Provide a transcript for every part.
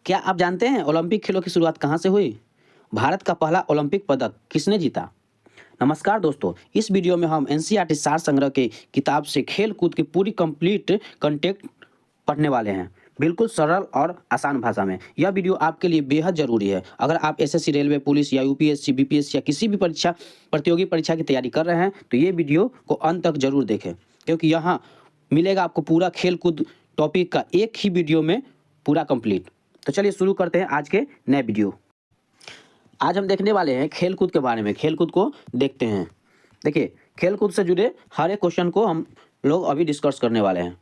क्या आप जानते हैं ओलंपिक खेलों की शुरुआत कहाँ से हुई? भारत का पहला ओलंपिक पदक किसने जीता? नमस्कार दोस्तों, इस वीडियो में हम एनसीईआरटी सार संग्रह की किताब से खेल कूद की पूरी कंप्लीट कंटेंट पढ़ने वाले हैं। बिल्कुल सरल और आसान भाषा में। यह वीडियो आपके लिए बेहद ज़रूरी है। अगर आप एसएससी, रेलवे, पुलिस या यूपीएससी, बीपीएससी या किसी भी प्रतियोगी परीक्षा की तैयारी कर रहे हैं, तो ये वीडियो को अंत तक जरूर देखें, क्योंकि यहाँ मिलेगा आपको पूरा खेल कूद टॉपिक का एक ही वीडियो में पूरा कंप्लीट। तो चलिए शुरू करते हैं आज के नए वीडियो। आज हम देखने वाले हैं खेल कूद के बारे में। खेल कूद को देखते हैं। देखिए, खेल कूद से जुड़े हर एक क्वेश्चन को हम लोग अभी डिस्कस करने वाले हैं।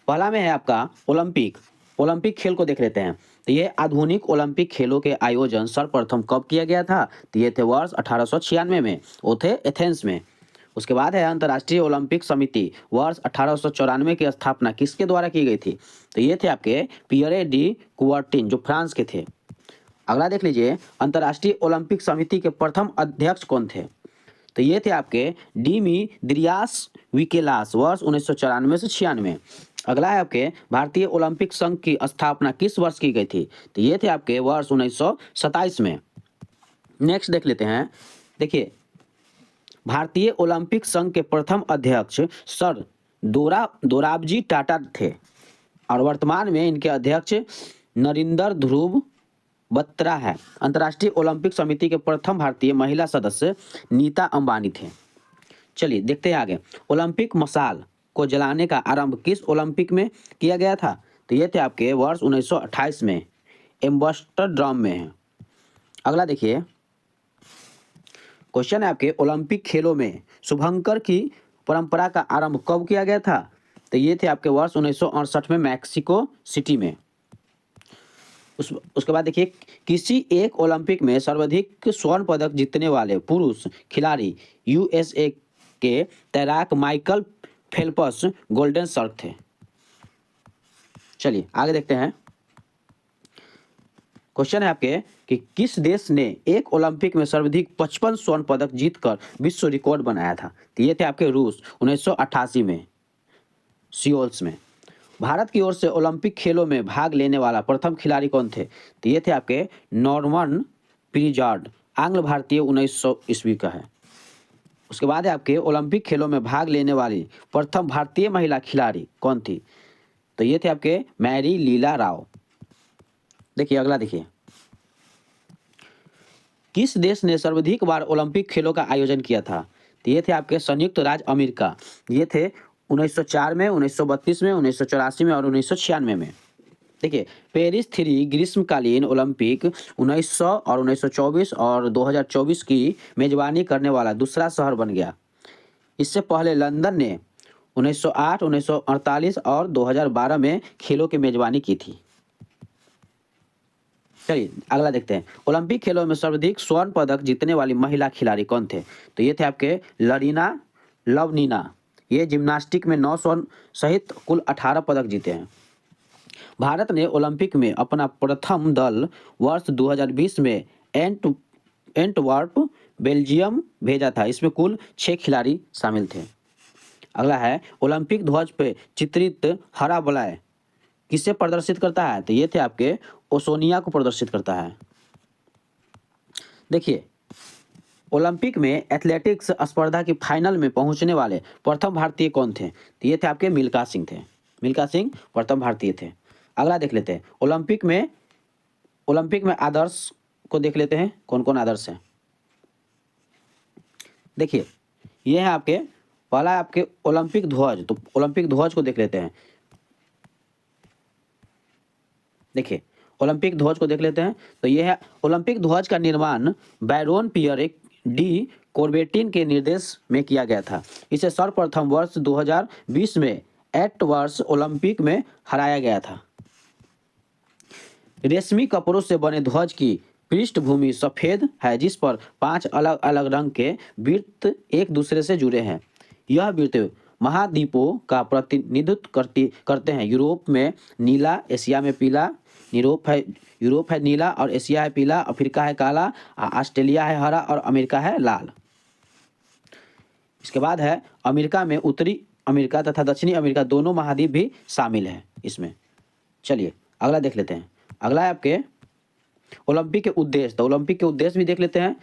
पहला में है आपका ओलंपिक। ओलंपिक खेल को देख लेते हैं। तो ये आधुनिक ओलंपिक खेलों के आयोजन सर्वप्रथम कब किया गया था? तो ये थे वर्ष 1896 में, वो थे एथेंस में। उसके बाद है अंतर्राष्ट्रीय ओलंपिक समिति। वर्ष 1894 की स्थापना किसके द्वारा की गई थी? तो ये थे आपके पियरे डी कुबर्टिन, जो फ्रांस के थे। अगला देख लीजिए, अंतर्राष्ट्रीय ओलंपिक समिति के प्रथम अध्यक्ष कौन थे? तो ये थे आपके डिमित्रियास विकेलास, वर्ष 1994 से 96। अगला है आपके भारतीय ओलंपिक संघ की स्थापना किस वर्ष की गई थी? तो ये थे आपके वर्ष 1927 में। नेक्स्ट देख लेते हैं। देखिए, भारतीय ओलंपिक संघ के प्रथम अध्यक्ष सर दोराबजी टाटा थे और वर्तमान में इनके अध्यक्ष नरिंदर ध्रुव बत्रा है। अंतर्राष्ट्रीय ओलंपिक समिति के प्रथम भारतीय महिला सदस्य नीता अंबानी थे। चलिए देखते हैं आगे। ओलंपिक मशाल को जलाने का आरंभ किस ओलंपिक में किया गया था? तो ये थे आपके वर्ष 1928 में, एम्स्टर्डम में है। अगला देखिए, क्वेश्चन है आपके ओलंपिक खेलों में शुभंकर की परंपरा का आरंभ कब किया गया था? तो ये थे आपके वर्ष 1968 में, मैक्सिको सिटी में। उसके बाद देखिए, किसी एक ओलंपिक में सर्वाधिक स्वर्ण पदक जीतने वाले पुरुष खिलाड़ी यूएसए के तैराक माइकल फेल्प्स गोल्डन सर्क थे। चलिए आगे देखते हैं। क्वेश्चन है आपके कि किस देश ने एक ओलंपिक में सर्वाधिक 55 स्वर्ण पदक जीतकर विश्व रिकॉर्ड बनाया था? तो ये थे आपके रूस, 1988 में, सियोल्स में। भारत की ओर से ओलंपिक खेलों में भाग लेने वाला प्रथम खिलाड़ी कौन थे? तो ये थे आपके नॉर्मन प्रिजार्ड, आंग्ल भारतीय, 1900 ईस्वी का है। उसके बाद है आपके ओलंपिक खेलों में भाग लेने वाली प्रथम भारतीय महिला खिलाड़ी कौन थी? तो ये थे आपके मैरी लीला राव। देखिए अगला देखिए, किस देश ने सर्वाधिक बार ओलंपिक खेलों का आयोजन किया था? तो ये थे आपके संयुक्त राज्य अमेरिका। ये थे 1904 में, 1932 में, 1984 में और 1996 में। देखिए, पेरिस 3 ग्रीष्मकालीन ओलंपिक 1900 और 1924 और 2024 की मेजबानी करने वाला दूसरा शहर बन गया। इससे पहले लंदन ने 1908, 1948 और 2012 में खेलों की मेजबानी की थी। चलिए अगला देखते हैं। ओलंपिक खेलों में सर्वाधिक स्वर्ण पदक जीतने वाली महिला खिलाड़ी कौन थे? तो ये थे आपके लरीना लवनीना। ये जिम्नास्टिक में 9 स्वर्ण सहित कुल 18 पदक जीते हैं। भारत ने ओलंपिक में अपना प्रथम दल वर्ष 2020 में एंटवर्प, बेल्जियम भेजा था। इसमें कुल 6 खिलाड़ी शामिल थे। अगला है, ओलंपिक ध्वज पे चित्रित हरा वलय किसे प्रदर्शित करता है? तो ये थे आपके ओशोनिया को प्रदर्शित करता है। देखिए, ओलंपिक में एथलेटिक्स स्पर्धा की फाइनल में पहुंचने वाले प्रथम भारतीय कौन थे? तो ये थे आपके मिल्खा सिंह थे। मिल्खा सिंह प्रथम भारतीय थे। अगला देख लेते हैं, ओलंपिक में आदर्श को देख लेते हैं, कौन कौन आदर्श हैं। देखिए, ये है आपके, पहला है आपके ओलंपिक ध्वज। तो ओलंपिक ध्वज को देख लेते हैं। देखिए, ओलंपिक ध्वज को देख लेते हैं। तो यह है ओलंपिक ध्वज का निर्माण बैरोन पियरे डी कोर्बेटिन के निर्देश में किया गया था। इसे सर्वप्रथम वर्ष 2020 में एंटवर्प ओलंपिक में हराया गया था। रेशमी कपड़ों से बने ध्वज की पृष्ठभूमि सफेद है, जिस पर 5 अलग अलग रंग के वृत्त एक दूसरे से जुड़े हैं। यह वृत्त महाद्वीपों का प्रतिनिधित्व करते हैं। यूरोप में नीला, एशिया में पीला, यूरोप है नीला और एशिया है पीला, अफ्रीका है काला, ऑस्ट्रेलिया है हरा और अमेरिका है लाल। इसके बाद है अमेरिका में उत्तरी अमेरिका तथा दक्षिणी अमेरिका दोनों महाद्वीप भी शामिल है इसमें। चलिए अगला देख लेते हैं। अगला है आपके ओलंपिक के उद्देश्य। तो ओलंपिक के उद्देश्य भी देख लेते हैं।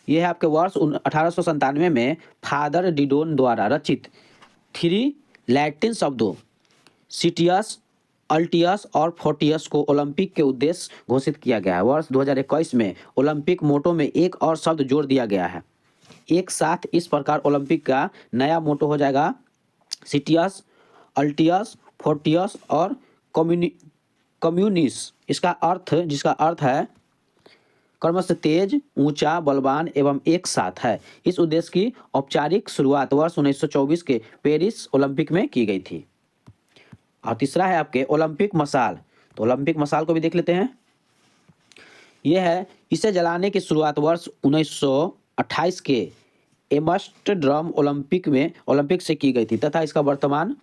ये है आपके वर्ष 1897 में फादर डिडोन द्वारा रचित 3 लैटिन शब्दों सिटियस, अल्टियस और फोर्टियस को ओलंपिक के उद्देश्य घोषित किया गया है। वर्ष 2021 में ओलंपिक मोटो में एक और शब्द जोड़ दिया गया है। एक साथ इस प्रकार ओलंपिक का नया मोटो हो जाएगा सिटियस, अल्टियस, फोर्टियस और कम्युनिस। जिसका अर्थ है कर्मश तेज, ऊंचा, बलवान एवं एक साथ है। इस उद्देश्य की औपचारिक शुरुआत वर्ष 1924 के पेरिस ओलंपिक में की गई थी। और तीसरा है आपके ओलंपिक मशाल। तो ओलंपिक मशाल को भी देख लेते हैं। यह है, इसे जलाने की शुरुआत वर्ष 1928 के एम्स्टर्डम ओलंपिक से की गई थी तथा इसका वर्तमान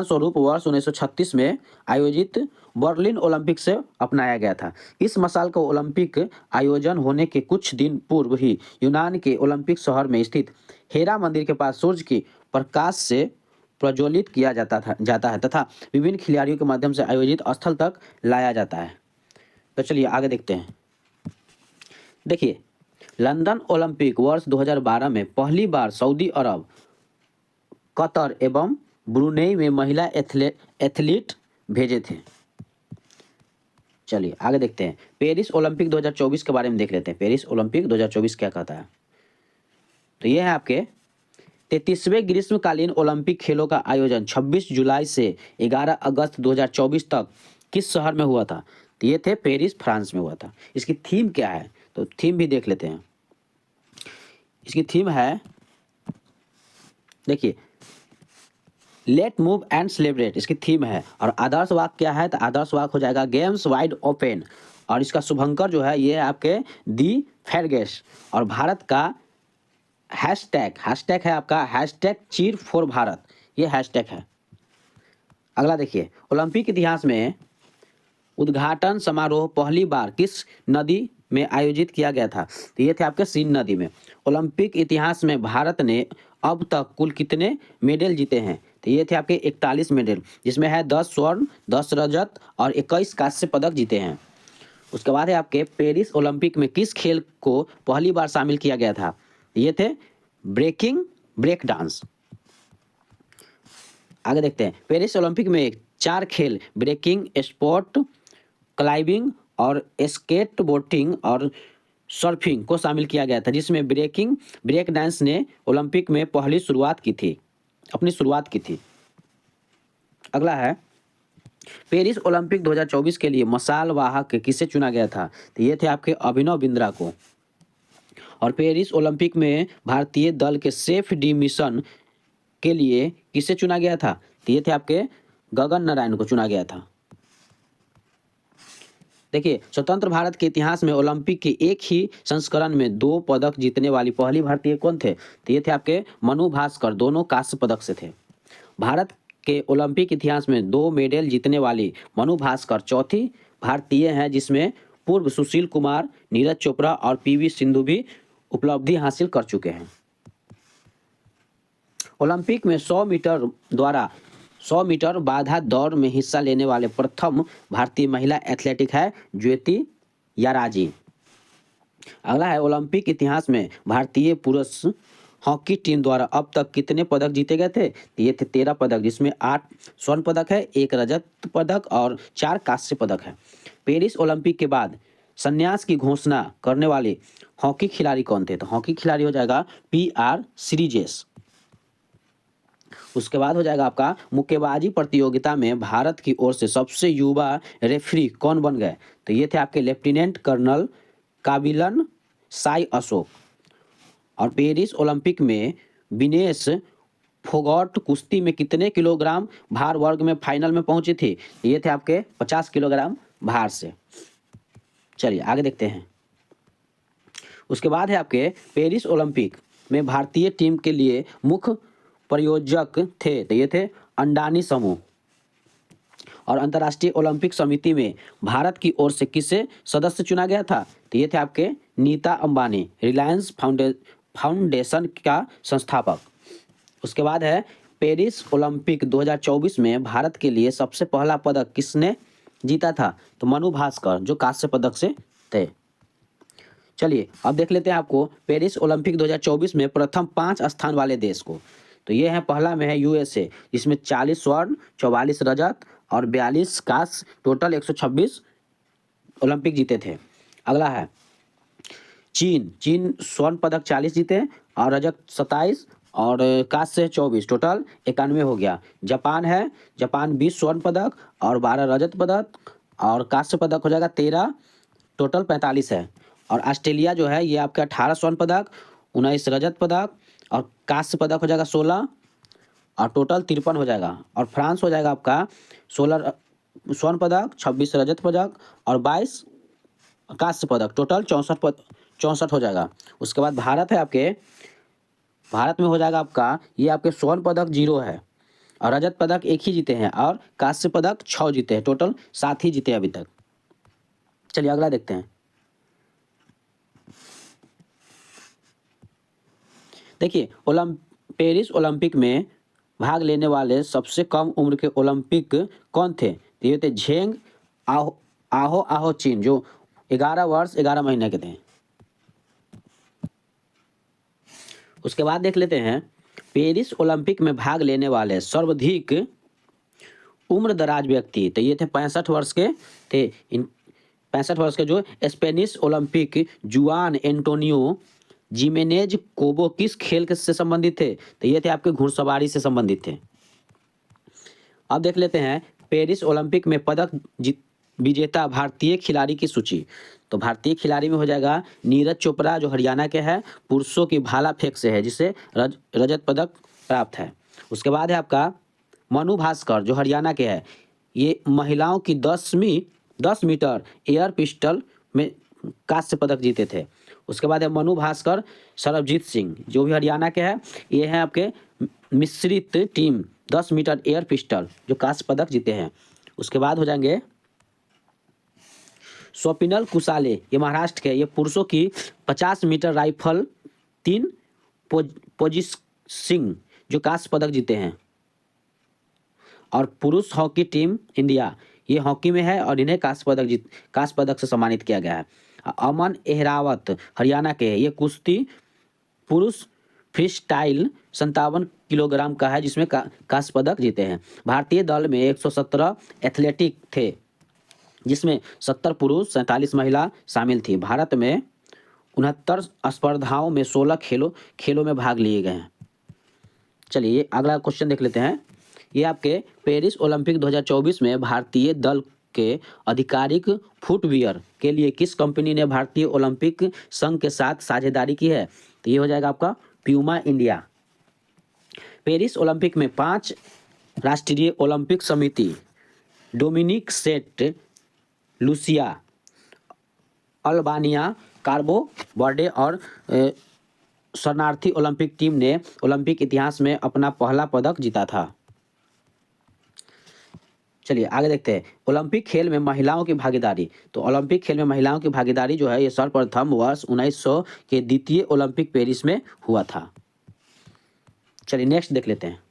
स्वरूप वर्ष 1936 में आयोजित बर्लिन ओलंपिक से अपनाया गया था। इस मशाल को ओलंपिक आयोजन होने के कुछ दिन पूर्व ही यूनान के ओलंपिक शहर में स्थित हेरा मंदिर के पास सूर्य की प्रकाश से प्रज्वलित किया जाता है तथा विभिन्न खिलाड़ियों के माध्यम से आयोजित स्थल तक लाया जाता है। तो चलिए आगे देखते हैं। देखिए, लंदन ओलंपिक वर्ष 2012 में पहली बार सऊदी अरब, कतर एवं ब्रुनेई में महिला एथलीट भेजे थे। चलिए आगे देखते हैं। पेरिस ओलंपिक 2024 के बारे में देख लेते हैं। पेरिस ओलंपिक 2024 क्या कहता है। तो यह है आपके 33वें ग्रीष्मकालीन ओलंपिक खेलों का आयोजन 26 जुलाई से 11 अगस्त 2024 तक किस शहर में हुआ था। तो ये थे पेरिस, फ्रांस में हुआ था। इसकी थीम क्या है, तो थीम भी देख लेते हैं। इसकी थीम है, देखिए, लेट मूव एंड सेलिब्रेट इसकी थीम है। और आदर्श वाक्य क्या है, तो आदर्श वाक्य हो जाएगा गेम्स वाइड ओपन। और इसका शुभंकर जो है ये आपके दी फेरगेस। और भारत का हैशटैग है आपका #चीर फॉर भारत, ये हैशटैग है। अगला देखिए, ओलंपिक इतिहास में उद्घाटन समारोह पहली बार किस नदी में आयोजित किया गया था। तो ये थे आपके सीन नदी में। ओलंपिक इतिहास में भारत ने अब तक कुल कितने मेडल जीते हैं। तो ये थे आपके 41 मेडल, जिसमें है 10 स्वर्ण, 10 रजत और 21 कांस्य पदक जीते हैं। उसके बाद है आपके पेरिस ओलंपिक में किस खेल को पहली बार शामिल किया गया था। ये थे ब्रेक डांस। आगे देखते हैं। पेरिस ओलंपिक में 4 खेल ब्रेकिंग, स्पोर्ट क्लाइंबिंग और स्केटबोर्डिंग और सर्फिंग को शामिल किया गया था, जिसमें ब्रेक डांस ने ओलंपिक में अपनी शुरुआत की थी। अगला है, पेरिस ओलंपिक 2024 के लिए मशाल वाहक किसे चुना गया था। तो ये थे आपके अभिनव बिंद्रा को। और पेरिस ओलंपिक में भारतीय दल के सेफ डी मिशन के लिए किसे चुना गया था। तो ये थे आपके गगन नारायण को चुना गया था। देखिए, स्वतंत्र भारत के इतिहास में ओलंपिक के एक ही संस्करण में 2 पदक जीतने वाली पहली भारतीय कौन थे। तो ये थे आपके मनु भास्कर, दोनों कांस्य पदक से थे। भारत के ओलंपिक इतिहास में 2 मेडल जीतने वाली मनु भास्कर चौथी भारतीय हैं, जिसमें पूर्व सुशील कुमार, नीरज चोपड़ा और PV सिंधु भी उपलब्धि हासिल कर चुके हैं। ओलंपिक में 100 मीटर बाधा दौड़ में हिस्सा लेने वाले प्रथम भारतीय महिला एथलेटिक है ज्योति याराजी। अगला है, ओलंपिक इतिहास में भारतीय पुरुष हॉकी टीम द्वारा अब तक कितने पदक जीते गए थे। ये थे 13 पदक, जिसमें 8 स्वर्ण पदक है, 1 रजत पदक और 4 कांस्य पदक है। पेरिस ओलंपिक के बाद संन्यास की घोषणा करने वाले हॉकी खिलाड़ी कौन थे। तो हॉकी खिलाड़ी हो जाएगा PR श्रीजेश। उसके बाद हो जाएगा आपका मुक्केबाजी प्रतियोगिता में भारत की ओर से सबसे युवा रेफरी कौन बन गए। तो ये थे आपके लेफ्टिनेंट कर्नल काबिलन साई अशोक। और पेरिस ओलंपिक में विनेश फोगट कुश्ती में कितने किलोग्राम भार वर्ग में फाइनल में पहुंची थी। ये थे आपके 50 किलोग्राम भार से। चलिए आगे देखते हैं। उसके बाद है आपके पेरिस ओलंपिक में भारतीय टीम के लिए मुख्य प्रायोजक थे। तो ये थे अंडानी समूह। और अंतर्राष्ट्रीय ओलंपिक समिति में भारत की ओर से किसे सदस्य चुना गया था। तो ये थे आपके नीता अंबानी, रिलायंस फाउंडेशन का संस्थापक। उसके बाद है पेरिस ओलंपिक 2024 में भारत के लिए सबसे पहला पदक किसने जीता था? तो मनु भास्कर, जो कांस्य पदक से थे। चलिए अब देख लेते हैं आपको पेरिस ओलंपिक 2024 में प्रथम 5 स्थान वाले देश को। तो ये है, पहला में है यूएसए, जिसमें 40 स्वर्ण, 44 रजत और 42 कांस्य, टोटल 126 ओलंपिक जीते थे। अगला है चीन स्वर्ण पदक 40 जीते और रजत 27 और कांस्य 24, टोटल 91 हो गया। जापान है, जापान 20 स्वर्ण पदक और 12 रजत पदक और कांस्य पदक हो जाएगा 13, टोटल 45 है। और ऑस्ट्रेलिया जो है ये आपका 18 स्वर्ण पदक, 19 रजत पदक और कांस्य पदक हो जाएगा 16 और टोटल 53 हो जाएगा। और फ्रांस हो जाएगा आपका 16 स्वर्ण पदक, 26 रजत पदक और 22 कांस्य पदक, टोटल 64 हो जाएगा। उसके बाद भारत है, आपके भारत में हो जाएगा आपका ये आपके स्वर्ण पदक 0 है और रजत पदक 1 ही जीते हैं और कांस्य पदक 6 जीते हैं, टोटल 7 ही जीते हैं अभी तक। चलिए अगला देखते हैं। देखिए पेरिस ओलंपिक में भाग लेने वाले सबसे कम उम्र के ओलंपिक कौन थे? तो ये थे झेंग आहो चीन, जो 11 वर्ष 11 महीने के थे। उसके बाद देख लेते हैं पेरिस ओलंपिक में भाग लेने वाले सर्वाधिक उम्र दराज व्यक्ति। तो ये थे 65 वर्ष के थे। इन 65 वर्ष के जो स्पेनिश ओलंपिक जुआन एंटोनियो जिमेनेज कोबो किस खेल से संबंधित थे? तो ये थे आपके घुड़सवारी से संबंधित थे। अब देख लेते हैं पेरिस ओलंपिक में पदक विजेता भारतीय खिलाड़ी की सूची। तो भारतीय खिलाड़ी में हो जाएगा नीरज चोपड़ा, जो हरियाणा के हैं, पुरुषों की भाला फेंक से है, जिसे रजत पदक प्राप्त है। उसके बाद है आपका मनु भास्कर, जो हरियाणा के हैं, ये महिलाओं की 10 मीटर एयर पिस्टल में कांस्य पदक जीते थे। उसके बाद है मनु भास्कर सरबजीत सिंह, जो भी हरियाणा के हैं, ये हैं आपके मिश्रित टीम 10 मीटर एयर पिस्टल, जो कांस्य पदक जीते हैं। उसके बाद हो जाएंगे स्वप्निल कुसाले, ये महाराष्ट्र के, ये पुरुषों की 50 मीटर राइफल 3 पोजिशिंग, जो कांस्य पदक जीते हैं। और पुरुष हॉकी टीम इंडिया, ये हॉकी में है और इन्हें कांस्य पदक से सम्मानित किया गया है। अमन एहरावत हरियाणा के, ये कुश्ती पुरुष फ्री स्टाइल 57 किलोग्राम का है, जिसमें कांस्य पदक जीते हैं। भारतीय दल में 117 एथलेटिक थे, जिसमें 70 पुरुष 47 महिला शामिल थी। भारत में 69 स्पर्धाओं में 16 खेलों में भाग लिए गए हैं। चलिए अगला क्वेश्चन देख लेते हैं। ये आपके पेरिस ओलंपिक 2024 में भारतीय दल के आधिकारिक फुटवियर के लिए किस कंपनी ने भारतीय ओलंपिक संघ के साथ साझेदारी की है? तो ये हो जाएगा आपका प्यूमा इंडिया। पेरिस ओलंपिक में 5 राष्ट्रीय ओलंपिक समिति Dominic set Lucia, Albania, कार्बो birthday और शरणार्थी ओलंपिक टीम ने ओलंपिक इतिहास में अपना पहला पदक जीता था। चलिए आगे देखते हैं ओलंपिक खेल में महिलाओं की भागीदारी। तो ओलंपिक खेल में महिलाओं की भागीदारी जो है ये सर्वप्रथम वर्ष 1900 के द्वितीय ओलंपिक पेरिस में हुआ था। चलिए नेक्स्ट देख लेते हैं।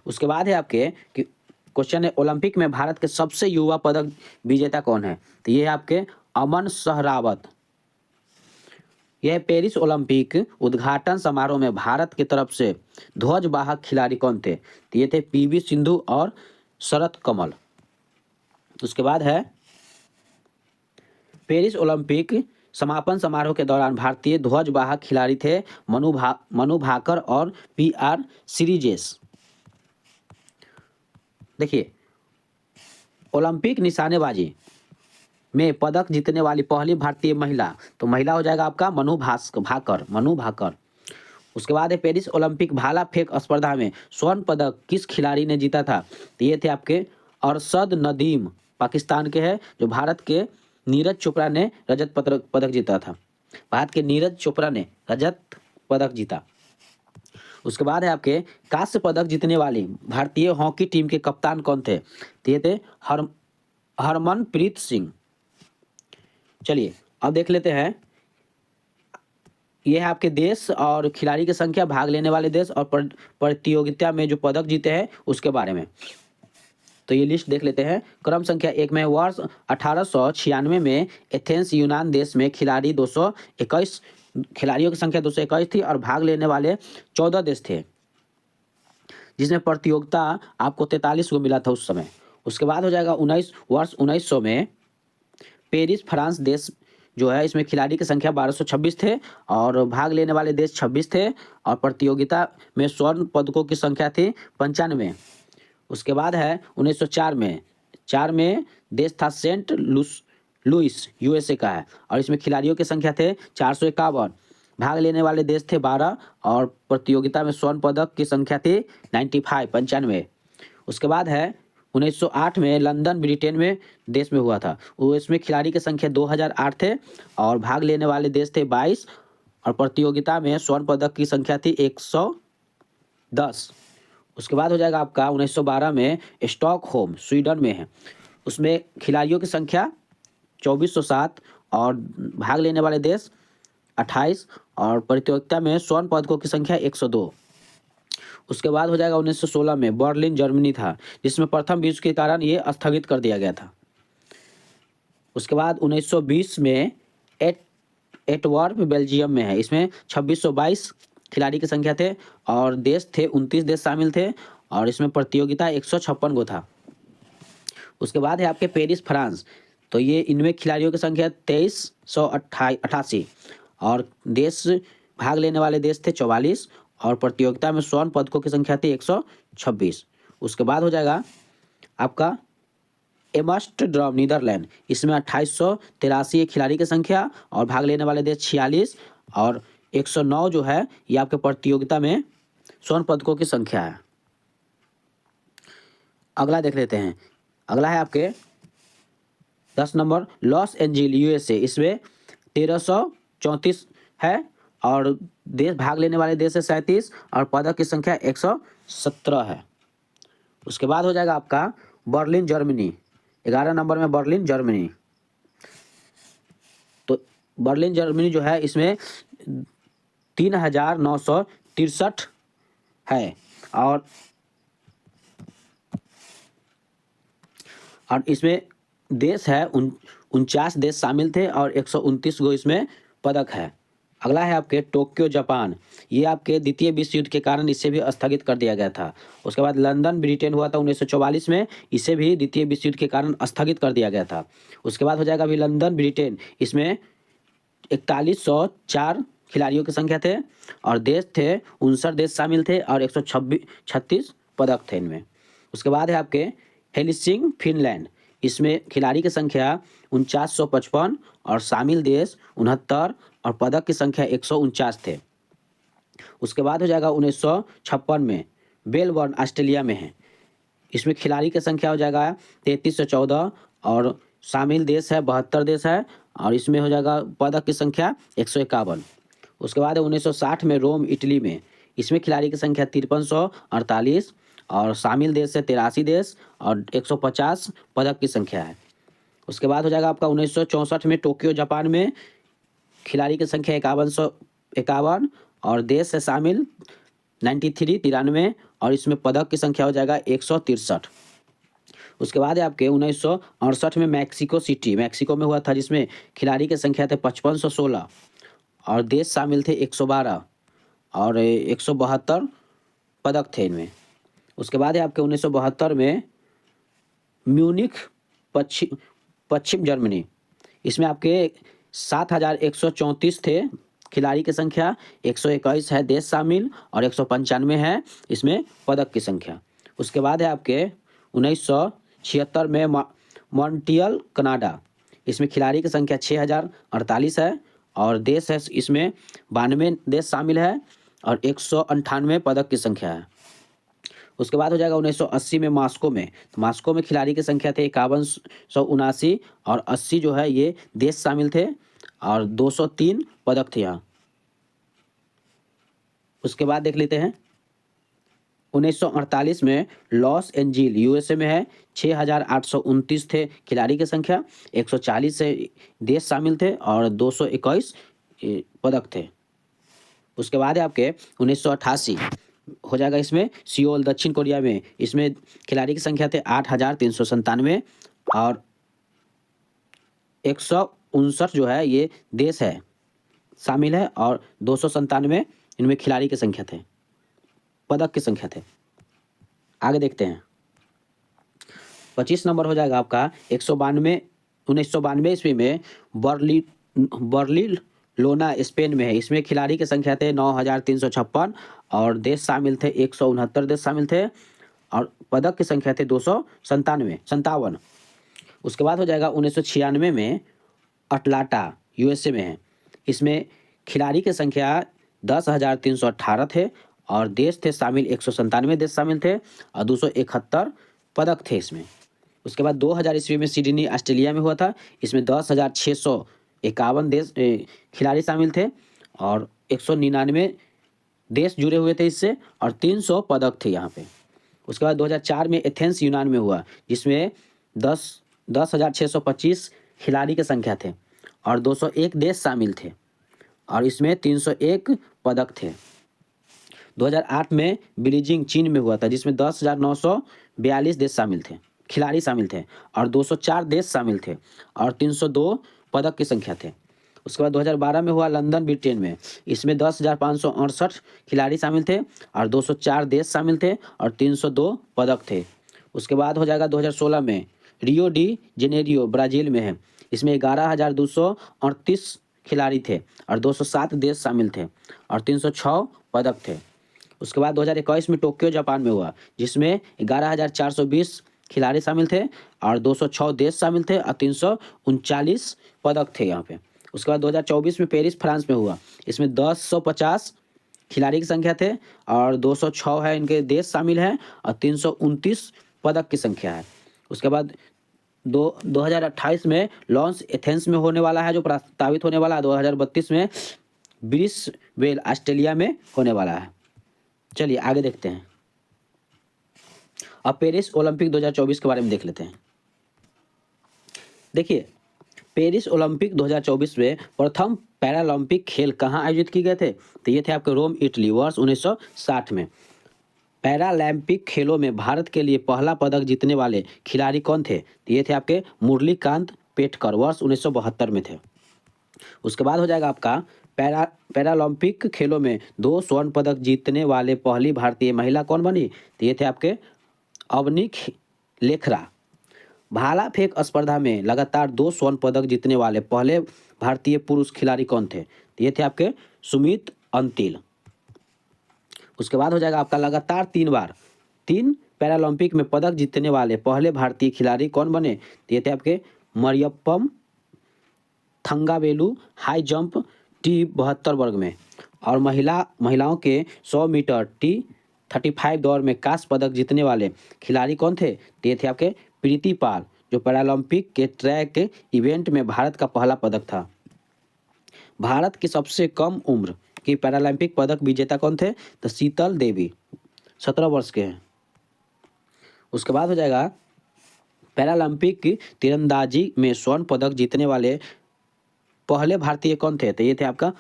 उसके बाद है आपके कि क्वेश्चन है ओलंपिक में भारत के सबसे युवा पदक विजेता कौन है? तो ये है आपके अमन सहरावत। यह पेरिस ओलंपिक उद्घाटन समारोह में भारत की तरफ से ध्वजवाहक खिलाड़ी कौन थे? तो ये थे पीवी सिंधु और शरत कमल। उसके बाद है पेरिस ओलंपिक समापन समारोह के दौरान भारतीय ध्वजवाहक खिलाड़ी थे मनु भाकर और पीआर सीरीजेस। देखिए ओलंपिक निशानेबाजी में पदक जीतने वाली पहली भारतीय महिला, तो महिला हो जाएगा आपका मनु भाकर। उसके बाद है पेरिस ओलंपिक भाला फेंक स्पर्धा में स्वर्ण पदक किस खिलाड़ी ने जीता था? तो ये थे आपके अरशद नदीम, पाकिस्तान के हैं, जो भारत के नीरज चोपड़ा ने रजत पदक जीता था। भारत के नीरज चोपड़ा ने रजत पदक जीता। उसके बाद है आपके कांस्य पदक जीतने वाली भारतीय हॉकी टीम के कप्तान कौन थे? तो ये थे हरमनप्रीत सिंह। चलिए अब देख लेते हैं ये है आपके देश और खिलाड़ी की संख्या, भाग लेने वाले देश और प्रतियोगिता में जो पदक जीते हैं उसके बारे में। तो ये लिस्ट देख लेते हैं। क्रम संख्या 1 में वर्ष 1896 में एथेंस यूनान देश में खिलाड़ियों की संख्या 221 थी और भाग लेने वाले 14 देश थे, जिसमें प्रतियोगिता आपको 43 को मिला था उस समय। उसके बाद हो जाएगा वर्ष 1900 में पेरिस फ्रांस देश जो है, इसमें खिलाड़ी की संख्या 1226 थे और भाग लेने वाले देश 26 थे और प्रतियोगिता में स्वर्ण पदकों की संख्या थी 95। उसके बाद है 1904 में, 4 में देश था सेंट लुइस यूएसए का है और इसमें खिलाड़ियों की संख्या थे 451, भाग लेने वाले देश थे 12 और प्रतियोगिता में स्वर्ण पदक की संख्या थी 95। उसके बाद है 1908 में लंदन ब्रिटेन में देश में हुआ था, वो इसमें खिलाड़ी की संख्या 2008 थे और भाग लेने वाले देश थे 22 और प्रतियोगिता में स्वर्ण पदक की संख्या थी 110। उसके बाद हो जाएगा आपका 1912 में स्टॉकहोम स्वीडन में है, उसमें खिलाड़ियों की संख्या 2407 और भाग लेने वाले देश 28 और प्रतियोगिता में स्वर्ण पदकों की संख्या 102। उसके बाद हो जाएगा 1916 में बर्लिन जर्मनी था, जिसमें प्रथम विश्व के कारण ये स्थगित कर दिया गया था। उसके बाद 1920 में एंटवर्प बेल्जियम में है, इसमें 2622 खिलाड़ी की संख्या थे और देश थे 29 देश शामिल थे और इसमें प्रतियोगिता 156 गो था। उसके बाद है आपके पेरिस फ्रांस, तो ये इनमें खिलाड़ियों की संख्या 2388 और देश भाग लेने वाले देश थे 44 और प्रतियोगिता में स्वर्ण पदकों की संख्या थी 126। उसके बाद हो जाएगा आपका एम्स्टर्डम नीदरलैंड, इसमें 2883 खिलाड़ी की संख्या और भाग लेने वाले देश 46 और 109 जो है ये आपके प्रतियोगिता में स्वर्ण पदकों की संख्या है। अगला देख लेते हैं। अगला है आपके 10 नंबर लॉस एंजिल यूएसए, इसमें 1334 है और देश भाग लेने वाले देश है 37 और पदक की संख्या 117 है। उसके बाद हो जाएगा आपका बर्लिन जर्मनी, 11 नंबर में बर्लिन जर्मनी। तो बर्लिन जर्मनी जो है इसमें 3963 है और इसमें देश है 49 देश शामिल थे और 129 गो इसमें पदक है। अगला है आपके टोक्यो जापान, ये आपके द्वितीय विश्व युद्ध के कारण इसे भी स्थगित कर दिया गया था। उसके बाद लंदन ब्रिटेन हुआ था 1944 में, इसे भी द्वितीय विश्व युद्ध के कारण स्थगित कर दिया गया था। उसके बाद हो जाएगा अभी लंदन ब्रिटेन, इसमें 4104 खिलाड़ियों की संख्या थे और देश थे 59 देश शामिल थे और 136 पदक थे इनमें। उसके बाद है आपके हेलसिंकी फिनलैंड, इसमें खिलाड़ी की संख्या 4955 और शामिल देश 69 और पदक की संख्या 149 थे। उसके बाद हो जाएगा 1956 में मेलबर्न ऑस्ट्रेलिया में है, इसमें खिलाड़ी की संख्या हो जाएगा 3314 और शामिल देश है 72 देश है और इसमें हो जाएगा पदक की संख्या 151। उसके बाद 1960 में रोम इटली में, इसमें खिलाड़ी की संख्या 5348 और शामिल देश है 83 देश और 150 पदक की संख्या है। उसके बाद हो जाएगा आपका 1964 में टोक्यो जापान में, खिलाड़ी की संख्या 5151 और देश है शामिल 93 और इसमें पदक की संख्या हो जाएगा 163। उसके बाद है आपके 1968 में मैक्सिको सिटी, मैक्सिको में हुआ था, जिसमें खिलाड़ी की संख्या थे 5516 और देश शामिल थे 112 और 172 पदक थे इनमें। उसके बाद है आपके 1972 में म्यूनिख पश्चिम जर्मनी, इसमें आपके 7134 थे, खिलाड़ी की संख्या 121 है, देश शामिल और 195 है इसमें पदक की संख्या। उसके बाद है आपके 1976 में मॉन्ट्रियल कनाडा, इसमें खिलाड़ी की संख्या 6048 है और देश है इसमें 92 देश शामिल है और 198 पदक की संख्या है। उसके बाद हो जाएगा 1980 में मास्को में, तो मास्को में खिलाड़ी की संख्या थे 5179 और 80 जो है ये देश शामिल थे और 203 पदक थे यहाँ। उसके बाद देख लेते हैं 1948 में लॉस एंजिल यूएसए में है, 6829 थे खिलाड़ी की संख्या, 140 से देश शामिल थे और 221 पदक थे। उसके बाद है आपके 1988 हो जाएगा इसमें सियोल दक्षिण कोरिया में। इसमें खिलाड़ी की संख्या थे 8,397 और 159 जो है ये देश है शामिल है और 297 इनमें खिलाड़ी की संख्या थे, पदक की संख्या थे। आगे देखते हैं 25 नंबर हो जाएगा आपका 1992 ईस्वी में बर्ली लोना स्पेन में है। इसमें खिलाड़ी की संख्या थे 9,356 और देश शामिल थे 169 देश शामिल थे और पदक की संख्या थे 257। उसके बाद हो जाएगा 1996 में अटलांटा यूएसए में है। इसमें खिलाड़ी की संख्या 10,318 थे और देश थे शामिल 197 देश शामिल थे और 271 पदक थे इसमें। उसके बाद 2000 ईस्वी में सिडनी ऑस्ट्रेलिया में हुआ था। इसमें 10,651 देश खिलाड़ी शामिल थे और 199 देश जुड़े हुए थे इससे और 300 पदक थे यहाँ पे। उसके बाद 2004 में एथेंस यूनान में हुआ जिसमें 10,625 खिलाड़ी की संख्या थे और 201 देश शामिल थे और इसमें 301 पदक थे। 2008 में बीजिंग चीन में हुआ था जिसमें 10,942 देश शामिल थे, खिलाड़ी शामिल थे और 204 देश शामिल थे और 302 पदक की संख्या थे। उसके बाद 2012 में हुआ लंदन ब्रिटेन में। इसमें 10,568 खिलाड़ी शामिल थे और 204 देश शामिल थे और 302 पदक थे। उसके बाद हो जाएगा 2016 में रियो डी जेनेरियो ब्राज़ील में है। इसमें 11,238 खिलाड़ी थे और 207 देश शामिल थे और 306 पदक थे। उसके बाद 2021 में टोक्यो जापान में हुआ जिसमें 11,420 खिलाड़ी शामिल थे और 206 देश शामिल थे और 339 पदक थे यहाँ पे। उसके बाद 2024 में पेरिस फ्रांस में हुआ। इसमें 1050 खिलाड़ी की संख्या थे और 206 है इनके देश शामिल हैं और 329 पदक की संख्या है। उसके बाद 2028 में लॉन्स एथेंस में होने वाला है जो प्रस्तावित होने वाला है। 2032 में ब्रिस्बेन ऑस्ट्रेलिया में होने वाला है। चलिए आगे देखते हैं। अब पेरिस ओलंपिक 2024 के बारे में देख लेते हैं। देखिए पेरिस ओलंपिक 2024 में प्रथम पैरालंपिक खेल कहाँ आयोजित किए गए थे? तो ये थे आपके रोम इटली वर्ष 1960 में। पैरालंपिक खेलों में भारत के लिए पहला पदक जीतने वाले खिलाड़ी कौन थे? तो ये थे आपके मुरलीकांत पेटकर वर्ष 1972 में थे। उसके बाद हो जाएगा आपका पैरालंपिक खेलों में 2 स्वर्ण पदक जीतने वाले पहली भारतीय महिला कौन बनी? तो ये थे आपके अवनी लेखरा। भाला फेंक स्पर्धा में लगातार 2 स्वर्ण पदक जीतने वाले पहले भारतीय पुरुष खिलाड़ी कौन थे? तो ये थे आपके सुमित अंतिल। उसके बाद हो जाएगा आपका लगातार 3 पैरालंपिक में पदक जीतने वाले पहले भारतीय खिलाड़ी कौन बने? तो ये थे आपके मरियप्पम थंगावेलु हाई जंप T72 वर्ग में और महिलाओं के 100 मीटर T35 दौड़ में कांस्य पदक जीतने वाले खिलाड़ी कौन थे? तो ये थे आपके प्रीति पाल जो पैरालंपिक के ट्रैक इवेंट में भारत का पहला पदक था। भारत की सबसे कम उम्र की पैरालंपिक पदक विजेता कौन थे? तो शीतल देवी 17 वर्ष के हैं। उसके बाद हो जाएगा पैरालंपिक की तीरंदाजी में स्वर्ण पदक जीतने वाले पहले भारतीय कौन थे? तो ये थे आपका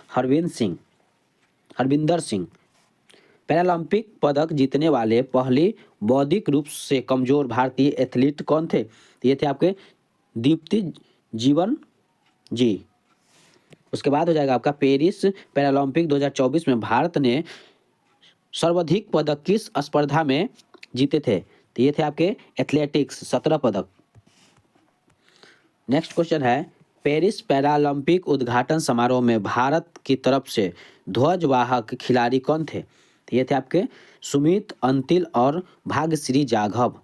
हरविंदर सिंह। पैरालंपिक पदक जीतने वाले पहली बौद्धिक रूप से कमजोर भारतीय एथलीट कौन थे? तो ये थे आपके दीप्ति जीवन जी। उसके बाद हो जाएगा आपका पेरिस पैरालंपिक 2024 में भारत ने सर्वाधिक पदक किस स्पर्धा में जीते थे? तो ये थे आपके एथलेटिक्स 17 पदक। नेक्स्ट क्वेश्चन है पेरिस पैरालंपिक उद्घाटन समारोह में भारत की तरफ से ध्वजवाहक खिलाड़ी कौन थे? तो ये थे आपके सुमित अंतिल और भाग्यश्री जाधव।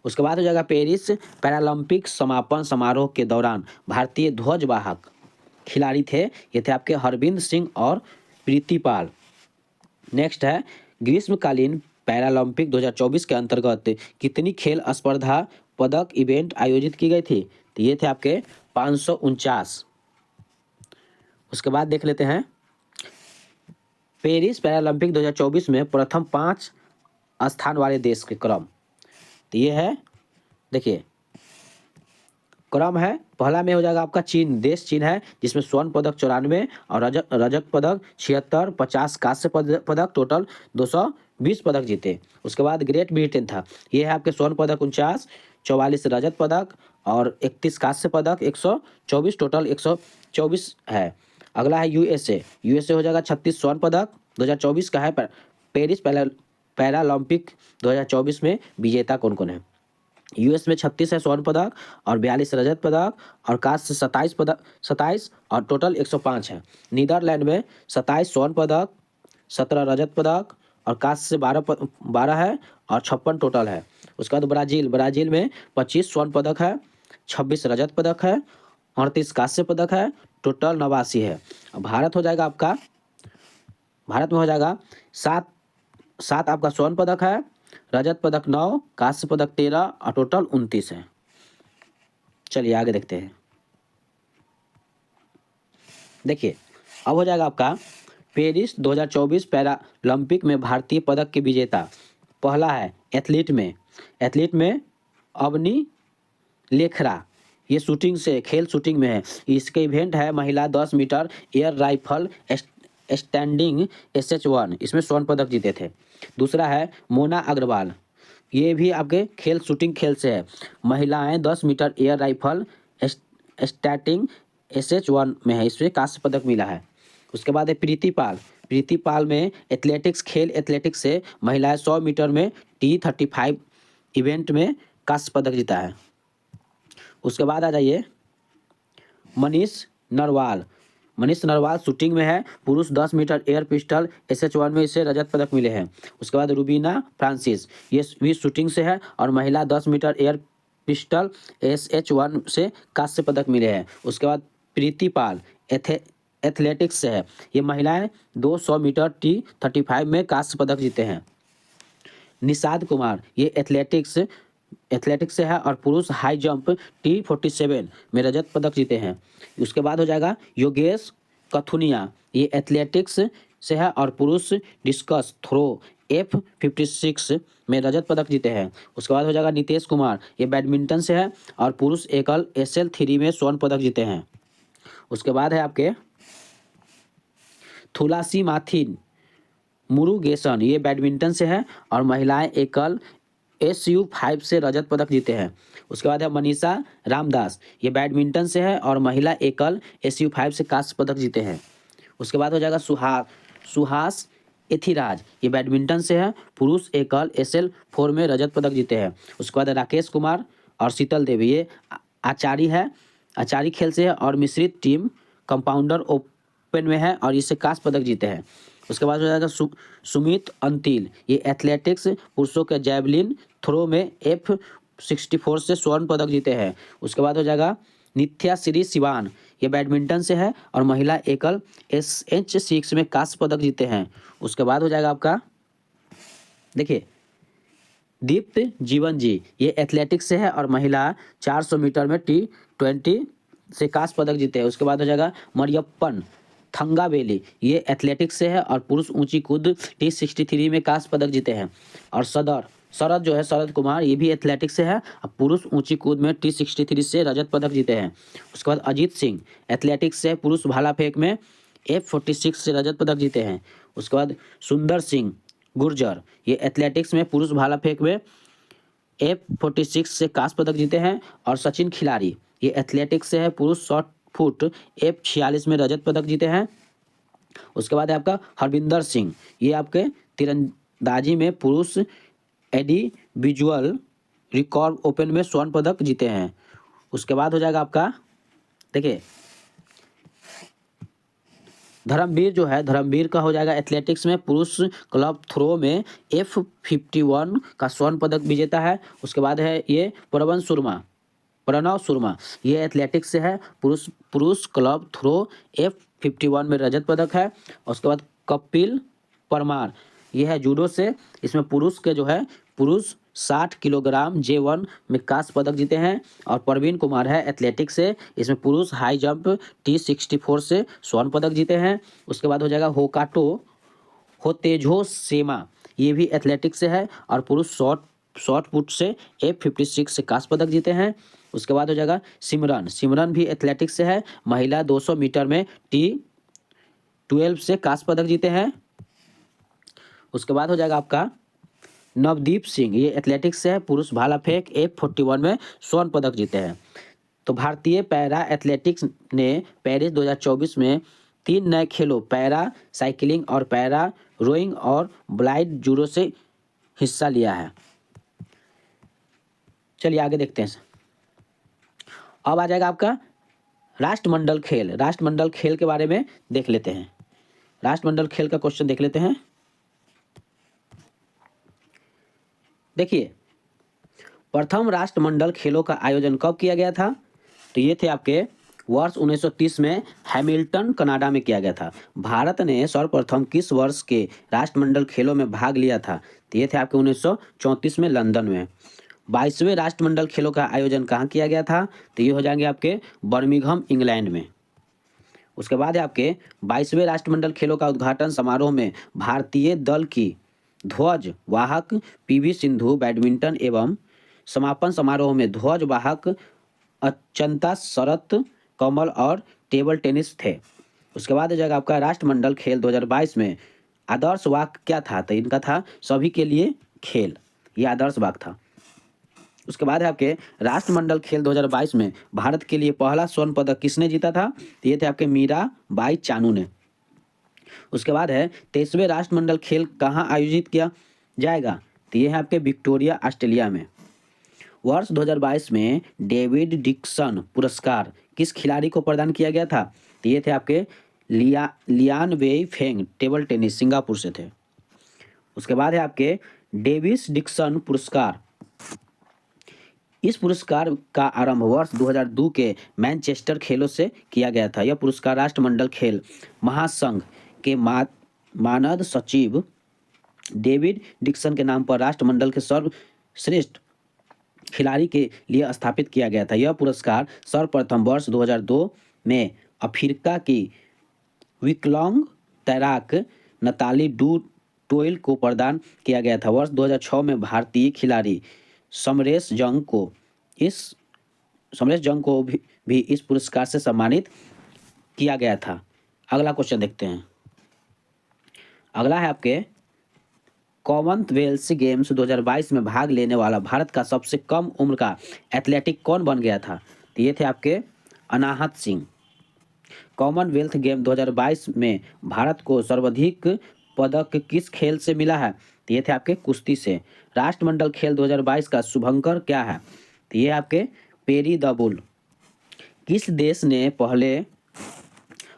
उसके बाद हो जाएगा पेरिस पैरालंपिक समापन समारोह के दौरान भारतीय ध्वजवाहक खिलाड़ी थे, ये थे आपके हरविंद सिंह और प्रीति पाल। नेक्स्ट है ग्रीष्मकालीन पैरालंपिक 2024 के अंतर्गत कितनी खेल स्पर्धा पदक इवेंट आयोजित की गई थी? तो ये थे आपके 549। उसके बाद देख लेते हैं पेरिस पैरालंपिक 2024 में प्रथम 5 स्थान वाले देश के क्रम। तो ये है देखिए क्रम है, पहला में हो जाएगा आपका चीन, देश चीन है, जिसमें स्वर्ण पदक 94 और रजत पदक 76, 50 कांस्य पदक, टोटल 220 पदक जीते। उसके बाद ग्रेट ब्रिटेन था, ये है आपके स्वर्ण पदक 49, 44 रजत पदक और 31 कांस्य पदक, 124, टोटल 124 है। अगला है यूएसए, यूएसए हो जाएगा 36 स्वर्ण पदक, 2024 का है। पेरिस पैरालंपिक 2024 में विजेता कौन कौन है? यूएस में 36 है स्वर्ण पदक और 42 रजत पदक और कांस्य 27 और टोटल 105 है। नीदरलैंड में 27 स्वर्ण पदक, 17 रजत पदक और कांस्य 12 है और 56 टोटल है। उसके बाद ब्राजील में 25 स्वर्ण पदक है, 26 रजत पदक है, 38 कांस्य पदक है, टोटल 89 है। भारत हो जाएगा आपका, भारत में हो जाएगा 7 आपका स्वर्ण पदक है, रजत पदक 9, कांस्य पदक 13 और टोटल 29 है। चलिए आगे देखते हैं। देखिए अब हो जाएगा आपका पेरिस 2024 पैरालंपिक में भारतीय पदक के विजेता। पहला है एथलीट में अवनी लेखरा, ये शूटिंग से खेल शूटिंग में है। इसके इवेंट है महिला 10 metre air rifle standing SH1, इसमें स्वर्ण पदक जीते थे। दूसरा है मोना अग्रवाल, ये भी आपके खेल शूटिंग खेल से है, महिलाएं 10 metre air rifle stating SH1 में है, इसमें कांस्य पदक मिला है। उसके बाद है प्रीति पाल में खेल एथलेटिक्स से महिलाएं 100 मीटर में T35 इवेंट में कांस्य पदक जीता है। उसके बाद आ जाइए मनीष नरवाल शूटिंग में है, पुरुष 10 मीटर एयर पिस्टल SH1 में इसे रजत पदक मिले हैं। उसके बाद रूबीना फ्रांसिस, ये भी शूटिंग से है और महिला 10 मीटर एयर पिस्टल SH1 से कांस्य पदक मिले हैं। उसके बाद प्रीति पाल एथलेटिक्स से है, ये महिलाएं 200 मीटर T35 में कांस्य पदक जीते हैं। निषाद कुमार, ये एथलेटिक्स से है और पुरुष हाई जंप T47 में रजत पदक जीते हैं। उसके बाद हो जाएगा योगेश कथुनिया, ये एथलेटिक्स से है और पुरुष डिस्कस थ्रो F56 में रजत पदक जीते हैं। उसके बाद हो जाएगा नितेश कुमार, ये बैडमिंटन से है और पुरुष एकल SL3 में स्वर्ण पदक जीते हैं। उसके बाद है आपके थुलासी माथिन मुरुगेसन, ये बैडमिंटन से है और महिलाएं एकल SU5 से रजत पदक जीते हैं। उसके बाद है मनीषा रामदास, ये बैडमिंटन से है और महिला एकल SU5 से कांस्य पदक जीते हैं। उसके बाद हो जाएगा सुहास एथिराज, ये बैडमिंटन से है, पुरुष एकल SL4 में रजत पदक जीते हैं। उसके बाद राकेश कुमार और शीतल देवी, ये आचारी खेल से है और मिश्रित टीम कंपाउंडर ओपन में है और इससे कांस्य पदक जीते हैं। उसके बाद हो जाएगा सुमित अंतिल, ये एथलेटिक्स पुरुषों के जैवलिन थ्रो में F64 से स्वर्ण पदक जीते हैं। उसके बाद हो जाएगा नित्या श्री सिवान, ये बैडमिंटन से है और महिला एकल SH6 में कांस्य पदक जीते हैं। उसके बाद हो जाएगा आपका देखिए दीप्त जीवन जी, ये एथलेटिक्स से है और महिला 400 मीटर में T20 से कांस्य पदक जीते हैं। उसके बाद हो जाएगा मरियप्पन थंगावेली, ये एथलेटिक्स से है और पुरुष ऊंची कूद T63 में कांस्य पदक जीते हैं। और शरद कुमार, ये भी एथलेटिक्स से है और पुरुष ऊंची कूद में T63 से रजत पदक जीते हैं। उसके बाद अजीत सिंह एथलेटिक्स से पुरुष भाला फेंक में F46 से रजत पदक जीते हैं। उसके बाद सुंदर सिंह गुर्जर, ये एथलेटिक्स में पुरुष भाला फेंक में F46 से कांस्य पदक जीते हैं। और सचिन खिलाड़ी, ये एथलेटिक्स से है, पुरुष शॉट फुट F46 में रजत पदक जीते हैं। उसके बाद है आपका हरविंदर सिंह, ये आपके तीरंदाजी में पुरुष इंडिविजुअल रिकॉर्ड ओपन में स्वर्ण पदक जीते हैं। उसके बाद हो जाएगा आपका देखिए धर्मवीर का हो जाएगा एथलेटिक्स में पुरुष क्लब थ्रो में F51 का स्वर्ण पदक विजेता है। उसके बाद है ये प्रणव सुरमा, ये एथलेटिक्स से है, पुरुष क्लब थ्रो F51 में रजत पदक है। उसके बाद कपिल परमार, ये है जूडो से, इसमें पुरुष 60 किलोग्राम J1 में कांस्य पदक जीते हैं। और प्रवीण कुमार है एथलेटिक्स से, इसमें पुरुष हाई जंप T64 से स्वर्ण पदक जीते हैं। उसके बाद हो जाएगा होतेजो सेमा, ये भी एथलेटिक्स से है और पुरुष शॉर्ट पुट से F56 से कांस्य पदक जीते हैं। उसके बाद हो जाएगा सिमरन भी एथलेटिक्स से है, महिला 200 मीटर में T12 से कांस्य पदक जीते हैं। उसके बाद हो जाएगा आपका नवदीप सिंह, ये एथलेटिक्स से है, पुरुष भाला फेंक F41 में स्वर्ण पदक जीते हैं। तो भारतीय पैरा एथलेटिक्स ने पेरिस 2024 में 3 नए खेलों पैरा साइकिलिंग और पैरा रोइंग और ब्लाइंड जूडो से हिस्सा लिया है। चलिए आगे देखते हैं। अब आ जाएगा आपका राष्ट्रमंडल खेल के बारे में देख लेते हैं। राष्ट्रमंडल खेल का क्वेश्चन देख लेते हैं। देखिए, प्रथम राष्ट्रमंडल खेलों का आयोजन कब किया गया था? तो ये थे आपके वर्ष 1930 में हैमिल्टन कनाडा में किया गया था। भारत ने सर्वप्रथम किस वर्ष के राष्ट्रमंडल खेलों में भाग लिया था? तो ये थे आपके 1934 में लंदन में। 22वें राष्ट्रमंडल खेलों का आयोजन कहाँ किया गया था? तो ये हो जाएंगे आपके बर्मिंघम इंग्लैंड में। उसके बाद है आपके 22वें राष्ट्रमंडल खेलों का उद्घाटन समारोह में भारतीय दल की ध्वज वाहक PV सिंधु बैडमिंटन एवं समापन समारोह में ध्वज वाहक अचंता शरत कमल और टेबल टेनिस थे। उसके बाद हो जाएगा आपका राष्ट्रमंडल खेल 2022 में आदर्श वाक्य क्या था? तो इनका था सभी के लिए खेल, ये आदर्श वाक्य था। उसके बाद है आपके राष्ट्रमंडल खेल 2022 में भारत के लिए पहला स्वर्ण पदक किसने जीता था? तो ये थे आपके मीराबाई चानू ने। उसके बाद है 23वें राष्ट्रमंडल खेल कहाँ आयोजित किया जाएगा? तो ये है आपके विक्टोरिया ऑस्ट्रेलिया में। वर्ष 2022 में डेविड डिक्सन पुरस्कार किस खिलाड़ी को प्रदान किया गया था? तो ये थे आपके लियान वेई फेंग, टेबल टेनिस, सिंगापुर से थे। उसके बाद है आपके डेविस डिक्सन पुरस्कार। इस पुरस्कार का आरंभ वर्ष 2002 के मैनचेस्टर खेलों से किया गया था। यह पुरस्कार राष्ट्रमंडल खेल महासंघ के मानद सचिव डेविड डिक्सन के नाम पर राष्ट्रमंडल के सर्वश्रेष्ठ खिलाड़ी के लिए स्थापित किया गया था। यह पुरस्कार सर्वप्रथम वर्ष 2002 में अफ्रीका की विकलांग तैराक नताली डू टोइल को प्रदान किया गया था। वर्ष 2006 में भारतीय खिलाड़ी समरेश जंग को भी इस पुरस्कार से सम्मानित किया गया था। अगला क्वेश्चन देखते हैं। अगला है आपके कॉमनवेल्थ गेम्स 2022 में भाग लेने वाला भारत का सबसे कम उम्र का एथलेटिक कौन बन गया था? तो ये थे आपके अनाहत सिंह। कॉमनवेल्थ गेम 2022 में भारत को सर्वाधिक पदक किस खेल से मिला है? तो ये थे आपके कुश्ती से। राष्ट्रमंडल खेल 2022 का शुभंकर क्या है? तो ये आपके पेरी द बुल। किस देश ने पहले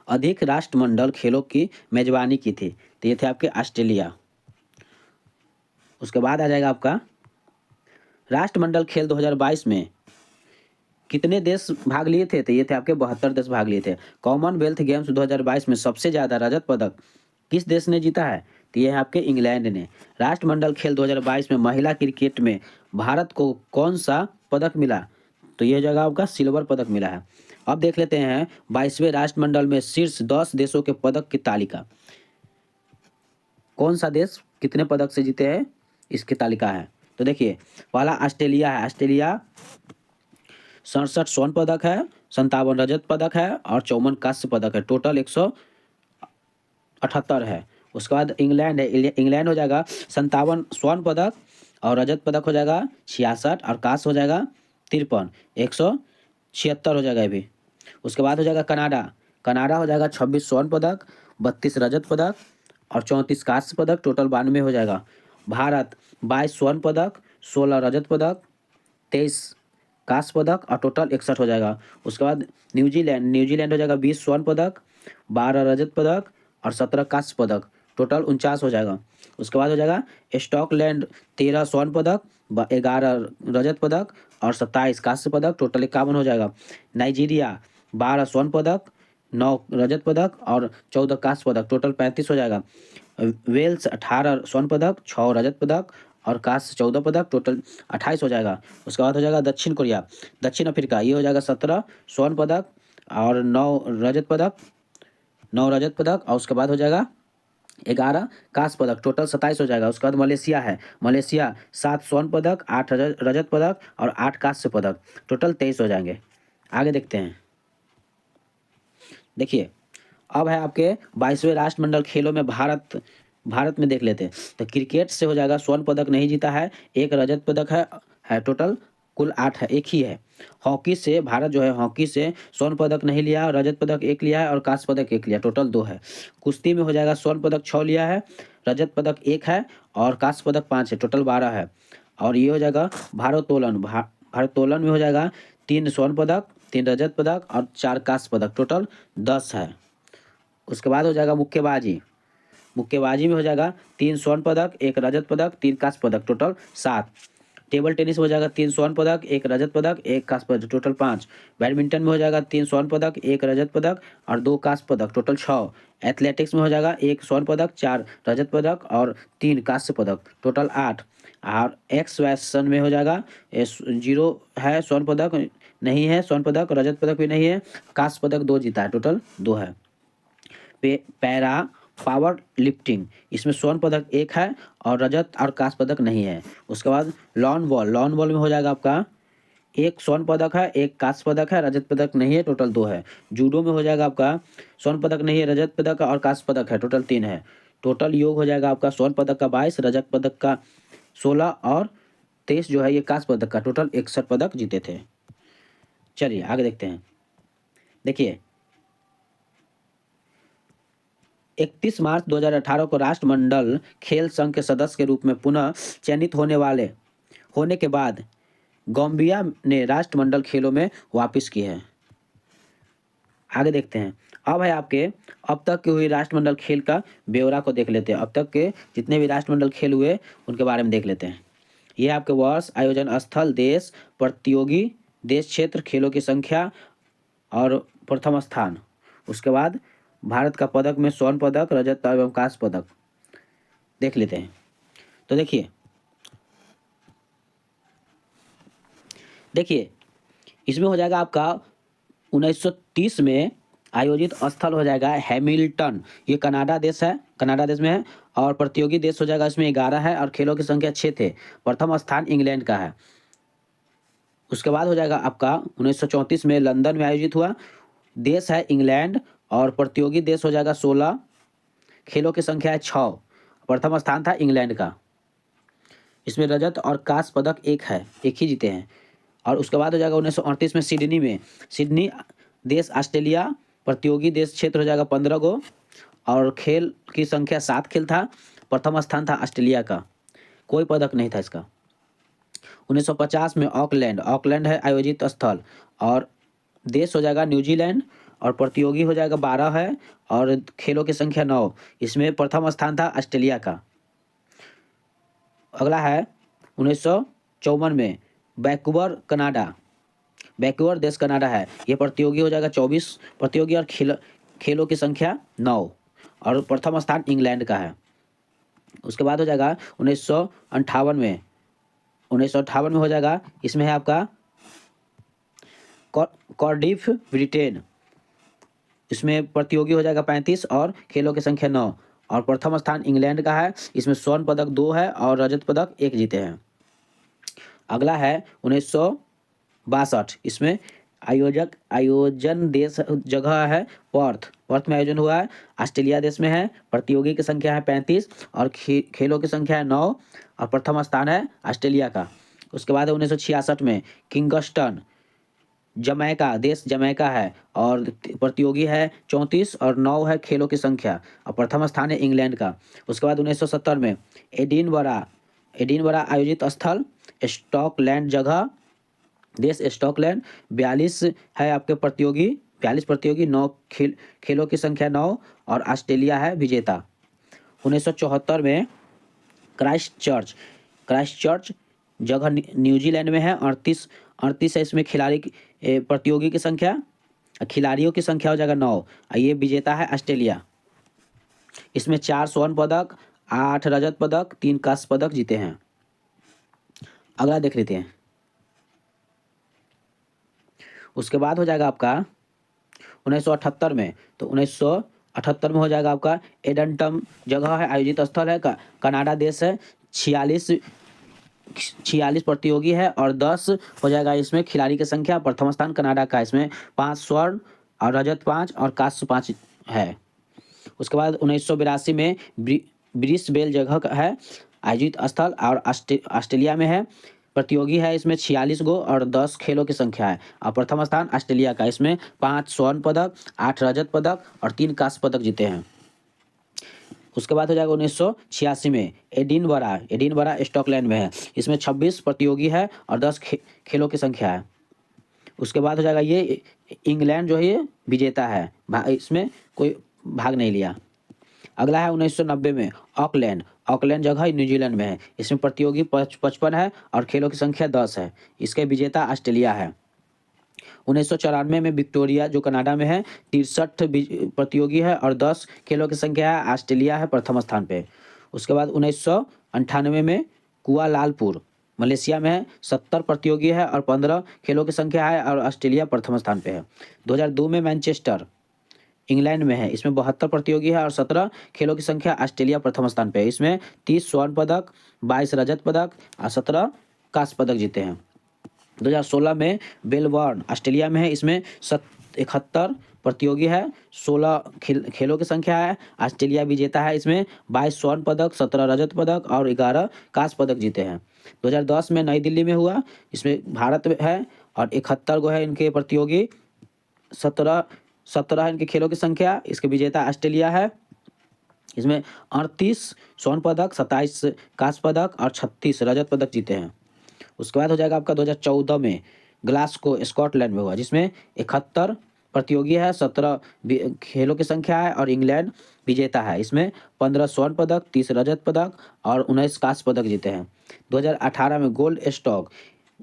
अधिक राष्ट्रमंडल खेलों की मेजबानी की थी? तो ये थे आपके ऑस्ट्रेलिया। उसके बाद आ जाएगा आपका राष्ट्रमंडल खेल 2022 में कितने देश भाग लिए थे? तो ये थे आपके 72 देश भाग लिए थे। कॉमनवेल्थ गेम्स 2022 में सबसे ज़्यादा रजत पदक किस देश ने जीता है? तो ये है आपके इंग्लैंड ने। राष्ट्रमंडल खेल 2022 में महिला क्रिकेट में भारत को कौन सा पदक मिला? तो यह जगह आपका सिल्वर पदक मिला है। अब देख लेते हैं 22वें राष्ट्रमंडल में शीर्ष 10 देशों के पदक की तालिका। कौन सा देश कितने पदक से जीते हैं, इसकी तालिका है। तो देखिए, पहला ऑस्ट्रेलिया है। ऑस्ट्रेलिया 67 स्वर्ण पदक है, 57 रजत पदक है और 54 कांस्य पदक है। टोटल 178 है। उसके बाद इंग्लैंड है। इंग्लैंड हो जाएगा 57 स्वर्ण पदक और रजत पदक हो जाएगा 66 और कांस्य हो जाएगा 53, 176 हो जाएगा अभी। उसके बाद हो जाएगा कनाडा हो जाएगा 26 स्वर्ण पदक, 32 रजत पदक और 34 कांस्य पदक, टोटल 92 हो जाएगा। भारत 22 स्वर्ण पदक, 16 रजत पदक, 23 कांस्य पदक और टोटल 61 हो जाएगा। उसके बाद न्यूजीलैंड हो जाएगा 20 स्वर्ण पदक, 12 रजत पदक और 17 कांस्य पदक, टोटल 49 हो जाएगा। उसके बाद हो जाएगा स्कॉटलैंड 13 स्वर्ण पदक, 11 रजत पदक और 27 कांस्य पदक, टोटल 51 हो जाएगा। नाइजीरिया 12 स्वर्ण पदक, 9 रजत पदक और 14 कांस्य पदक, टोटल 35 हो जाएगा। वेल्स 18 स्वर्ण पदक, 6 रजत पदक और कांस्य 14 पदक, टोटल 28 हो जाएगा। उसके बाद हो जाएगा दक्षिण अफ्रीका, ये हो जाएगा 17 स्वर्ण पदक और 9 रजत पदक और उसके बाद हो जाएगा 11 कांस्य पदक, टोटल 27 हो जाएगा। उसके बाद मलेशिया है, मलेशिया 7 स्वर्ण पदक, 8 रजत पदक और 8 कांस्य पदक, टोटल 23 हो जाएंगे। आगे देखते हैं। देखिए अब है आपके 22वें राष्ट्रमंडल खेलों में भारत में देख लेते हैं। तो क्रिकेट से हो जाएगा, स्वर्ण पदक नहीं जीता है, एक रजत पदक है टोटल कुल 8 है, एक ही है। हॉकी से भारत जो है, हॉकी से स्वर्ण पदक नहीं लिया, रजत पदक एक लिया है और कांस्य पदक एक लिया, टोटल 2 है। कुश्ती में हो जाएगा, स्वर्ण पदक 6 लिया है, रजत पदक 1 है और कांस्य पदक 5 है, टोटल 12 है। और ये हो जाएगा भारोत्तोलन, भारोत्तोलन में हो जाएगा 3 स्वर्ण पदक, 3 रजत पदक और 4 कांस्य पदक, टोटल 10 है। उसके बाद हो जाएगा मुक्केबाजी, मुक्केबाजी में हो जाएगा 3 स्वर्ण पदक, 1 रजत पदक, 3 कांस्य पदक, टोटल 7। टेबल टेनिस में हो जाएगा 3 स्वर्ण पदक, 1 रजत पदक, 1 कांस्य पदक, टोटल 5। बैडमिंटन में हो जाएगा 3 स्वर्ण पदक, 1 रजत पदक और 2 कांस्य पदक, टोटल 6। एथलेटिक्स में हो जाएगा 1 स्वर्ण पदक, 4 रजत पदक और 3 कांस्य पदक, टोटल 8। और एक्स वैसन में हो जाएगा 0 है, स्वर्ण पदक नहीं है, स्वर्ण पदक रजत पदक भी नहीं है, कांस्य पदक 2 जीता है, टोटल 2 है। पैरा पावर लिफ्टिंग, इसमें स्वर्ण पदक 1 है और रजत और कांस्य पदक नहीं है। उसके बाद लॉन बॉल, लॉन बॉल में हो जाएगा आपका 1 स्वर्ण पदक है, 1 कांस्य पदक है, रजत पदक नहीं है, टोटल 2 है। जूडो में हो जाएगा आपका स्वर्ण पदक नहीं है, रजत पदक और कांस्य पदक है, टोटल 3 है। टोटल योग हो जाएगा आपका स्वर्ण पदक का 22, रजत पदक का 16 और 23 जो है ये कांस्य पदक का, टोटल 61 पदक जीते थे। चलिए आगे देखते हैं। देखिए 31 मार्च 2018 को राष्ट्रमंडल खेल संघ के सदस्य के रूप में पुनः चयनित होने के बाद गाम्बिया ने राष्ट्रमंडल खेलों में वापस की है। आगे देखते हैं। अब है आपके अब तक के हुए राष्ट्रमंडल खेल का ब्यौरा को देख लेते हैं। अब तक के जितने भी राष्ट्रमंडल खेल हुए उनके बारे में देख लेते हैं। ये आपके वर्ष, आयोजन स्थल, देश, प्रतियोगी देश, क्षेत्र, खेलों की संख्या और प्रथम स्थान। उसके बाद भारत का पदक में स्वर्ण पदक, रजत एवं कांस्य पदक देख लेते हैं। तो देखिए इसमें हो जाएगा आपका 1930 में आयोजित स्थल हो जाएगा हैमिल्टन, ये कनाडा देश है, कनाडा देश में है। और प्रतियोगी देश हो जाएगा इसमें 11 है और खेलों की संख्या 6 थे। प्रथम स्थान इंग्लैंड का है। उसके बाद हो जाएगा आपका 1934 में लंदन में आयोजित हुआ, देश है इंग्लैंड और प्रतियोगी देश हो जाएगा 16, खेलों की संख्या है 6, प्रथम स्थान था इंग्लैंड का। इसमें रजत और कांस्य पदक एक है, एक ही जीते हैं। और उसके बाद हो जाएगा 1938 में सिडनी देश ऑस्ट्रेलिया, प्रतियोगी देश क्षेत्र हो जाएगा 15 गो और खेल की संख्या 7 खेल था, प्रथम स्थान था ऑस्ट्रेलिया का, कोई पदक नहीं था इसका। 1950 में ऑकलैंड है आयोजित स्थल और देश हो जाएगा न्यूजीलैंड और प्रतियोगी हो जाएगा 12 है और खेलों की संख्या 9, इसमें प्रथम स्थान था ऑस्ट्रेलिया का। अगला है 1954 में वैंकूवर देश कनाडा है, ये प्रतियोगी हो जाएगा 24 प्रतियोगी और खेलों की संख्या 9 और प्रथम स्थान इंग्लैंड का है। उसके बाद हो जाएगा 1958 में हो जाएगा, इसमें है आपका कार्डिफ ब्रिटेन, इसमें प्रतियोगी हो जाएगा 35 और खेलों की संख्या 9 और प्रथम स्थान इंग्लैंड का है, इसमें स्वर्ण पदक 2 है और रजत पदक 1 जीते हैं। अगला है 1962, इसमें आयोजन देश जगह है पर्थ में आयोजन हुआ है, ऑस्ट्रेलिया देश में है, प्रतियोगी की संख्या है 35 और खेलों की संख्या है 9 और प्रथम स्थान है ऑस्ट्रेलिया का। उसके बाद 1966 में किंगस्टन जमैका है और प्रतियोगी है 34 और 9 है खेलों की संख्या और प्रथम स्थान है इंग्लैंड का। उसके बाद 1970 में एडिनबरा आयोजित स्थल स्टॉकलैंड जगह, देश स्टॉकलैंड, 42 है आपके प्रतियोगी, 42 प्रतियोगी, 9 खेलों की संख्या 9 और ऑस्ट्रेलिया है विजेता। 1974 में क्राइस्टचर्च जगह न्यूजीलैंड में है, 38 है इसमें प्रतियोगी की संख्या, खिलाड़ियों की संख्या हो जाएगा 9, ये विजेता है ऑस्ट्रेलिया। इसमें 4 स्वर्ण पदक, 8 रजत पदक, 3 कांस्य पदक जीते हैं। अगला देख लेते हैं। उसके बाद हो जाएगा आपका 1978 में, तो 78 में हो जाएगा आपका एडंटम जगह है, आयोजित स्थल है, कनाडा देश है। 46 प्रतियोगी है और 10 हो जाएगा इसमें खिलाड़ी की संख्या। प्रथम स्थान कनाडा का, इसमें 5 स्वर्ण और रजत 5 और कांस्य 5 है। उसके बाद 1982 में ब्रिसबेन जगह का है आयोजित स्थल और ऑस्ट्रेलिया में है। प्रतियोगी है इसमें 46 गो और 10 खेलों की संख्या है और प्रथम स्थान ऑस्ट्रेलिया का, इसमें 5 स्वर्ण पदक, 8 रजत पदक और 3 कांस्य पदक जीते हैं। उसके बाद हो जाएगा 1986 में एडिनबरा स्कॉटलैंड में है, इसमें 26 प्रतियोगी है और 10 खेलों की संख्या है। उसके बाद हो जाएगा ये इंग्लैंड जो है ये विजेता है, इसमें कोई भाग नहीं लिया। अगला है 1990 में ऑकलैंड जगह न्यूजीलैंड में है, इसमें प्रतियोगी 55 है और खेलों की संख्या 10 है। इसके विजेता ऑस्ट्रेलिया है। 1994 में विक्टोरिया जो कनाडा में है, 63 प्रतियोगी है और 10 खेलों की संख्या है। ऑस्ट्रेलिया है प्रथम स्थान पे। उसके बाद 1998 में कुआलालंपुर मलेशिया में है, 70 प्रतियोगी है और 15 खेलों की संख्या है और ऑस्ट्रेलिया प्रथम स्थान पे है। 2002 में मैनचेस्टर इंग्लैंड में है, इसमें 72 प्रतियोगी है और 17 खेलों की संख्या। ऑस्ट्रेलिया प्रथम स्थान पे है, इसमें 30 स्वर्ण पदक, 22 रजत पदक और 17 कांस्य पदक जीते हैं। 2016 में मेलबर्न ऑस्ट्रेलिया में है, इसमें 71 प्रतियोगी है, 16 खेलों की संख्या है। ऑस्ट्रेलिया विजेता है, इसमें 22 स्वर्ण पदक, 17 रजत पदक और 11 कांस्य पदक जीते हैं। 2010 में नई दिल्ली में हुआ, इसमें भारत है और 71 गो है इनके प्रतियोगी, 17 इनके खेलों की संख्या। इसके विजेता ऑस्ट्रेलिया है, इसमें 38 स्वर्ण पदक, 27 कांस्य पदक और 36 रजत पदक जीते हैं। उसके बाद हो जाएगा आपका 2014 में ग्लासगो स्कॉटलैंड में हुआ, जिसमें 71 प्रतियोगी है, 17 खेलों की संख्या है और इंग्लैंड विजेता है, इसमें 15 स्वर्ण पदक, 30 रजत पदक और 19 कांस्य पदक जीते हैं। 2018 में गोल्ड स्टॉक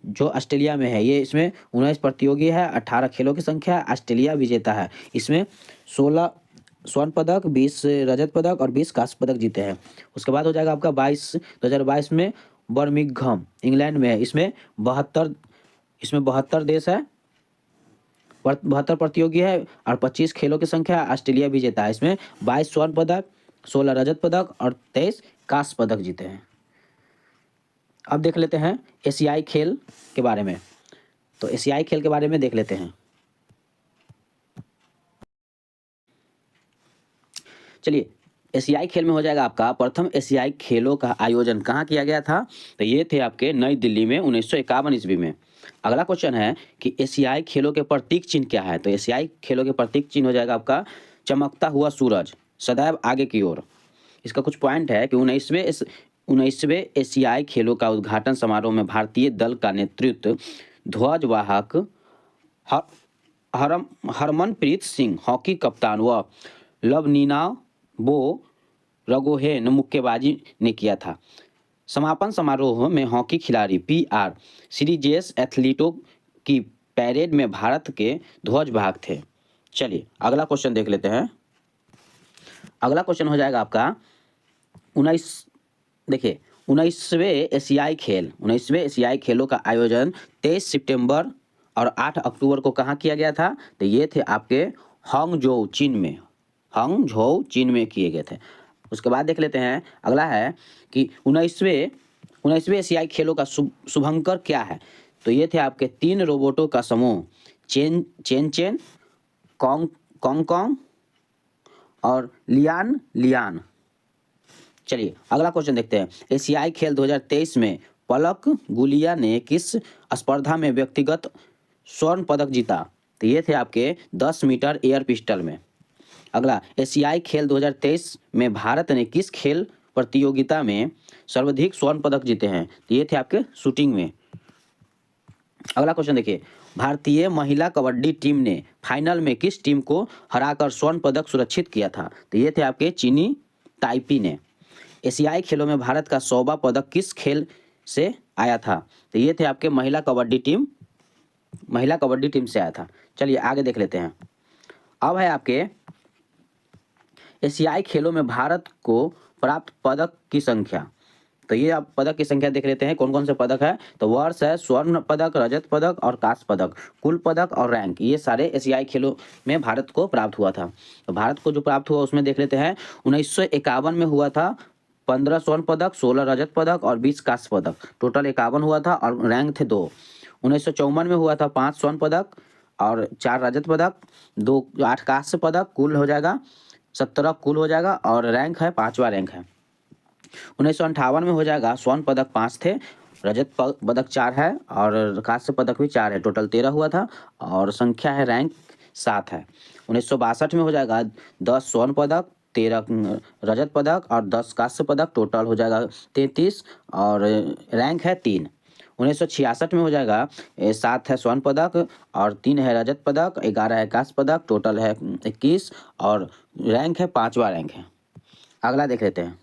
जो ऑस्ट्रेलिया में है, ये इसमें 19 प्रतियोगी है, 18 खेलों की संख्या। ऑस्ट्रेलिया विजेता है, इसमें 16 स्वर्ण पदक, 20 रजत पदक और 20 कांस्य पदक जीते हैं। उसके बाद हो जाएगा आपका 2022 में बर्मिंघम इंग्लैंड में है, इसमें 72 देश है, 72 प्रतियोगी है और 25 खेलों की संख्या। ऑस्ट्रेलिया विजेता है, इसमें 22 स्वर्ण पदक, 16 रजत पदक और 23 कांस्य पदक जीते हैं। अब देख लेते हैं एशियाई खेल के बारे में। तो एशियाई खेल के बारे में देख लेते हैं। चलिए, एशियाई खेल में हो जाएगा आपका प्रथम एशियाई खेलों का आयोजन कहाँ किया गया था? तो ये थे आपके नई दिल्ली में 1951 ईस्वी में। अगला क्वेश्चन है कि एशियाई खेलों के प्रतीक चिन्ह क्या है? तो एशियाई खेलों के प्रतीक चिन्ह हो जाएगा आपका चमकता हुआ सूरज, सदैव आगे की ओर। इसका कुछ पॉइंट है कि 19वें एशियाई खेलों का उद्घाटन समारोह में भारतीय दल का नेतृत्व ध्वजवाहक हरमनप्रीत सिंह, हॉकी कप्तान व लवलीना बोरगोहेन मुक्केबाजी ने किया था। समापन समारोह में हॉकी खिलाड़ी PR सीरीजेस एथलीटों की पैरेड में भारत के ध्वजवाहक थे। चलिए अगला क्वेश्चन देख लेते हैं। अगला क्वेश्चन हो जाएगा आपका 19वें एशियाई खेलों का आयोजन 23 सितंबर और 8 अक्टूबर को कहाँ किया गया था? तो ये थे आपके हांगझोउ चीन में किए गए थे। उसके बाद देख लेते हैं, अगला है कि 19वें एशियाई खेलों का शुभंकर क्या है? तो ये थे आपके 3 रोबोटों का समूह, चेन कॉन्ग और लियान। चलिए अगला क्वेश्चन देखते हैं। एशियाई खेल 2023 में पलक गुलिया ने किस स्पर्धा में व्यक्तिगत स्वर्ण पदक जीता? तो ये थे आपके 10 मीटर एयर पिस्टल में। अगला, एशियाई खेल 2023 में भारत ने किस खेल प्रतियोगिता में सर्वाधिक स्वर्ण पदक जीते हैं? तो ये थे आपके शूटिंग में। अगला क्वेश्चन देखिए, भारतीय महिला कबड्डी टीम ने फाइनल में किस टीम को हराकर स्वर्ण पदक सुरक्षित किया था? तो ये थे आपके चीनी ताइपी ने। एशियाई खेलों में भारत का 100वां पदक किस खेल से आया था? तो ये थे आपके महिला कबड्डी टीम से आया था। चलिए आगे देख लेते हैं। अब है आपके एशियाई खेलों में भारत को प्राप्त पदक की संख्या। तो ये आप पदक की संख्या देख लेते हैं कौन कौन से पदक है। तो वर्ष है, स्वर्ण पदक, रजत पदक और कांस्य पदक, कुल पदक और रैंक, ये सारे एशियाई खेलों में भारत को प्राप्त हुआ था। तो भारत को जो प्राप्त हुआ उसमें देख लेते हैं। 1951 में हुआ था 15 स्वर्ण पदक, 16 रजत पदक और 20 कांस्य पदक, टोटल 51 हुआ था और रैंक थे 2। 1954 में हुआ था 5 स्वर्ण पदक और 4 रजत पदक, 8 कांस्य पदक, कुल हो जाएगा 17 कुल हो जाएगा और रैंक है 5वां रैंक है। 1958 में हो जाएगा स्वर्ण पदक 5 थे, रजत पदक 4 है और कांस्य पदक भी 4 है, टोटल 13 हुआ था और संख्या है रैंक 7 है। 1962 में हो जाएगा 10 स्वर्ण पदक, 13 रजत पदक और 10 कांस्य पदक, टोटल हो जाएगा 33 और रैंक है 3। 1966 में हो जाएगा 7 है स्वर्ण पदक और 3 है रजत पदक, 11 है कांस्य पदक, टोटल है 21 और रैंक है 5वां रैंक है। अगला देख लेते हैं।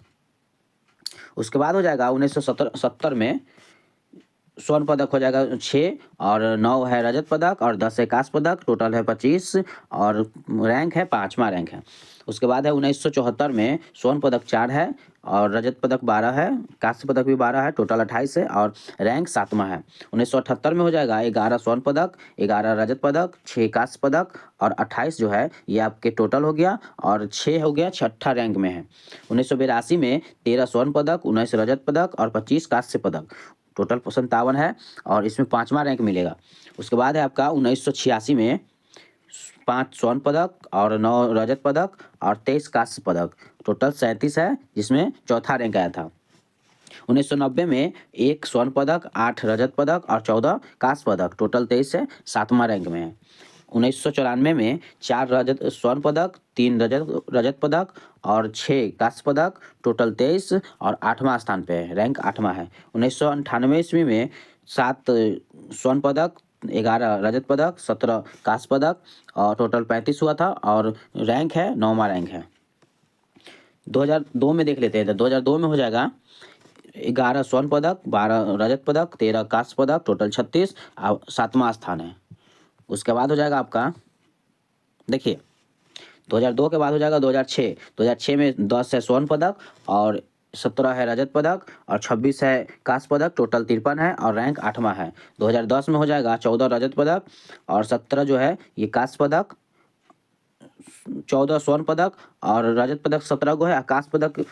उसके बाद हो जाएगा 1970 में स्वर्ण पदक हो जाएगा 6 और 9 है रजत पदक और 10 है कांस्य पदक, टोटल है 25 और रैंक है 5वां रैंक है। उसके बाद है 1974 में स्वर्ण पदक 4 है और रजत पदक 12 है, कांस्य पदक भी 12 है, टोटल 28 है और रैंक 7वां है। 1978 में हो जाएगा 11 स्वर्ण पदक, 11 रजत पदक, 6 कांस्य पदक और 28 जो है ये आपके टोटल हो गया और 6 हो गया, 6ठा रैंक में है। 1982 में 13 स्वर्ण पदक, 19 रजत पदक और 25 कांस्य पदक, टोटल 57 है और इसमें 5वां रैंक मिलेगा। उसके बाद है आपका 1986 में 5 स्वर्ण पदक और 9 रजत पदक और 23 कांस्य पदक, टोटल 37 है जिसमें चौथा रैंक आया था। 1990 में 1 स्वर्ण पदक, 8 रजत पदक और 14 कांस्य पदक, टोटल 23 है, 7वां रैंक में है। 1994 में 4 स्वर्ण पदक, 3 रजत पदक और 6 कांस्य पदक, टोटल 23 और 8वां स्थान पे है, रैंक 8वां है। 1998 ईस्वी में 7 स्वर्ण पदक, 11 रजत पदक, 17 कांस्य पदक और टोटल 35 हुआ था और रैंक है 9वां रैंक है। 2002 में देख लेते हैं। तो 2002 में हो जाएगा 11 स्वर्ण पदक, 12 रजत पदक, 13 कांस्य पदक, टोटल 36 और 7वां स्थान है। उसके बाद हो जाएगा आपका, देखिए 2002 के बाद हो जाएगा 2006 में 10 है स्वर्ण पदक और 17 है रजत पदक और 26 है कांस्य पदक, टोटल 53 है और रैंक 8वां है। 2010 में हो जाएगा 14 रजत पदक और 17 जो है ये कांस्य पदक, 14 स्वर्ण पदक और रजत पदक 17 को है, कांस्य पदक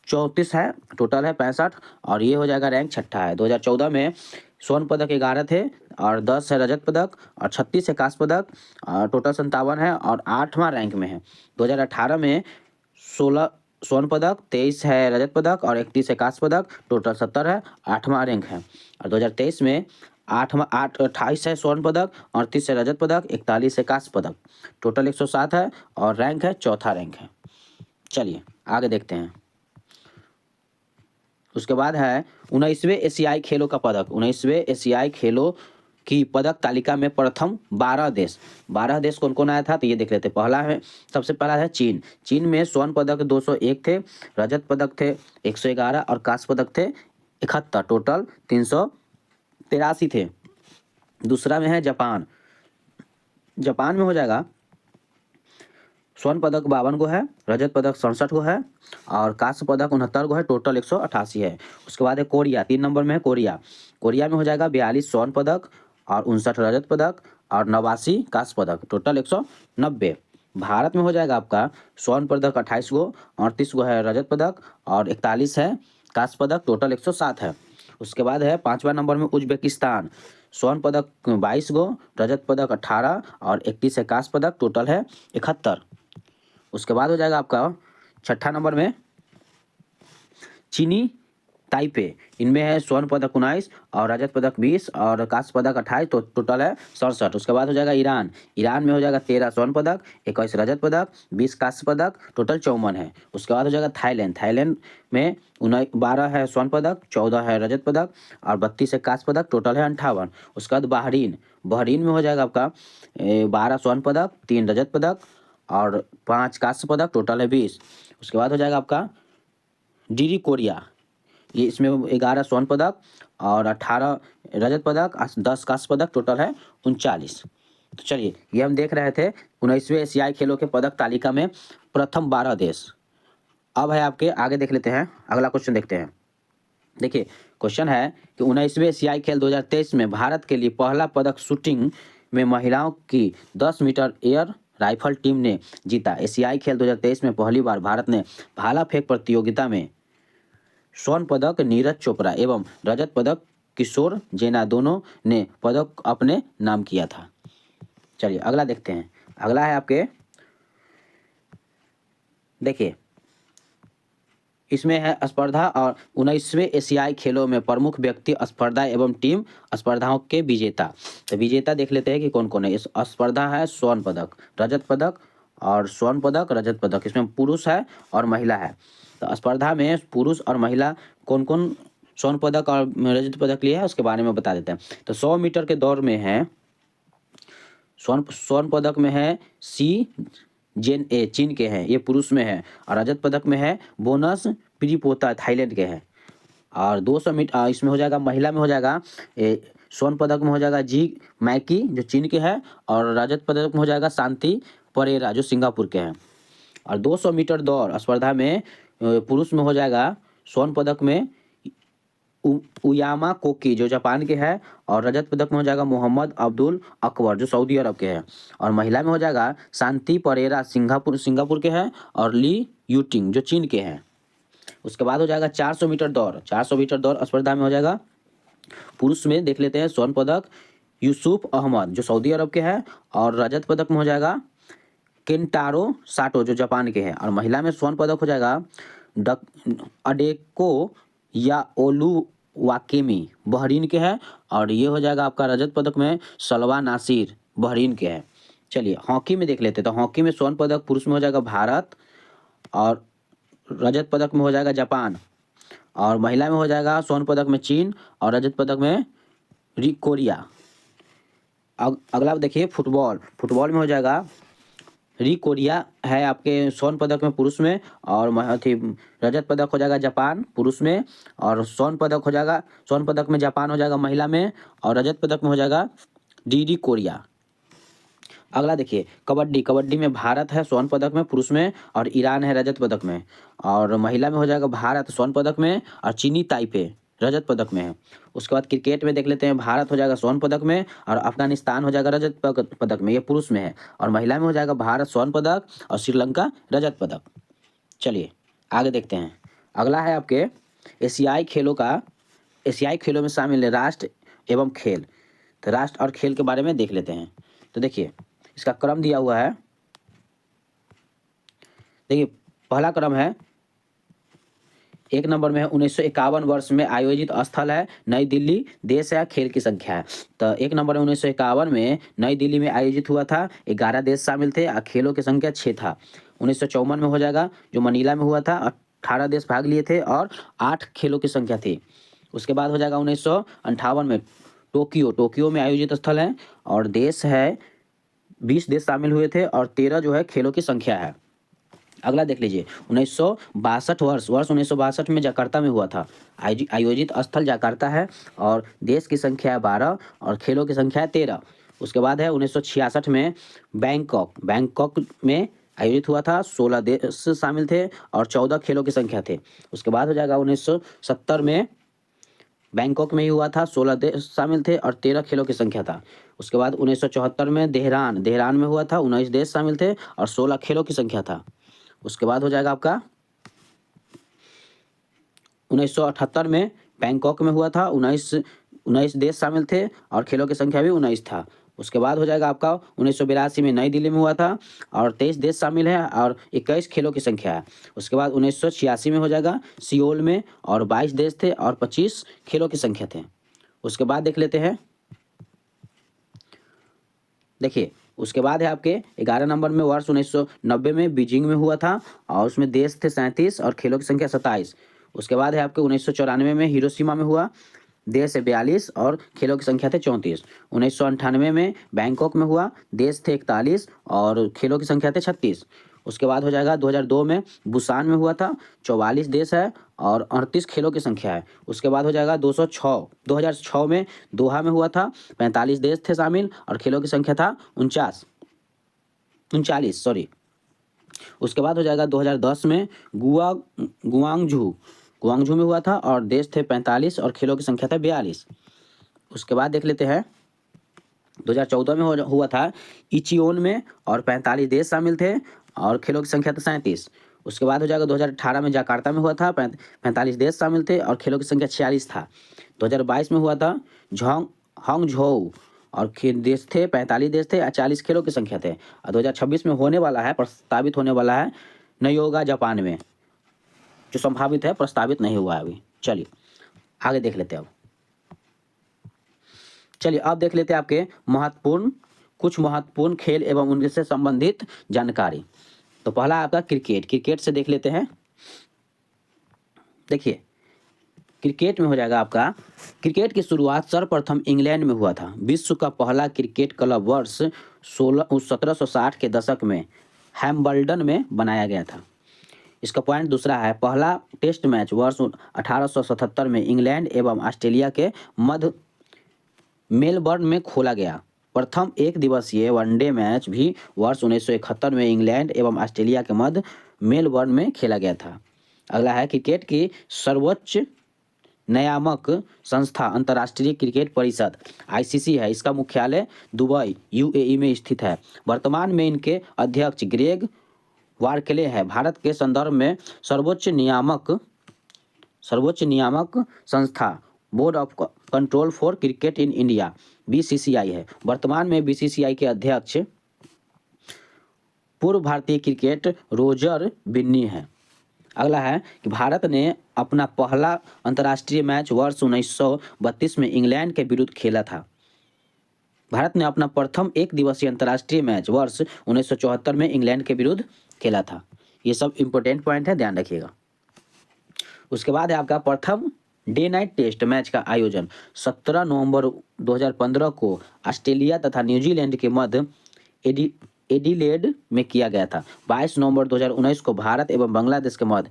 34 है, टोटल है 65 और ये हो जाएगा रैंक 6ठा है। 2014 में स्वर्ण पदक 11 थे और 10 है रजत पदक और 36 है कांस्य पदक और टोटल 57 है और 8वां रैंक में है। 2018 में 16 स्वर्ण पदक, 23 है रजत पदक और 31 है कांस्य पदक, टोटल 70 है, 8वां रैंक है। और 2023 में 28 है स्वर्ण पदक, 38 है रजत पदक, 41 है कांस्य पदक, टोटल 107 है और रैंक है, चौथा रैंक है। चलिए आगे देखते हैं। उसके बाद है 19वें एशियाई खेलों का पदक। 19वें एशियाई खेलों की पदक तालिका में प्रथम 12 देश कौन कौन आया था तो ये देख लेते हैं। पहला है, सबसे पहला है चीन। चीन में स्वर्ण पदक 201 थे, रजत पदक थे 111 और कांस्य पदक थे 71, टोटल 383 थे। दूसरा में है जापान। जापान में हो जाएगा स्वर्ण पदक 52 को है, रजत पदक 67 को है और कांस्य पदक 69 को है, टोटल 188 है। उसके बाद है कोरिया, 3 नंबर में है कोरिया। कोरिया में हो जाएगा 42 स्वर्ण पदक और 59 रजत पदक और 89 कांस्य पदक, टोटल 190। भारत में हो जाएगा आपका स्वर्ण पदक 28 गो, 38 गो है रजत पदक और 41 है कांस्य पदक, टोटल 107 है। उसके बाद है 5वां नंबर में उज्बेकिस्तान। स्वर्ण पदक 22 गो, रजत पदक 18 और 31 है कांस्य पदक, टोटल है 71। उसके बाद हो जाएगा आपका 6ठा नंबर में चीनी ताइपे। इनमें है स्वर्ण पदक 19 और रजत पदक 20 और कांस्य पदक 28, तो टोटल है 67। उसके बाद हो जाएगा ईरान। ईरान में हो जाएगा 13 स्वर्ण पदक, 21 रजत पदक, 20 कांस्य पदक, टोटल 54 है। उसके बाद हो जाएगा थाईलैंड। थाईलैंड में 12 है स्वर्ण पदक, 14 है रजत पदक और 32 है कांस्य पदक, टोटल है 58। उसके बाद बहरीन। बहरीन में हो जाएगा आपका 12 स्वर्ण पदक, 3 रजत पदक और 5 कांस्य पदक, टोटल है 20। उसके बाद हो जाएगा आपका डीडी कोरिया। ये इसमें 11 स्वर्ण पदक और 18 रजत पदक, 10 कांस्य पदक, टोटल है 39। तो चलिए ये हम देख रहे थे 19वें एशियाई खेलों के पदक तालिका में प्रथम 12 देश। अब है आपके आगे देख लेते हैं, अगला क्वेश्चन देखते हैं। देखिए क्वेश्चन है कि 19वें एशियाई खेल 2023 में भारत के लिए पहला पदक शूटिंग में महिलाओं की 10 मीटर एयर राइफल टीम ने जीता। एशियाई खेल 2023 में पहली बार भारत ने भाला फेंक प्रतियोगिता में स्वर्ण पदक नीरज चोपड़ा एवं रजत पदक किशोर जैना दोनों ने पदक अपने नाम किया था। चलिए अगला देखते हैं। अगला है आपके, देखिए इसमें है स्पर्धा और 19वें एशियाई खेलों में प्रमुख व्यक्ति स्पर्धा एवं टीम स्पर्धाओं के विजेता। तो विजेता देख लेते हैं कि कौन कौन है। इस स्पर्धा है स्वर्ण पदक, रजत पदक और स्वर्ण पदक, रजत पदक। इसमें पुरुष है और महिला है। तो स्पर्धा में पुरुष और महिला कौन कौन स्वर्ण पदक और रजत पदक लिए है उसके बारे में बता देते हैं। तो 100 मीटर के दौड़ में है स्वर्ण पदक में है सी जेन ए चीन के हैं, ये पुरुष में है। और रजत पदक में है बोनस प्रीपोता थाईलैंड के हैं। और 200 मीटर इसमें हो जाएगा, महिला में हो जाएगा स्वर्ण पदक में हो जाएगा जी मैकी जो चीन के हैं। और रजत पदक में हो जाएगा शांति परेरा जो सिंगापुर के हैं। और 200 मीटर दौड़ स्पर्धा में पुरुष में हो जाएगा स्वर्ण पदक में उयामा कोकी जो जापान के हैं। और रजत पदक में हो जाएगा मोहम्मद अब्दुल अकबर जो सऊदी अरब के हैं। और महिला में हो जाएगा शांति परेरा सिंगापुर के हैं। और ली यूटिंग जो चीन के हैं। उसके बाद हो जाएगा 400 मीटर दौड़। 400 मीटर दौड़ स्पर्धा में हो जाएगा पुरुष में देख लेते हैं स्वर्ण पदक यूसुफ अहमद जो सऊदी अरब के हैं। और रजत पदक में हो जाएगा केंटारो साटो जो जापान के हैं। और महिला में स्वर्ण पदक हो जाएगा अडेको या ओलू वाकेमी बहरीन के हैं। और ये हो जाएगा आपका रजत पदक में सलवा नासिर बहरीन के हैं। चलिए हॉकी में देख लेते हैं। तो हॉकी में स्वर्ण पदक पुरुष में हो जाएगा भारत और रजत पदक में हो जाएगा जापान। और महिला में हो जाएगा स्वर्ण पदक में चीन और रजत पदक में कोरिया। अगला देखिए फुटबॉल में हो जाएगा कोरिया है आपके स्वर्ण पदक में पुरुष में। और रजत पदक हो जाएगा जापान पुरुष में। और स्वर्ण पदक में जापान हो जाएगा महिला में। और रजत पदक में हो जाएगा कोरिया। अगला देखिए कबड्डी में भारत है स्वर्ण पदक में पुरुष में। और ईरान है रजत पदक में। और महिला में हो जाएगा भारत स्वर्ण पदक में और चीनी ताइपे रजत पदक में है। उसके बाद क्रिकेट में देख लेते हैं। भारत हो जाएगा स्वर्ण पदक में और अफगानिस्तान हो जाएगा रजत पदक में, ये पुरुष में है। और महिला में हो जाएगा भारत स्वर्ण पदक और श्रीलंका रजत पदक। चलिए आगे देखते हैं। अगला है आपके एशियाई खेलों में शामिल है राष्ट्र एवं खेल। तो राष्ट्र और खेल के बारे में देख लेते हैं। तो देखिए इसका क्रम दिया हुआ है। देखिए पहला क्रम है, 1 नंबर में है 1951 वर्ष में आयोजित स्थल है नई दिल्ली, देश है खेल की संख्या है। तो 1 नंबर में 1951 में नई दिल्ली में आयोजित हुआ था, 11 देश शामिल थे और खेलों की संख्या 6 था। 1954 में हो जाएगा जो मनीला में हुआ था, 18 देश भाग लिए थे और 8 खेलों की संख्या थी। उसके बाद हो जाएगा 1958 में टोक्यो में आयोजित स्थल है और देश है 20 देश शामिल हुए थे और 13 जो है खेलों की संख्या है। अगला देख लीजिए 1962 वर्ष 1962 में जकार्ता में हुआ था। आयोजित स्थल जकार्ता है और देश की संख्या है 12 और खेलों की संख्या है 13। उसके बाद है 1966 में बैंकॉक में आयोजित हुआ था, 16 देश शामिल थे और 14 खेलों की संख्या थे। उसके बाद हो जाएगा 1970 में बैंकॉक में ही हुआ था, 16 देश शामिल थे और 13 खेलों की संख्या था। उसके बाद 1974 में देहरान में हुआ था, 19 देश शामिल थे और 16 खेलों की संख्या था। उसके बाद हो जाएगा आपका 1978 में बैंकॉक में हुआ था, 19 देश शामिल थे और खेलों की संख्या भी 19 था। उसके बाद हो जाएगा आपका 1982 में नई दिल्ली में हुआ था और 23 देश शामिल हैं और 21 खेलों की संख्या है। उसके बाद 1986 में हो जाएगा सियोल में और 22 देश थे और 25 खेलों की संख्या थे। उसके बाद देख लेते हैं। देखिए उसके बाद है आपके 11 नंबर में वर्ष 1990 में बीजिंग में हुआ था और उसमें देश थे 37 और खेलों की संख्या 27। उसके बाद है आपके 1994 में हिरोशिमा में हुआ, देश है 42 और खेलों की संख्या थे 34। 1998 में बैंकॉक में हुआ, देश थे 41 और खेलों की संख्या थे 36। उसके बाद हो जाएगा 2002 में बुसान में हुआ था, 44 देश है और 38 खेलों की संख्या है। उसके बाद हो जाएगा 2006 में दोहा में हुआ था, 45 देश थे शामिल और खेलों की संख्या था 39 सॉरी। उसके बाद हो जाएगा 2010 में गुआंगझू ग्वांगझू में हुआ था और देश थे 45 और खेलों की संख्या था 42। उसके बाद देख लेते हैं 2014 में हुआ था इचियोन में और 45 देश शामिल थे और खेलों की संख्या था 37। उसके बाद हो जाएगा 2018 में जकार्ता में हुआ था, 45 देश शामिल थे और खेलों की संख्या 46 था। 2022 में हुआ था हांगझोउ और देश थे 45 देश थे और 40 खेलों की संख्या थे। और 2026 में होने वाला है, प्रस्तावित होने वाला है नयोगा जापान में, जो संभावित है, प्रस्तावित नहीं हुआ है अभी। चलिए आगे देख लेते हैं। अब देख लेते हैं आपके कुछ महत्वपूर्ण खेल एवं उनसे संबंधित जानकारी। तो पहला आपका क्रिकेट से देख लेते हैं। देखिए क्रिकेट में हो जाएगा आपका, क्रिकेट की शुरुआत सर्वप्रथम इंग्लैंड में हुआ था। विश्व का पहला क्रिकेट क्लब वर्ष 1760 के दशक में हैम्बल्डन में बनाया गया था। इसका पॉइंट दूसरा है, पहला टेस्ट मैच वर्ष 1877 में इंग्लैंड एवं ऑस्ट्रेलिया के मध्य मेलबर्न में खोला गया। प्रथम एक दिवसीय वनडे मैच भी वर्ष 1971 में इंग्लैंड एवं ऑस्ट्रेलिया के मध्य मेलबर्न में खेला गया था। अगला है, क्रिकेट की सर्वोच्च नियामक संस्था अंतर्राष्ट्रीय क्रिकेट परिषद ICC है। इसका मुख्यालय दुबई UAE में स्थित है। वर्तमान में इनके अध्यक्ष ग्रेग वार्कले है। भारत के संदर्भ में सर्वोच्च नियामक संस्था board of control for cricket in India BCCI है। वर्तमान में BCCI के अध्यक्ष पूर्व भारतीय क्रिकेट रोजर बिन्नी है। अगला है कि भारत ने अपना पहला अंतर्राष्ट्रीय मैच वर्ष 1932 में इंग्लैंड के विरुद्ध खेला था। भारत ने अपना प्रथम एक दिवसीय अंतर्राष्ट्रीय मैच वर्ष 1974 में इंग्लैंड के विरुद्ध खेला था। ये सब इंपॉर्टेंट पॉइंट है, ध्यान रखिएगा। उसके बाद है आपका प्रथम डे नाइट टेस्ट मैच का आयोजन 17 नवंबर 2015 को ऑस्ट्रेलिया तथा न्यूजीलैंड के मध्य एडिलेड में किया गया था। 22 नवंबर 2019 को भारत एवं बांग्लादेश के मध्य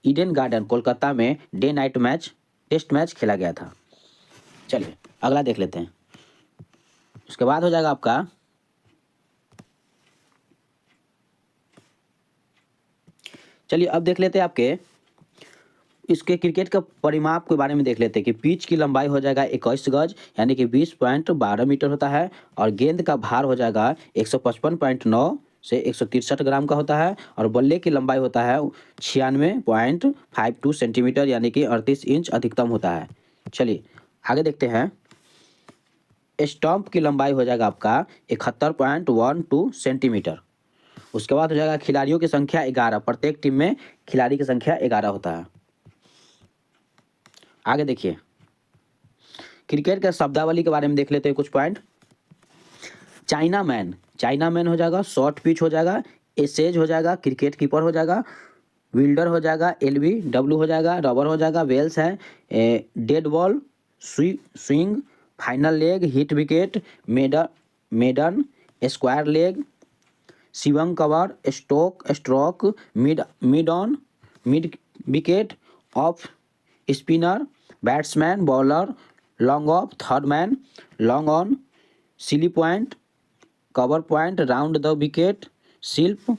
ईडन गार्डन कोलकाता में डे नाइट टेस्ट मैच खेला गया था। चलिए अगला देख लेते हैं। उसके बाद हो जाएगा आपका अब देख लेते हैं आपके इसके क्रिकेट का परिमाप के बारे में देख लेते हैं कि पिच की लंबाई हो जाएगा 21 गज यानी कि 20.12 मीटर होता है और गेंद का भार हो जाएगा 155.9 से 163 ग्राम का होता है और बल्ले की लंबाई होता है 96.52 सेंटीमीटर यानी कि 38 इंच अधिकतम होता है। चलिए आगे देखते हैं। स्टंप की लंबाई हो जाएगा आपका 71.12 सेंटीमीटर। उसके बाद हो जाएगा खिलाड़ियों की संख्या 11, प्रत्येक टीम में खिलाड़ी की संख्या 11 होता है। आगे देखिए क्रिकेट का शब्दावली के बारे में देख लेते हैं कुछ पॉइंट। चाइना मैन हो जाएगा, शॉर्ट पिच हो जाएगा, एसेज हो जाएगा, क्रिकेट कीपर हो जाएगा, विल्डर हो जाएगा, LBW हो जाएगा, रबर हो जाएगा, वेल्स है, dead ball, swing, final leg, hit wicket, maiden, square leg, शिवंग cover, stroke, mid on, mid wicket, off spinner, batsman, bowler, long off, third man, long on, silly point, cover point, round the wicket, slip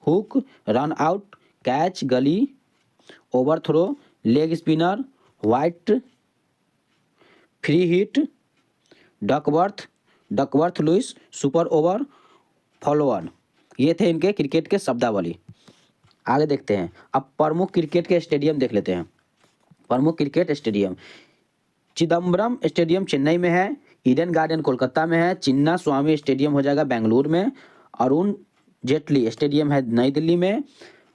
hook, run out, catch, gully, over throw, leg spinner, wide, free hit, Duckworth Lewis, super over, follower. ये थे इनके cricket के शब्दावली। आगे देखते हैं। अब प्रमुख क्रिकेट के स्टेडियम देख लेते हैं। प्रमुख cricket stadium Chidambaram stadium Chennai में है, ईडन गार्डन कोलकाता में है, चिन्ना स्वामी स्टेडियम हो जाएगा बेंगलुरु में, अरुण जेटली स्टेडियम है नई दिल्ली में,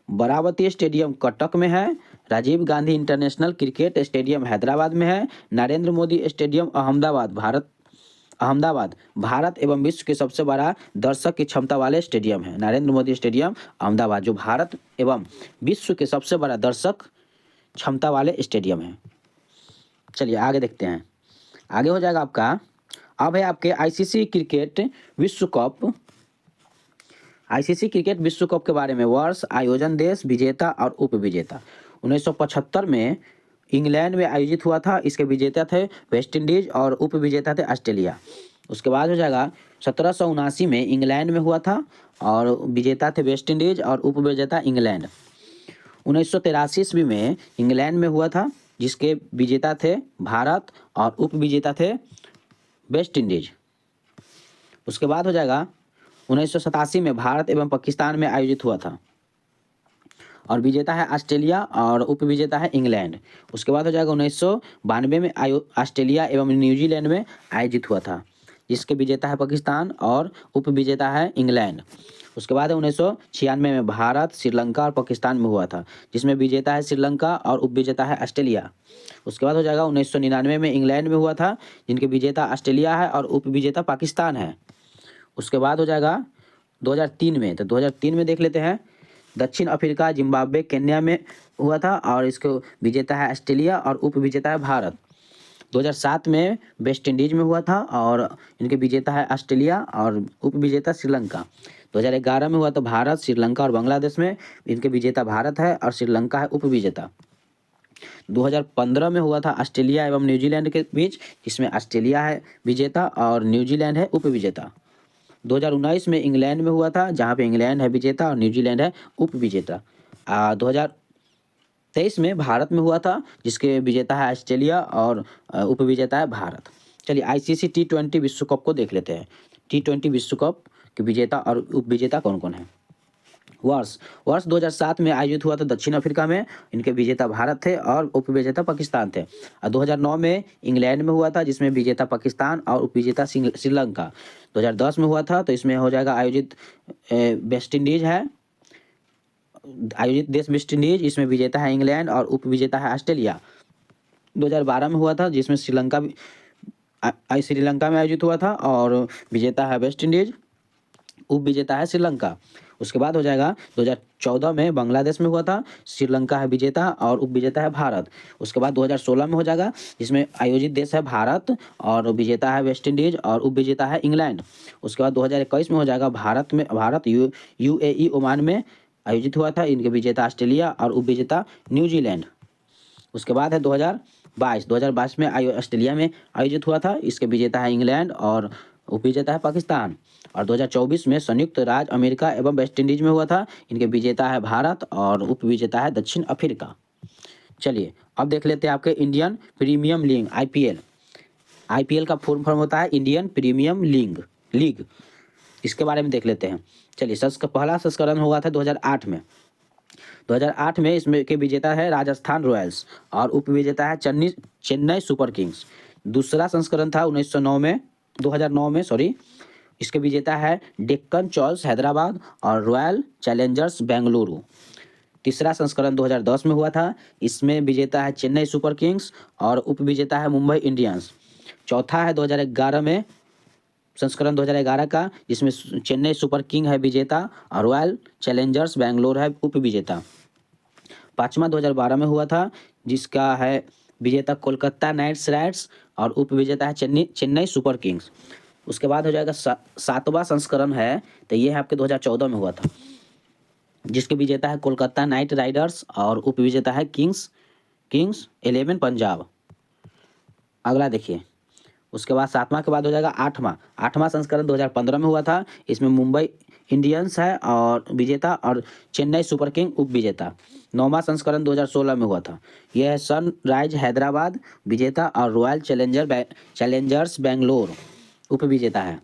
बरावती स्टेडियम कटक में है, Rajiv Gandhi international cricket stadium Hyderabad में है, नरेंद्र मोदी स्टेडियम अहमदाबाद भारत एवं विश्व के सबसे बड़ा दर्शक की क्षमता वाले स्टेडियम है। नरेंद्र मोदी स्टेडियम अहमदाबाद जो भारत एवं विश्व के सबसे बड़ा दर्शक क्षमता वाले स्टेडियम है। चलिए आगे देखते हैं। आगे हो जाएगा आपका, अब है आपके ICC क्रिकेट विश्व कप के बारे में। वर्ष, आयोजन देश, विजेता और उपविजेता। 1975 में इंग्लैंड में आयोजित हुआ था। इसके विजेता थे वेस्ट इंडीज और उपविजेता थे ऑस्ट्रेलिया। उसके बाद हो जाएगा 1779 में इंग्लैंड में हुआ था और विजेता थे वेस्ट इंडीज और उपविजेता इंग्लैंड। 1983 ईस्वी में इंग्लैंड में हुआ था, जिसके विजेता थे भारत और उप विजेता थे वेस्ट इंडीज। उसके बाद हो जाएगा 1987 में भारत एवं पाकिस्तान में आयोजित हुआ था और विजेता है ऑस्ट्रेलिया और उप विजेता है इंग्लैंड। उसके बाद हो जाएगा 1992 में ऑस्ट्रेलिया एवं न्यूजीलैंड में आयोजित हुआ था, जिसके विजेता है पाकिस्तान और उप विजेता है इंग्लैंड। उसके बाद 1996 में भारत, श्रीलंका और पाकिस्तान में हुआ था, जिसमें विजेता है श्रीलंका और उप विजेता है ऑस्ट्रेलिया। उसके बाद हो जाएगा 1999 में इंग्लैंड में हुआ था, जिनके विजेता ऑस्ट्रेलिया है और उप विजेता पाकिस्तान है। उसके बाद हो जाएगा 2003 में, तो 2003 में देख लेते हैं। दक्षिण अफ्रीका, जिम्बाब्वे, केन्या में हुआ था और इसको विजेता है ऑस्ट्रेलिया और उप विजेता है भारत। 2007 में वेस्ट इंडीज में हुआ था और इनके विजेता है ऑस्ट्रेलिया और उप विजेता श्रीलंका। 2011 में हुआ था भारत, श्रीलंका और बांग्लादेश में, इनके विजेता भारत है और श्रीलंका है उप विजेता। 2015 में हुआ था ऑस्ट्रेलिया एवं न्यूजीलैंड के बीच, जिसमें ऑस्ट्रेलिया है विजेता और न्यूजीलैंड है उप विजेता। 2019 में इंग्लैंड में हुआ था, जहां पे इंग्लैंड है विजेता और न्यूजीलैंड है उप विजेता। 2023 में भारत में हुआ था, जिसके विजेता है ऑस्ट्रेलिया और उप विजेता है भारत। चलिए आईसीसी T20 विश्व कप को देख लेते हैं। T20 विश्व कप के विजेता और उप विजेता कौन कौन है। वर्ष 2007 में आयोजित हुआ था दक्षिण अफ्रीका में, इनके विजेता भारत थे और उप विजेता पाकिस्तान थे। 2009 में इंग्लैंड में हुआ था, जिसमें विजेता पाकिस्तान और उप विजेता श्रीलंका। 2010 में हुआ था, तो इसमें हो जाएगा आयोजित वेस्ट इंडीज है, आयोजित देश वेस्ट इंडीज, इसमें विजेता है इंग्लैंड और उप विजेता है ऑस्ट्रेलिया। 2012 में हुआ था, जिसमें श्रीलंका में आयोजित हुआ था और विजेता है वेस्ट इंडीज, उप विजेता है श्रीलंका। उसके बाद हो जाएगा 2014 में बांग्लादेश में हुआ था, श्रीलंका है विजेता और उप विजेता है भारत। उसके बाद 2016 में हो जाएगा, जिसमें आयोजित देश है भारत और विजेता है वेस्ट इंडीज और उप विजेता है इंग्लैंड। उसके बाद 2021 में हो जाएगा भारत यूएई ओमान में आयोजित हुआ था, इनके विजेता ऑस्ट्रेलिया और उप विजेता न्यूजीलैंड। उसके बाद है 2022 में ऑस्ट्रेलिया में आयोजित हुआ था, इसके विजेता है इंग्लैंड और उप विजेता है पाकिस्तान। और 2024 में संयुक्त राज्य अमेरिका एवं वेस्ट इंडीज में हुआ था, इनके विजेता है भारत और उप विजेता है दक्षिण अफ्रीका। चलिए अब देख लेते हैं आपके इंडियन प्रीमियम लीग आईपीएल का फुल फॉर्म होता है इंडियन प्रीमियम लीग। इसके बारे में देख लेते हैं। चलिए पहला संस्करण हुआ था 2008 में। 2008 में इसमें के विजेता है राजस्थान रॉयल्स और उप विजेता है चेन्नई सुपर किंग्स। दूसरा संस्करण था 2009 में इसके विजेता है डेक्कन चार्ल्स हैदराबाद और रॉयल चैलेंजर्स बेंगलुरु। तीसरा संस्करण 2010 में हुआ था, इसमें विजेता है चेन्नई सुपर किंग्स और उप विजेता है मुंबई इंडियंस। चौथा है 2011 में संस्करण 2011 का, जिसमें चेन्नई सुपर किंग है विजेता और रॉयल चैलेंजर्स बेंगलोर है उप विजेता। पांचवा 2012 में हुआ था, जिसका है विजेता कोलकाता नाइट राइडर्स और उप विजेता है चेन्नई सुपर किंग्स। उसके बाद हो जाएगा सातवां संस्करण है, तो ये है आपके 2014 में हुआ था, जिसके विजेता है कोलकाता नाइट राइडर्स और उप विजेता है किंग्स 11 पंजाब। अगला देखिए, उसके बाद सातवां के बाद हो जाएगा आठवां संस्करण 2015 में हुआ था, इसमें मुंबई इंडियंस है और विजेता और चेन्नई सुपर किंग उप विजेता। नौवां संस्करण 2016 में हुआ था, यह है सनराइज हैदराबाद विजेता और रॉयल चैलेंजर्स बेंगलोर उप विजेता है।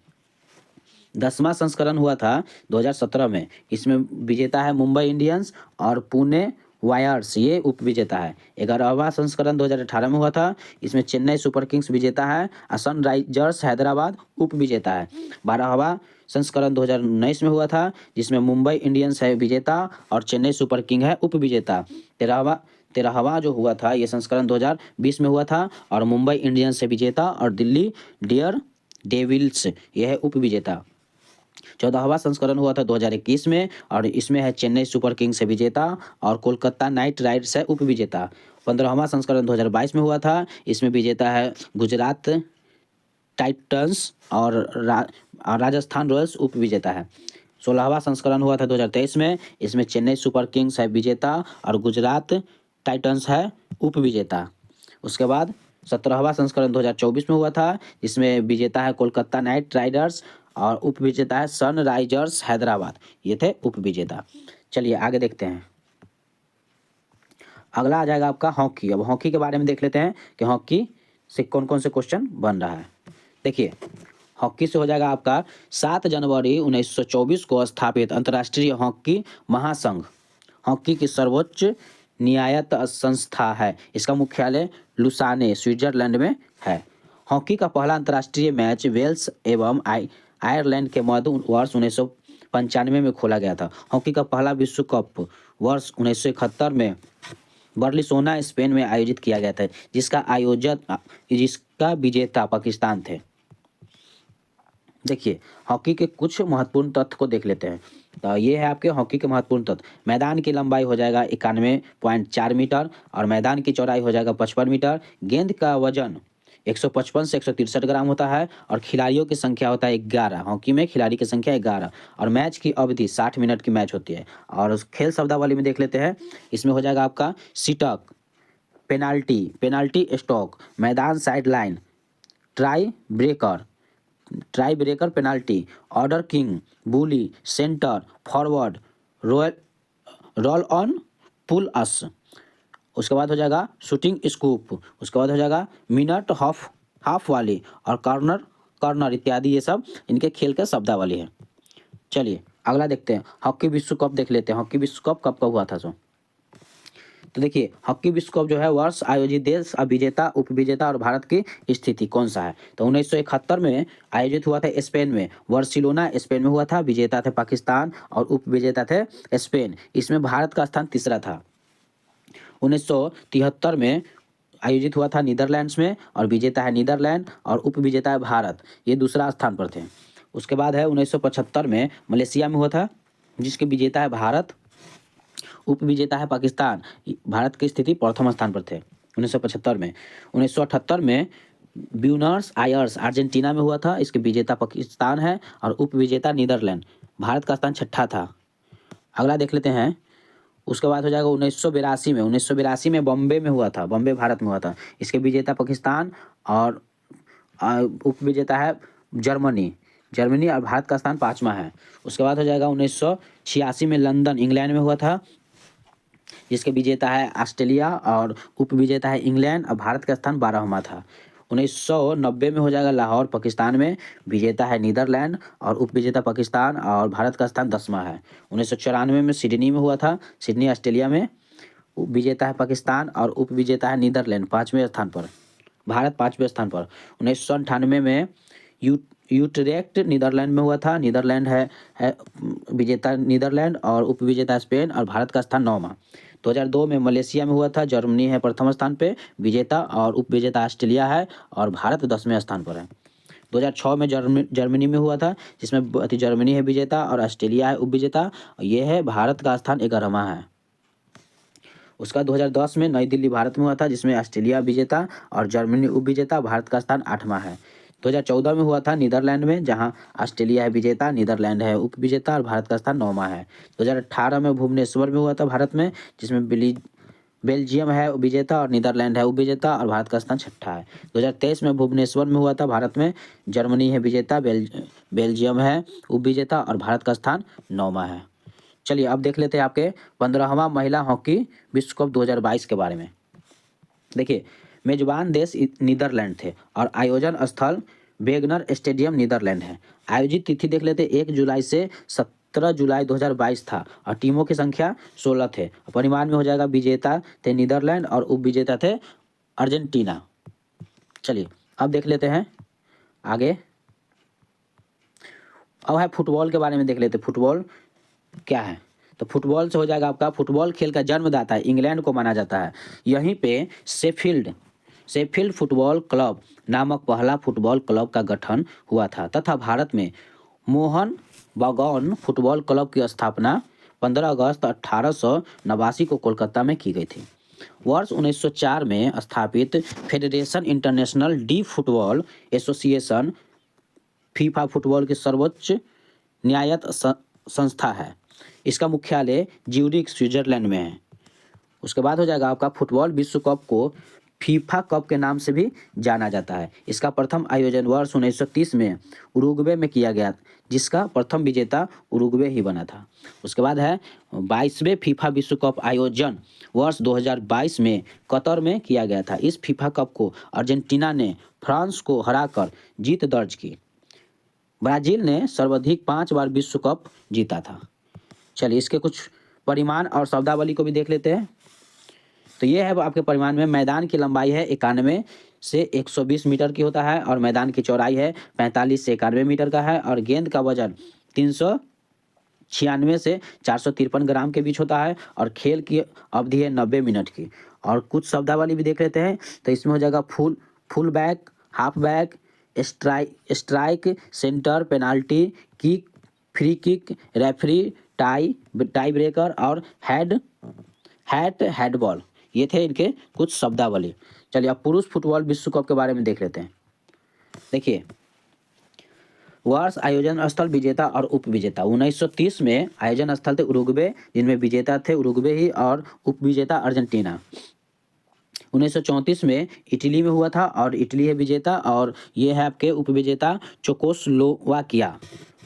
10वां संस्करण हुआ था 2017 में, इसमें विजेता है मुंबई इंडियंस और पुणे वायर्स, ये उप विजेता है। 11वां संस्करण 2018 में हुआ था, इसमें चेन्नई सुपर किंग्स विजेता है और सनराइजर्स हैदराबाद उप विजेता है। 12वां संस्करण 2019 में हुआ था, जिसमें मुंबई इंडियंस है विजेता और चेन्नई सुपर किंग है उप विजेता। 13वां जो हुआ था, ये संस्करण 2020 में हुआ था और मुंबई इंडियंस है विजेता और दिल्ली डेयर डेविल्स यह है उप विजेता। 14वां संस्करण हुआ था 2021 में और इसमें है चेन्नई सुपर किंग्स है विजेता और कोलकाता नाइट राइडर्स है उप विजेता। 15वां संस्करण 2022 में हुआ था, इसमें विजेता है गुजरात टाइटंस और राजस्थान रॉयल्स उप विजेता है। 16वां संस्करण हुआ था 2023 में, इसमें चेन्नई सुपर किंग्स है विजेता और गुजरात टाइटंस है उप विजेता। उसके बाद 17वां संस्करण 2024 में हुआ था, जिसमें विजेता है कोलकाता नाइट राइडर्स और उप विजेता है सनराइजर्स हैदराबाद, ये थे उप विजेता। चलिए आगे देखते हैं। अगला आ जाएगा आपका हॉकी। अब हॉकी के बारे में देख लेते हैं कि हॉकी से कौन कौन से क्वेश्चन बन रहा है। देखिए, हॉकी से हो जाएगा आपका 7 जनवरी 1924 को स्थापित अंतर्राष्ट्रीय हॉकी महासंघ हॉकी की सर्वोच्च न्यायिक संस्था है। इसका मुख्यालय लुसाने स्विट्जरलैंड में है। हॉकी का पहला अंतर्राष्ट्रीय मैच वेल्स एवं आयरलैंड के मध्य वर्ष 1995 में खोला गया था। हॉकी का पहला विश्व कप वर्ष 1971 में बार्सिलोना स्पेन में आयोजित किया गया था, जिसका विजेता पाकिस्तान थे। देखिए, हॉकी के कुछ महत्वपूर्ण तथ्य को देख लेते हैं। तो ये है आपके हॉकी के महत्वपूर्ण तथ्य। मैदान की लंबाई हो जाएगा 91.4 मीटर और मैदान की चौड़ाई हो जाएगा 55 मीटर। गेंद का वजन 155 से 163 ग्राम होता है और खिलाड़ियों की संख्या होता है 11। हॉकी में खिलाड़ी की संख्या 11 और मैच की अवधि 60 मिनट की मैच होती है। और उस खेल शब्दावली में देख लेते हैं। इसमें हो जाएगा आपका सिटक, पेनाल्टी स्टॉक, मैदान side line, tie breaker, penalty, ऑर्डर किंग, bully, centre, forward, roll on, पुल अस। उसके बाद हो जाएगा शूटिंग स्कूप। उसके बाद हो जाएगा मिनट, हाफ वाली और कॉर्नर इत्यादि। ये सब इनके खेल के शब्दावली है। चलिए अगला देखते हैं। हॉकी विश्व कप देख लेते हैं। हॉकी विश्व कप कब हुआ था? तो देखिए, हॉकी विश्व कप जो है वर्ष, आयोजित देश, विजेता, उपविजेता और भारत की स्थिति कौन सा है? तो 1971 में आयोजित हुआ था स्पेन में। बार्सिलोना स्पेन में हुआ था। विजेता थे पाकिस्तान और उपविजेता थे स्पेन। इसमें भारत का स्थान तीसरा था। 1973 में आयोजित हुआ था नीदरलैंड्स में और विजेता है नीदरलैंड और उपविजेता है भारत। ये दूसरा स्थान पर थे। उसके बाद है 1975 में मलेशिया में हुआ था, जिसके विजेता है भारत, उपविजेता है पाकिस्तान। भारत की स्थिति प्रथम स्थान पर थे 1975 में। 1978 में ब्यूनस आयर्स अर्जेंटीना में हुआ था। इसके विजेता पाकिस्तान है और उपविजेता नीदरलैंड। भारत का स्थान छठा था। अगला देख लेते हैं। उसके बाद हो जाएगा 1982 में बॉम्बे में हुआ था। बॉम्बे भारत में हुआ था। इसके विजेता पाकिस्तान और उपविजेता है जर्मनी और भारत का स्थान 5वां है। उसके बाद हो जाएगा 1986 में लंदन इंग्लैंड में हुआ था, जिसके विजेता है ऑस्ट्रेलिया और उपविजेता है इंग्लैंड और भारत का स्थान 12वां था। 1990 में हो जाएगा लाहौर पाकिस्तान में। विजेता है नीदरलैंड और उपविजेता पाकिस्तान और भारत का स्थान 10वां है। 1994 में सिडनी में हुआ था, सिडनी ऑस्ट्रेलिया में। विजेता है पाकिस्तान और उपविजेता है नीदरलैंड 5वें स्थान पर, भारत 5वें स्थान पर। 1998 में यूट्रेक्ट नीदरलैंड में हुआ था। नीदरलैंड है विजेता नीदरलैंड और उपविजेता स्पेन और भारत का स्थान 9वां। 2002 में मलेशिया में हुआ था। जर्मनी है प्रथम स्थान पे, विजेता और उपविजेता ऑस्ट्रेलिया है और भारत 10वें स्थान पर है। 2006 में जर्मनी में हुआ था, जिसमें जर्मनी है विजेता और ऑस्ट्रेलिया है उपविजेता। ये है भारत का स्थान 11वां है। उसका 2010 में नई दिल्ली भारत में हुआ था, जिसमें ऑस्ट्रेलिया विजेता और जर्मनी उपविजेता। भारत का स्थान 8वां है। 2014 में हुआ था नीदरलैंड में, जहां ऑस्ट्रेलिया है विजेता, नीदरलैंड है उपविजेता और भारत का स्थान 9वां है। 2018 में भुवनेश्वर में हुआ था भारत में, जिसमें बेल्जियम है विजेता और नीदरलैंड है उपविजेता और भारत का स्थान 6ठा है। 2023 में भुवनेश्वर में हुआ था भारत में, जर्मनी है विजेता, बेल्जियम है उपविजेता और भारत का स्थान 9वां है। चलिए अब देख लेते हैं आपके 15वां महिला हॉकी विश्व कप 2022 के बारे में। देखिए, मेजबान देश नीदरलैंड थे और आयोजन स्थल वेगनर स्टेडियम नीदरलैंड है। आयोजित तिथि देख लेते, 1 जुलाई से 17 जुलाई 2022 था और टीमों की संख्या 16 थे। परिमाण में हो जाएगा विजेता थे नीदरलैंड और उपविजेता थे अर्जेंटीना। चलिए अब देख लेते हैं आगे। अब है फुटबॉल के बारे में देख लेते। फुटबॉल क्या है? तो फुटबॉल से हो जाएगा आपका, फुटबॉल खेल का जन्मदाता है इंग्लैंड को माना जाता है। यहीं पे शेफील्ड फुटबॉल क्लब नामक पहला फुटबॉल क्लब का गठन हुआ था तथा भारत में मोहन बागान फुटबॉल क्लब की स्थापना 15 अगस्त 1889 को कोलकाता में की गई थी। वर्ष 1904 में स्थापित federation international D football association FIFA football की सर्वोच्च न्यायिक संस्था है। इसका मुख्यालय ज्यूरिख स्विट्जरलैंड में है। उसके बाद हो जाएगा आपका फुटबॉल विश्व कप को फीफा कप के नाम से भी जाना जाता है। इसका प्रथम आयोजन वर्ष 1930 में उरुग्वे में किया गया, जिसका प्रथम विजेता उरुग्वे ही बना था। उसके बाद है 22वें फीफा विश्व कप आयोजन वर्ष 2022 में कतर में किया गया था। इस फीफा कप को अर्जेंटीना ने फ्रांस को हराकर जीत दर्ज की। ब्राजील ने सर्वाधिक 5 बार विश्व कप जीता था। चलिए इसके कुछ परिमाण और शब्दावली को भी देख लेते हैं। तो ये है आपके परिमाण में, मैदान की लंबाई है 91 से 120 मीटर की होता है और मैदान की चौड़ाई है 45 से 91 मीटर का है और गेंद का वजन 396 से 453 ग्राम के बीच होता है और खेल की अवधि है 90 मिनट की। और कुछ शब्दावली भी देख लेते हैं। तो इसमें हो जाएगा full back, half back, strike, centre, penalty kick, free kick, referee, tie breaker और हेडबॉल। ये थे इनके कुछ शब्दावली। चलिए अब पुरुष फुटबॉल विश्व कप के बारे में देख लेते हैं। देखिए वर्ष, आयोजन स्थल, विजेता और उपविजेता। 1930 में आयोजन स्थल थे उरुग्वे, जिनमें विजेता थे उरुग्वे ही और उपविजेता अर्जेंटीना। 1934 में इटली में हुआ था और इटली है विजेता और ये है आपके उपविजेता चेकोस्लोवाकिया।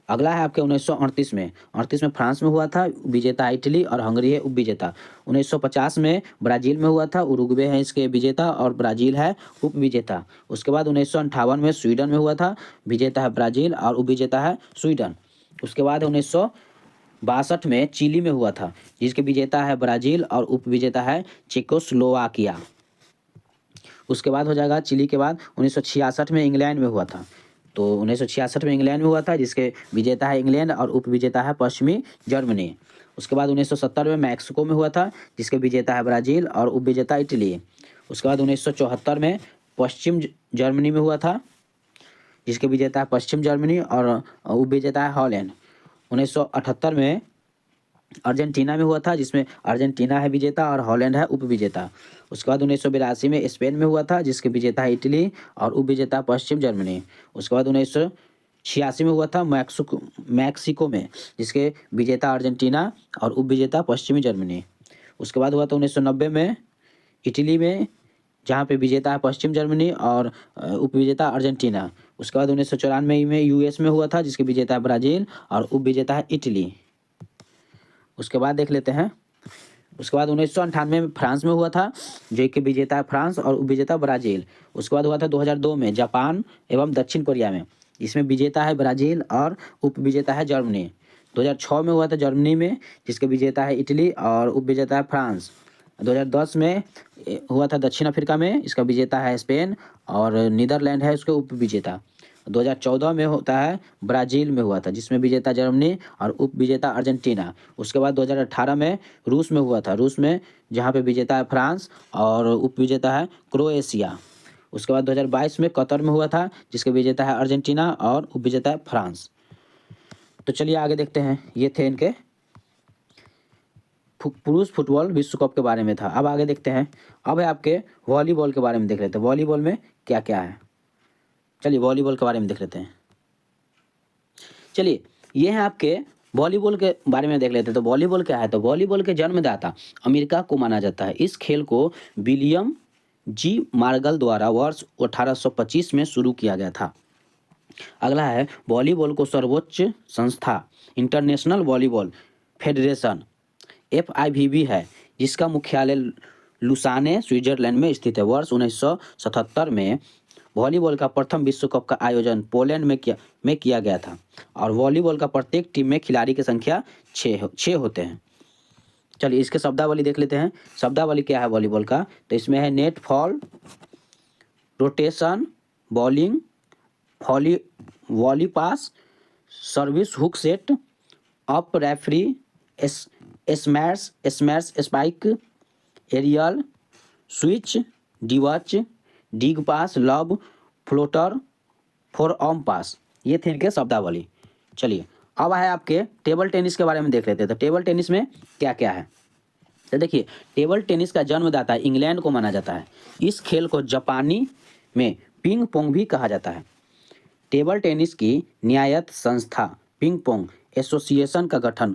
अगला है आपके 1938 में, 38 में फ्रांस में हुआ था, विजेता इटली और हंगरी है उपविजेता। 1950 में ब्राजील में हुआ था, उरुग्वे है इसके विजेता और ब्राजील है उपविजेता। उसके बाद 1958 में स्वीडन में हुआ था, विजेता है ब्राजील और उपविजेता है स्वीडन। उसके बाद 1962 में चिली में हुआ था, जिसके विजेता है ब्राजील और उपविजेता है चेकोस्लोवाकिया। उसके बाद हो जाएगा चिली के बाद 1966 में इंग्लैंड में हुआ था। तो 1966 में इंग्लैंड में हुआ था, जिसके विजेता है इंग्लैंड और उपविजेता है पश्चिमी जर्मनी। उसके बाद 1970 में मैक्सिको में हुआ था, जिसके विजेता है ब्राजील और उपविजेता इटली। उसके बाद 1974 में पश्चिम जर्मनी में हुआ था, जिसके विजेता है पश्चिम जर्मनी और उपविजेता है हॉलैंड। 1978 में अर्जेंटीना में हुआ था, जिसमें अर्जेंटीना है विजेता और हॉलैंड है उपविजेता। उसके बाद 1982 में स्पेन में हुआ था, जिसके विजेता है इटली और उपविजेता पश्चिम जर्मनी। उसके बाद 1986 में हुआ था मैक्सिको में, जिसके विजेता अर्जेंटीना और उपविजेता पश्चिमी जर्मनी। उसके बाद हुआ था 1990 में इटली में, जहाँ पे विजेता है पश्चिम जर्मनी और उपविजेता अर्जेंटीना। उसके बाद 1994 में यूएस में हुआ था, जिसके विजेता है ब्राज़ील और उपविजेता है इटली। उसके बाद देख लेते हैं। उसके बाद 1998 में फ्रांस में हुआ था, जो कि विजेता है फ्रांस और उपविजेता ब्राज़ील। उसके बाद हुआ था 2002 में जापान एवं दक्षिण कोरिया में, इसमें विजेता है ब्राज़ील और उपविजेता है जर्मनी। 2006 में हुआ था जर्मनी में, जिसके विजेता है इटली और उपविजेता है फ्रांस। 2010 में हुआ था दक्षिण अफ्रीका में, इसका विजेता है स्पेन और नीदरलैंड है उसके उपविजेता। 2014 में होता है ब्राज़ील में हुआ था, जिसमें विजेता जर्मनी और उपविजेता अर्जेंटीना। उसके बाद 2018 में रूस में हुआ था, रूस में जहाँ पे विजेता है फ्रांस और उपविजेता है क्रोएशिया। उसके बाद 2022 में कतर में हुआ था, जिसके विजेता है अर्जेंटीना और उपविजेता है फ्रांस। तो चलिए आगे देखते हैं। ये थे इनके पुरुष फुटबॉल विश्व कप के बारे में था। अब आगे देखते हैं। अब है आपके वॉलीबॉल के बारे में देख लेते हैं। वॉलीबॉल में क्या क्या है, चलिए वॉलीबॉल के बारे में देख लेते हैं। चलिए ये है आपके वॉलीबॉल के बारे में देख लेते हैं। तो वॉलीबॉल क्या है, तो वॉलीबॉल के जन्मदाता अमेरिका को माना जाता है। इस खेल को विलियम जी मार्गल द्वारा वर्ष 1825 में शुरू किया गया था। अगला है वॉलीबॉल को सर्वोच्च संस्था इंटरनेशनल वॉलीबॉल फेडरेशन FIVB है, जिसका मुख्यालय लुसाने स्विट्जरलैंड में स्थित है। वर्ष 1977 में वॉलीबॉल का प्रथम विश्व कप का आयोजन पोलैंड में किया गया था और वॉलीबॉल का प्रत्येक टीम में खिलाड़ी की संख्या 6 होते हैं। चलिए इसके शब्दावली देख लेते हैं। शब्दावली क्या है वॉलीबॉल का, तो इसमें है net, fault, rotation, bowling, volley pass, service, hook set, up, referee, smash, spike, aerial, switch, डिवच, डिग पास, लब, फ्लोटर, फोर आर्म पास। ये थे इनके शब्दावली। चलिए अब है आपके टेबल टेनिस के बारे में देख लेते हैं। तो टेबल टेनिस में क्या क्या है, तो देखिए टेबल टेनिस का जन्मदाता इंग्लैंड को माना जाता है। इस खेल को जापानी में पिंग पोंग भी कहा जाता है। टेबल टेनिस की न्यायिक संस्था पिंग पोंग एसोसिएशन का गठन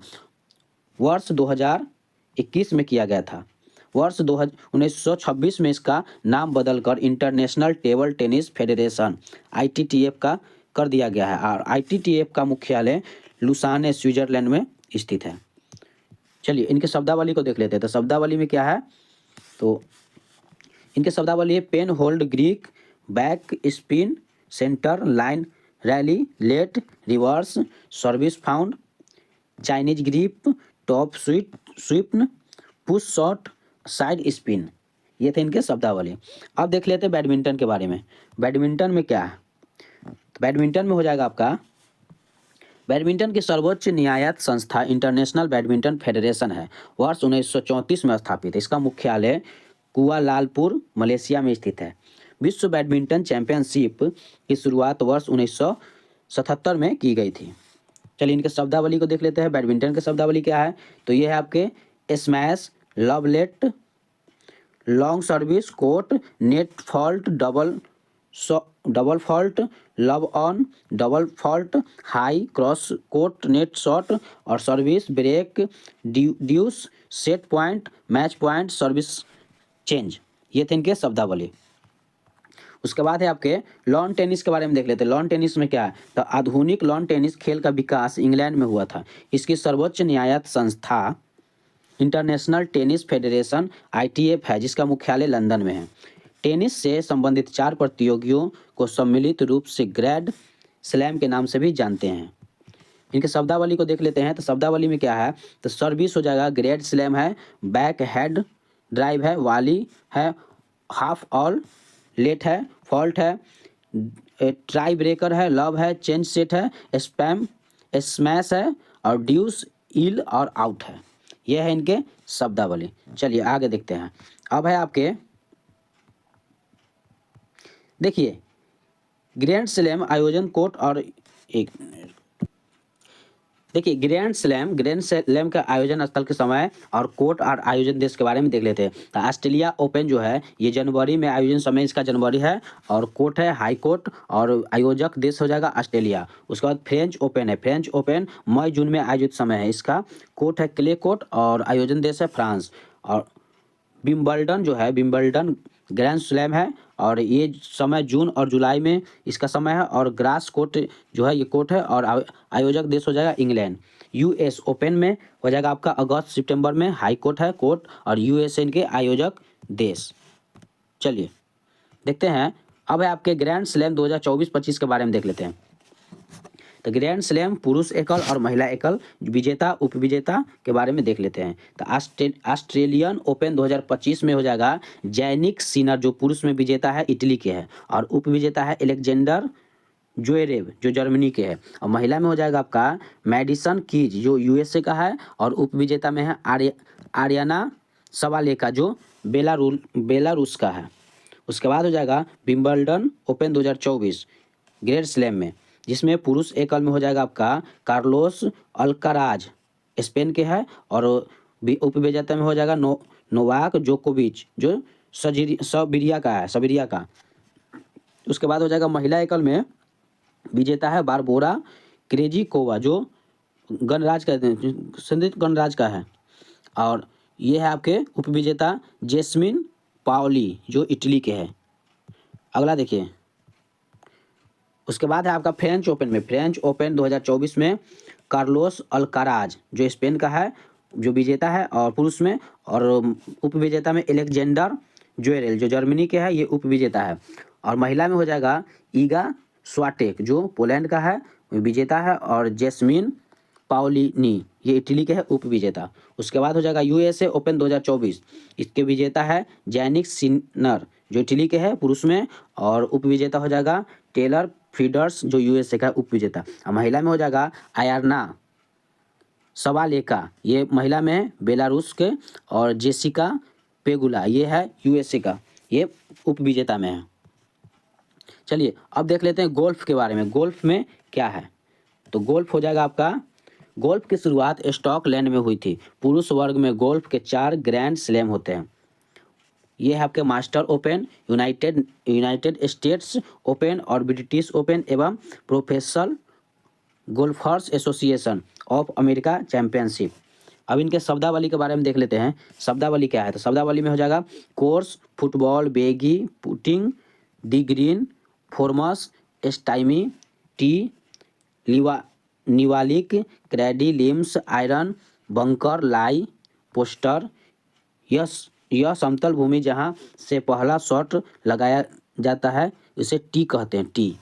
वर्ष 2021 में किया गया था। वर्ष 1926 में इसका नाम बदलकर international table tennis federation ITTF का कर दिया गया है और ITTF का मुख्यालय लुसाने स्विट्जरलैंड में स्थित है। चलिए इनके शब्दावली को देख लेते हैं। तो शब्दावली में क्या है, तो इनके शब्दावली है pen hold Greek back spin centre line rally let reverse service found Chinese grip top sweep push shot side spin. ये थे इनके शब्दावली। अब देख लेते हैं बैडमिंटन के बारे में। बैडमिंटन में क्या है, तो बैडमिंटन में हो जाएगा आपका, बैडमिंटन की सर्वोच्च न्यायालय संस्था इंटरनेशनल बैडमिंटन फेडरेशन है, वर्ष 1934 में स्थापित है। इसका मुख्यालय कुआलालंपुर मलेशिया में स्थित है। विश्व बैडमिंटन चैंपियनशिप की शुरुआत वर्ष 1977 में की गई थी। चलिए इनके शब्दावली को देख लेते हैं। बैडमिंटन के शब्दावली क्या है, तो ये है आपके स्मैश लवलेट long service court net fault double fault love on double fault high cross court net shot और service break deuce set point match point service change. ये थे इनके शब्दावली। उसके बाद है आपके लॉन टेनिस के बारे में देख लेते हैं। लॉन टेनिस में क्या है, तो आधुनिक लॉन टेनिस खेल का विकास इंग्लैंड में हुआ था। इसकी सर्वोच्च न्यायालय संस्था इंटरनेशनल टेनिस फेडरेशन ITF है, जिसका मुख्यालय लंदन में है। टेनिस से संबंधित 4 प्रतियोगियों को सम्मिलित रूप से ग्रैंड स्लैम के नाम से भी जानते हैं। इनके शब्दावली को देख लेते हैं। तो शब्दावली में क्या है, तो सर्विस हो जाएगा ग्रैंड स्लैम है, बैक हेड ड्राइव है, वाली है, हाफ ऑल लेट है, फॉल्ट है, ट्राई ब्रेकर है, लव है, चेंज सेट है, स्पैम स्मैश है और ड्यूस इल और आउट है। यह है इनके शब्दावली। चलिए आगे देखते हैं। अब है आपके देखिए ग्रैंड स्लैम आयोजन कोर्ट और एक देखिए ग्रैंड स्लैम का आयोजन स्थल के समय और कोर्ट और आयोजन देश के बारे में देख लेते हैं। तो ऑस्ट्रेलिया ओपन जो है ये जनवरी में आयोजन समय इसका जनवरी है और कोर्ट है हाई कोर्ट और आयोजक देश हो जाएगा ऑस्ट्रेलिया। उसके बाद फ्रेंच ओपन है, फ्रेंच ओपन मई जून में आयोजित समय है, इसका कोर्ट है क्ले कोर्ट और आयोजन देश है फ्रांस। और विम्बल्डन जो है विम्बल्डन ग्रैंड स्लैम है और ये समय जून और जुलाई में इसका समय है और ग्रास कोर्ट जो है ये कोर्ट है और आयोजक देश हो जाएगा इंग्लैंड। US ओपन में हो जाएगा आपका अगस्त सितंबर में, हाई कोर्ट है कोर्ट और USA के आयोजक देश। चलिए देखते हैं। अब है आपके ग्रैंड स्लैम 2024-25 के बारे में देख लेते हैं। तो ग्रैंड स्लैम पुरुष एकल और महिला एकल विजेता उपविजेता के बारे में देख लेते हैं। तो ऑस्ट्रेलियन ओपन 2025 में हो जाएगा जैनिक सिनर जो पुरुष में विजेता है इटली के है और उपविजेता है एलेक्जेंडर ज्वेरेव जो जर्मनी के है। और महिला में हो जाएगा आपका मैडिसन कीज जो USA का है और उपविजेता में है आर्याना सवालेका जो बेलारूस का है। उसके बाद हो जाएगा विंबलडन ओपन 2024 ग्रैंड स्लैम में, जिसमें पुरुष एकल में हो जाएगा आपका कार्लोस अल्काराज स्पेन के है और उपविजेता में हो जाएगा नोवाक जोकोविच जो सर्बिया का। उसके बाद हो जाएगा महिला एकल में विजेता है बारबोरा क्रेजिकोवा जो संदिग्ध गणराज का है और ये है आपके उपविजेता जेस्मिन पाओली जो इटली के है। अगला देखिए। उसके बाद है आपका फ्रेंच ओपन 2024 में कार्लोस अल्काराज जो स्पेन का है जो विजेता है और पुरुष में और उपविजेता में एलेक्जेंडर ज्वेरेव जो जर्मनी के है ये उपविजेता है। और महिला में हो जाएगा ईगा स्वाटेक जो पोलैंड का है विजेता है और जेस्मिन पाओलिनी ये इटली के है उपविजेता। उसके बाद हो जाएगा USA ओपन 2024 इसके विजेता है जैनिक सिनर जो इटली के है पुरुष में और उपविजेता हो जाएगा टेलर फ्रीडर्स जो USA का उपविजेता। और महिला में हो जाएगा आयरना सवालेका ये महिला में बेलारूस के और जेसिका पेगुला ये है USA का ये उपविजेता में है। चलिए अब देख लेते हैं गोल्फ के बारे में। गोल्फ में क्या है, तो गोल्फ हो जाएगा आपका गोल्फ की शुरुआत स्कॉटलैंड में हुई थी। पुरुष वर्ग में गोल्फ के 4 ग्रैंड स्लैम होते हैं। ये है आपके master open United states open और ब्रिटिश ओपन एवं professional golfer's association of America championship. अब इनके शब्दावली के बारे में देख लेते हैं। शब्दावली क्या है, तो शब्दावली में हो जाएगा course, football, bogey, putting, the green, फॉर्मस, स्टाइमी, टी, लिवा निवालिक, क्रैडी, लिम्स, आयरन, बंकर, लाई, पोस्टर। यह समतल भूमि जहां से पहला शॉट लगाया जाता है इसे टी कहते हैं, टी।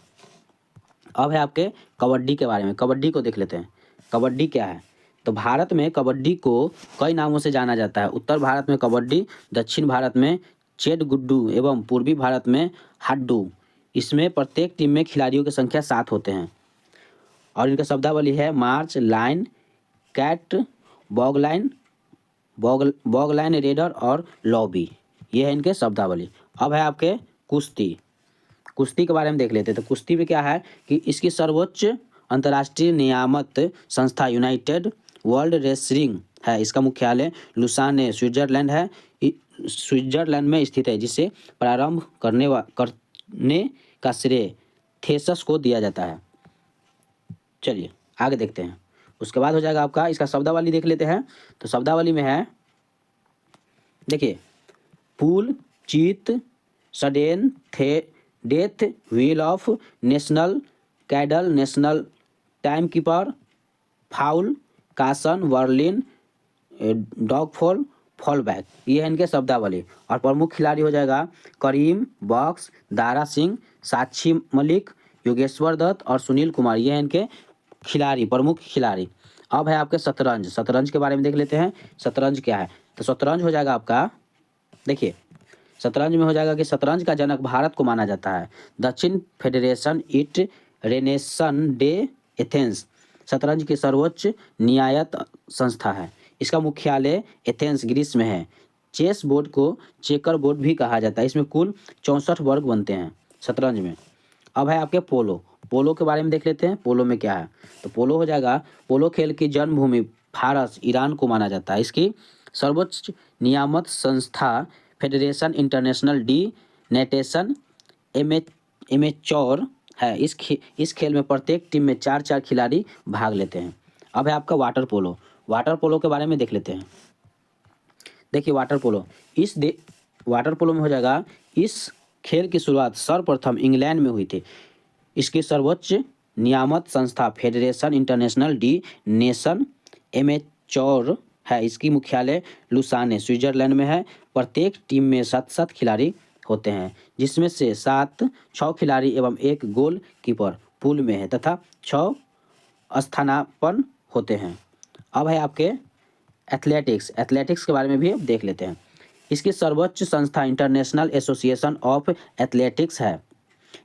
अब है आपके कबड्डी के बारे में। कबड्डी को देख लेते हैं। कबड्डी क्या है, तो भारत में कबड्डी को कई नामों से जाना जाता है। उत्तर भारत में कबड्डी, दक्षिण भारत में चेड गुड्डू एवं पूर्वी भारत में हड्डू। इसमें प्रत्येक टीम में खिलाड़ियों की संख्या 7 होते हैं। और इनका शब्दावली है march, line, cant, baulk line, raider और लॉबी। ये है इनके शब्दावली। अब है आपके कुश्ती। कुश्ती के बारे में देख लेते हैं। तो कुश्ती में क्या है कि इसकी सर्वोच्च अंतर्राष्ट्रीय नियामक संस्था यूनाइटेड वर्ल्ड रेसलिंग है। इसका मुख्यालय लुसान स्विट्जरलैंड है, स्विट्जरलैंड में स्थित है, जिसे प्रारंभ करने का श्रेय थेसस को दिया जाता है। चलिए आगे देखते हैं। उसके बाद हो जाएगा आपका इसका शब्दावली देख लेते हैं। तो शब्दावली में है, देखिए, पूल, चीत, sudden, death, wheel off, national कैडल, नेशनल टाइम कीपर, फाउल, कासन, वर्लिन, डॉगफॉल, फॉलबैक। ये है इनके शब्दावली। और प्रमुख खिलाड़ी हो जाएगा करीम, बॉक्स, दारा सिंह, साक्षी मलिक, योगेश्वर दत्त और सुनील कुमार। ये हैं इनके खिलाड़ी, प्रमुख खिलाड़ी। अब है आपके शतरंज। शतरंज के बारे में देख लेते हैं। शतरंज क्या है, तो शतरंज हो जाएगा आपका, देखिए, शतरंज में हो जाएगा कि शतरंज का जनक भारत को माना जाता है। दक्षिण फेडरेशन इट रेनेसन डे एथेंस शतरंज की सर्वोच्च न्यायिक संस्था है। इसका मुख्यालय एथेंस ग्रीस में है। चेस बोर्ड को चेकर बोर्ड भी कहा जाता है। इसमें कुल 64 वर्ग बनते हैं शतरंज में। अब है आपके पोलो। पोलो के बारे में देख लेते हैं। पोलो में क्या है, तो पोलो हो जाएगा, पोलो खेल की जन्मभूमि फारस, ईरान को माना जाता है। इसकी सर्वोच्च नियामक संस्था फेडरेशन इंटरनेशनल डी नेटेशन एमेच्योर है। इस खेल में प्रत्येक टीम में 4 खिलाड़ी भाग लेते हैं। अब है आपका वाटर पोलो। वाटर पोलो के बारे में देख लेते हैं। देखिए, वाटर पोलो वाटर पोलो में हो जाएगा, इस खेल की शुरुआत सर्वप्रथम इंग्लैंड में हुई थी। इसकी सर्वोच्च नियामक संस्था federation international D nation amateur है। इसकी मुख्यालय लुसान स्विट्जरलैंड में है। प्रत्येक टीम में 7 खिलाड़ी होते हैं, जिसमें से 6 खिलाड़ी एवं 1 गोल कीपर पूल में है तथा 6 स्थानापन्न होते हैं। अब है आपके एथलेटिक्स। एथलेटिक्स के बारे में भी देख लेते हैं। इसकी सर्वोच्च संस्था इंटरनेशनल एसोसिएशन ऑफ एथलेटिक्स है।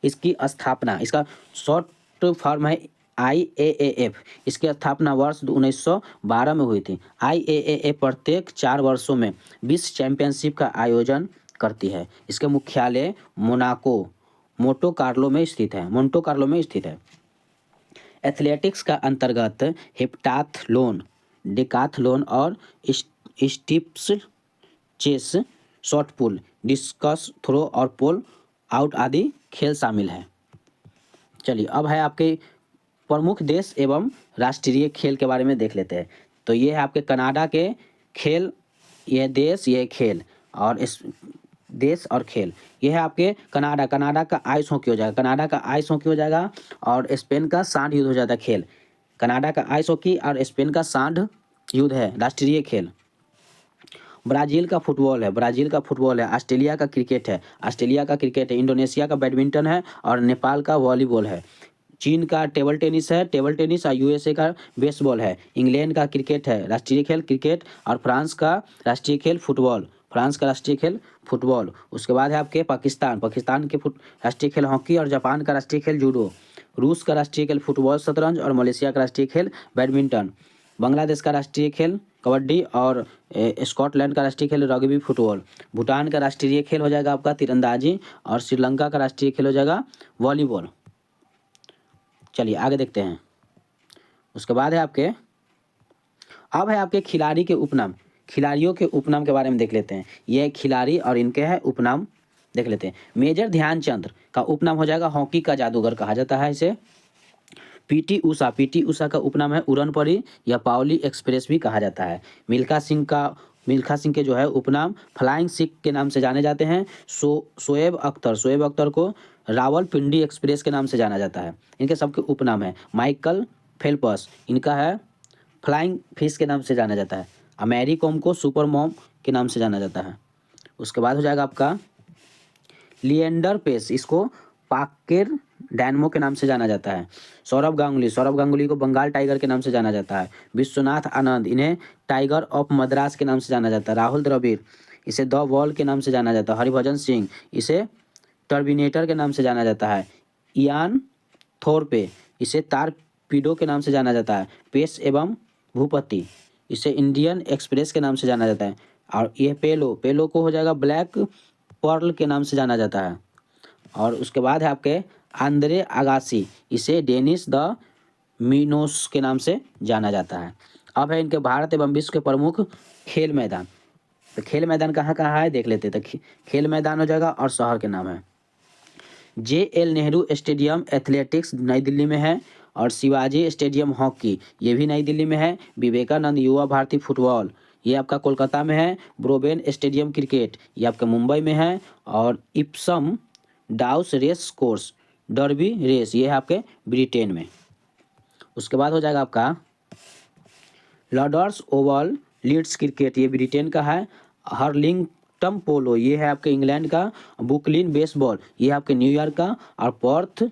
इसकी स्थापना, इसका शॉर्ट फॉर्म है IAAF। इसकी स्थापना वर्ष 1912 में हुई थी। IAAF प्रत्येक 4 वर्षों में विश्व चैंपियनशिप का आयोजन करती है। इसके मुख्यालय मोंटे कार्लो में स्थित है। एथलेटिक्स का अंतर्गत हेप्टाथलॉन, डेकाथलॉन और steeplechase, shot put, discus throw और पोल आउट आदि खेल शामिल है। चलिए, अब है आपके प्रमुख देश एवं राष्ट्रीय खेल के बारे में देख लेते हैं। तो ये है आपके कनाडा के खेल, यह देश, यह खेल, और इस देश और खेल। यह है आपके कनाडा का आइस हॉकी हो जाएगा और स्पेन का सांड युद्ध हो जाता है खेल। कनाडा का आइस हॉकी और स्पेन का सांड युद्ध है राष्ट्रीय खेल। ब्राज़ील का फुटबॉल है। ऑस्ट्रेलिया का क्रिकेट है। इंडोनेशिया का बैडमिंटन है और नेपाल का वॉलीबॉल है। चीन का टेबल टेनिस और USA का बेसबॉल है। इंग्लैंड का क्रिकेट है, राष्ट्रीय खेल क्रिकेट, और फ्रांस का राष्ट्रीय खेल फुटबॉल। उसके बाद है आपके पाकिस्तान के राष्ट्रीय खेल हॉकी और जापान का राष्ट्रीय खेल जूडो। रूस का राष्ट्रीय खेल फुटबॉल, शतरंज और मलेशिया का राष्ट्रीय खेल बैडमिंटन। बांग्लादेश का राष्ट्रीय खेल कबड्डी और स्कॉटलैंड का राष्ट्रीय खेल रग्बी फुटबॉल। भूटान का राष्ट्रीय खेल हो जाएगा आपका तीरंदाजी और श्रीलंका का राष्ट्रीय खेल हो जाएगा वॉलीबॉल। चलिए आगे देखते हैं। उसके बाद है आपके, अब है आपके खिलाड़ियों के उपनाम के बारे में देख लेते हैं। ये खिलाड़ी और इनके है उपनाम देख लेते हैं। मेजर ध्यानचंद का उपनाम हो जाएगा हॉकी का जादूगर कहा जाता है इसे। पीटी उषा का उपनाम है उड़न परी या पाओली एक्सप्रेस भी कहा जाता है। मिल्खा सिंह के जो है उपनाम फ्लाइंग सिख के नाम से जाने जाते हैं। शोएब अख्तर को रावलपिंडी एक्सप्रेस के नाम से जाना जाता है। इनके सबके उपनाम है। माइकल फेल्प्स, इनका है फ्लाइंग फिश के नाम से जाना जाता है। मैरी कॉम को सुपर मॉम के नाम से जाना जाता है। उसके बाद हो जाएगा आपका लिएंडर पेस, इसको पाकेर डायनमो के नाम से जाना जाता है। सौरभ गांगुली को बंगाल टाइगर के नाम से जाना जाता है। विश्वनाथ आनंद, इन्हें टाइगर ऑफ मद्रास के नाम से जाना जाता है। राहुल द्रविड़, इसे द वॉल के नाम से जाना जाता है। हरिभजन सिंह, इसे टर्मिनेटर के नाम से जाना जाता है। इयान थोरपे, इसे तारपीडो के नाम से जाना जाता है। पेस एवं भूपति, इसे इंडियन एक्सप्रेस के नाम से जाना जाता है। और यह पेलो को हो जाएगा ब्लैक पर्ल के नाम से जाना जाता है। और उसके बाद है आपके आंद्रे अगासी, इसे डेनिस द मिनोस के नाम से जाना जाता है। अब है इनके भारत एवं विश्व के प्रमुख खेल मैदान। तो खेल मैदान कहाँ कहाँ है देख लेते हैं। तो खेल मैदान हो जाएगा और शहर के नाम है। JL नेहरू स्टेडियम एथलेटिक्स नई दिल्ली में है। और शिवाजी स्टेडियम हॉकी, ये भी नई दिल्ली में है। विवेकानंद युवा भारती फुटबॉल, ये आपका कोलकाता में है। ब्रोबेन स्टेडियम क्रिकेट, ये आपका मुंबई में है। और Epson डाउस race course derby race, ये है आपके ब्रिटेन में। उसके बाद हो जाएगा आपका लॉर्ड्स ओवल लीड्स क्रिकेट, ये ब्रिटेन का है। हर्लिंगटन पोलो, ये है आपके इंग्लैंड का। बुकलिन बेसबॉल, ये है आपके न्यूयॉर्क का। और पर्थ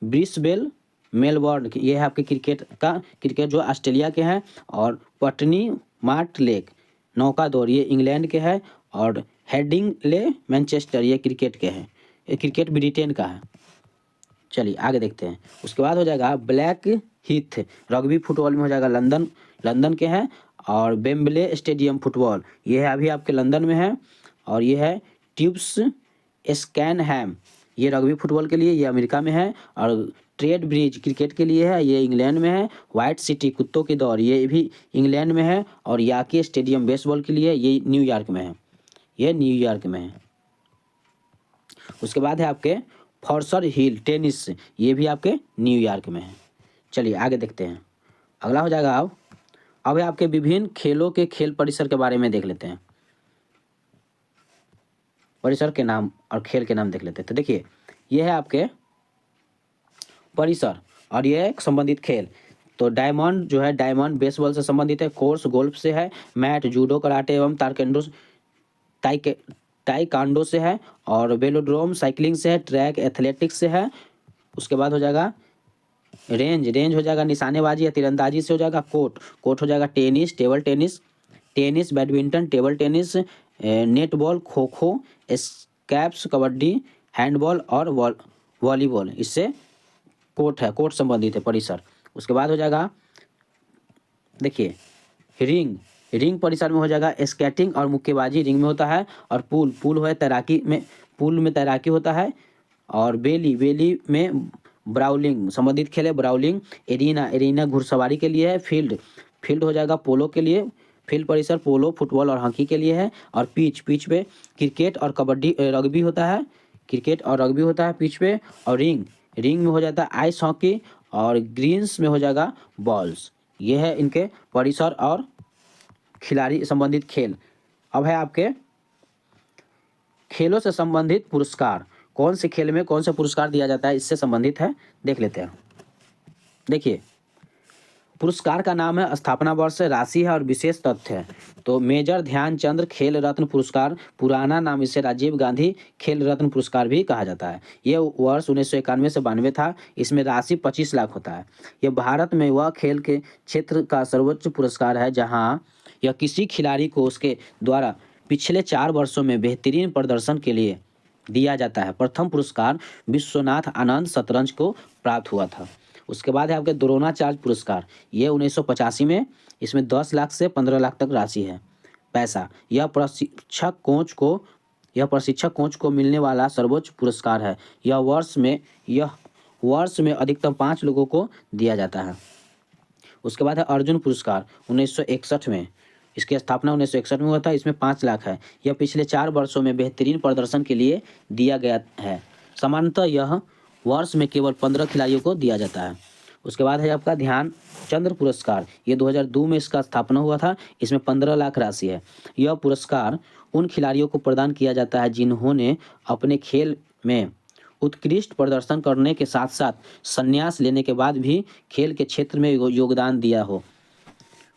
ब्रिस्बेन मेलबर्न, ये है आपके क्रिकेट जो ऑस्ट्रेलिया के हैं। और पटनी मार्ट लेक नौका दौड़, ये इंग्लैंड के हैं। और हेडिंगले मैनचेस्टर, ये क्रिकेट के हैं। ये क्रिकेट ब्रिटेन का है। चलिए आगे देखते हैं। उसके बाद हो जाएगा ब्लैक हीथ रग्बी फुटबॉल में हो जाएगा लंदन के हैं। और वेम्बले स्टेडियम फुटबॉल, ये है अभी आपके लंदन में है। और ये है ट्यूब्स स्कैनहैम, ये रग्बी फुटबॉल के लिए, ये अमेरिका में है। और ट्रेड ब्रिज क्रिकेट के लिए है, ये इंग्लैंड में है। वाइट सिटी कुत्तों की दौड़, ये भी इंग्लैंड में है। और याकी स्टेडियम बेसबॉल के लिए, ये न्यूयॉर्क में है। ये न्यूयॉर्क में है। उसके बाद है आपके फॉर्सर हिल टेनिस, ये भी आपके न्यूयॉर्क में है। चलिए आगे देखते हैं। अगला हो जाएगा अब है आपके विभिन्न खेलों के खेल परिसर के बारे में देख लेते हैं। परिसर के नाम और खेल के नाम देख लेते हैं। तो देखिए ये है आपके परिसर और ये है संबंधित खेल। तो डायमंड जो है, डायमंड बेसबॉल से संबंधित है। कोर्स गोल्फ से है। मैट जूडो कराटे एवं ताइकांडो से है। और वेलोड्रोम साइकिलिंग से है। ट्रैक एथलेटिक्स से है। उसके बाद हो जाएगा रेंज हो जाएगा निशानेबाजी या तीरंदाजी से हो जाएगा। कोर्ट हो जाएगा table tennis badminton, table tennis, netball, kho kho, scapes, kabaddi, handball और वॉलीबॉल, इससे कोर्ट संबंधित है परिसर। उसके बाद हो जाएगा देखिए रिंग परिसर में हो जाएगा स्केटिंग और मुक्केबाजी रिंग में होता है। और पूल है तैराकी में, पूल में तैराकी होता है। और बेली में ब्राउलिंग संबंधित खेल है। ब्राउलिंग एरिना घुड़सवारी के लिए है। फील्ड हो जाएगा पोलो के लिए। फील्ड परिसर पोलो, फुटबॉल और हॉकी के लिए है। और पिच पे क्रिकेट और रग्बी होता है। पिच पे। और रिंग में हो जाता है आइस हॉकी। और ग्रीन्स में हो जाएगा बॉल्स। ये है इनके परिसर और खिलाड़ी संबंधित खेल। अब है आपके खेलों से संबंधित पुरस्कार, कौन से खेल में कौन सा पुरस्कार दिया जाता है, इससे संबंधित है, देख लेते हैं। देखिए पुरस्कार का नाम है, स्थापना वर्ष, राशि है और विशेष तथ्य है। तो मेजर ध्यानचंद खेल रत्न पुरस्कार, पुराना नाम इसे राजीव गांधी खेल रत्न पुरस्कार भी कहा जाता है। ये वर्ष 1991 से 92 था। इसमें राशि 25 लाख होता है। यह भारत में वह खेल के क्षेत्र का सर्वोच्च पुरस्कार है जहां यह किसी खिलाड़ी को उसके द्वारा पिछले 4 वर्षों में बेहतरीन प्रदर्शन के लिए दिया जाता है। प्रथम पुरस्कार विश्वनाथ आनंद शतरंज को प्राप्त हुआ था। उसके बाद है आपके द्रोणाचार्य पुरस्कार, ये 1985 में, इसमें 10 लाख से 15 लाख तक राशि है पैसा। यह प्रशिक्षक कोच को मिलने वाला सर्वोच्च पुरस्कार है। यह वर्ष में अधिकतम 5 लोगों को दिया जाता है। उसके बाद है अर्जुन पुरस्कार 1961 में, इसकी स्थापना 1961 में हुआ था। इसमें 5 लाख है। यह पिछले 4 वर्षों में बेहतरीन प्रदर्शन के लिए दिया गया है। सामान्यतः यह वर्ष में केवल 15 खिलाड़ियों को दिया जाता है। उसके बाद है आपका ध्यानचंद्र पुरस्कार, ये 2002 में इसका स्थापना हुआ था। इसमें 15 लाख राशि है। यह पुरस्कार उन खिलाड़ियों को प्रदान किया जाता है जिन्होंने अपने खेल में उत्कृष्ट प्रदर्शन करने के साथ साथ संन्यास लेने के बाद भी खेल के क्षेत्र में योगदान दिया हो।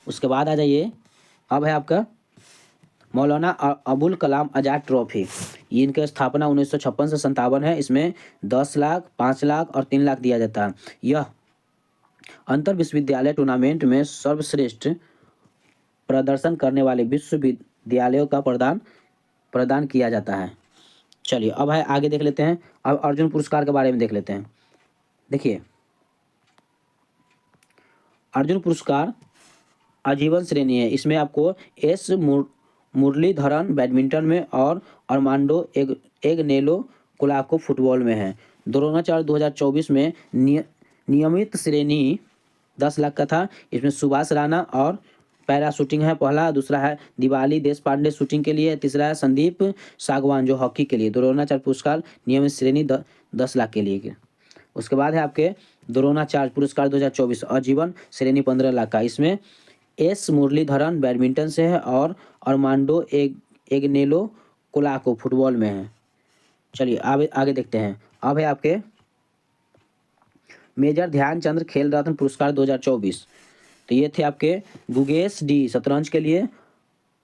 उसके बाद आ जाइए, अब है आपका मौलाना अबुल कलाम आज़ाद ट्रॉफी। ये इनकी स्थापना 1956 से 57 है। इसमें 10 लाख, 5 लाख और 3 लाख दिया जाता है। यह अंतर विश्वविद्यालय टूर्नामेंट में सर्वश्रेष्ठ प्रदर्शन करने वाले विश्वविद्यालयों का प्रदान किया जाता है। चलिए अब है आगे देख लेते हैं। अब अर्जुन पुरस्कार के बारे में देख लेते हैं। देखिए, अर्जुन पुरस्कार आजीवन श्रेणी है। इसमें आपको एस मुरलीधरन बैडमिंटन में और अरमांडो एगनेलो कुलाको फुटबॉल में है। द्रोणाचार्य 2024 में नियमित श्रेणी 10 लाख का था। इसमें सुभाष राणा और पैरा शूटिंग है पहला, दूसरा है दिवाली देश पांडे शूटिंग के लिए, तीसरा है संदीप सागवान जो हॉकी के लिए। द्रोणाचार्य पुरस्कार नियमित श्रेणी 10 लाख के लिए। उसके बाद है आपके द्रोणाचार्य पुरस्कार 2024 आजीवन श्रेणी 15 लाख का। इसमें एस मुरलीधरन बैडमिंटन से है और अरमांडो एगनेलो कोलाको फुटबॉल में है। चलिए आगे देखते हैं। अब है आपके मेजर ध्यानचंद्र खेल रत्न पुरस्कार 2024। तो ये थे आपके गुगेश डी शतरंज के लिए,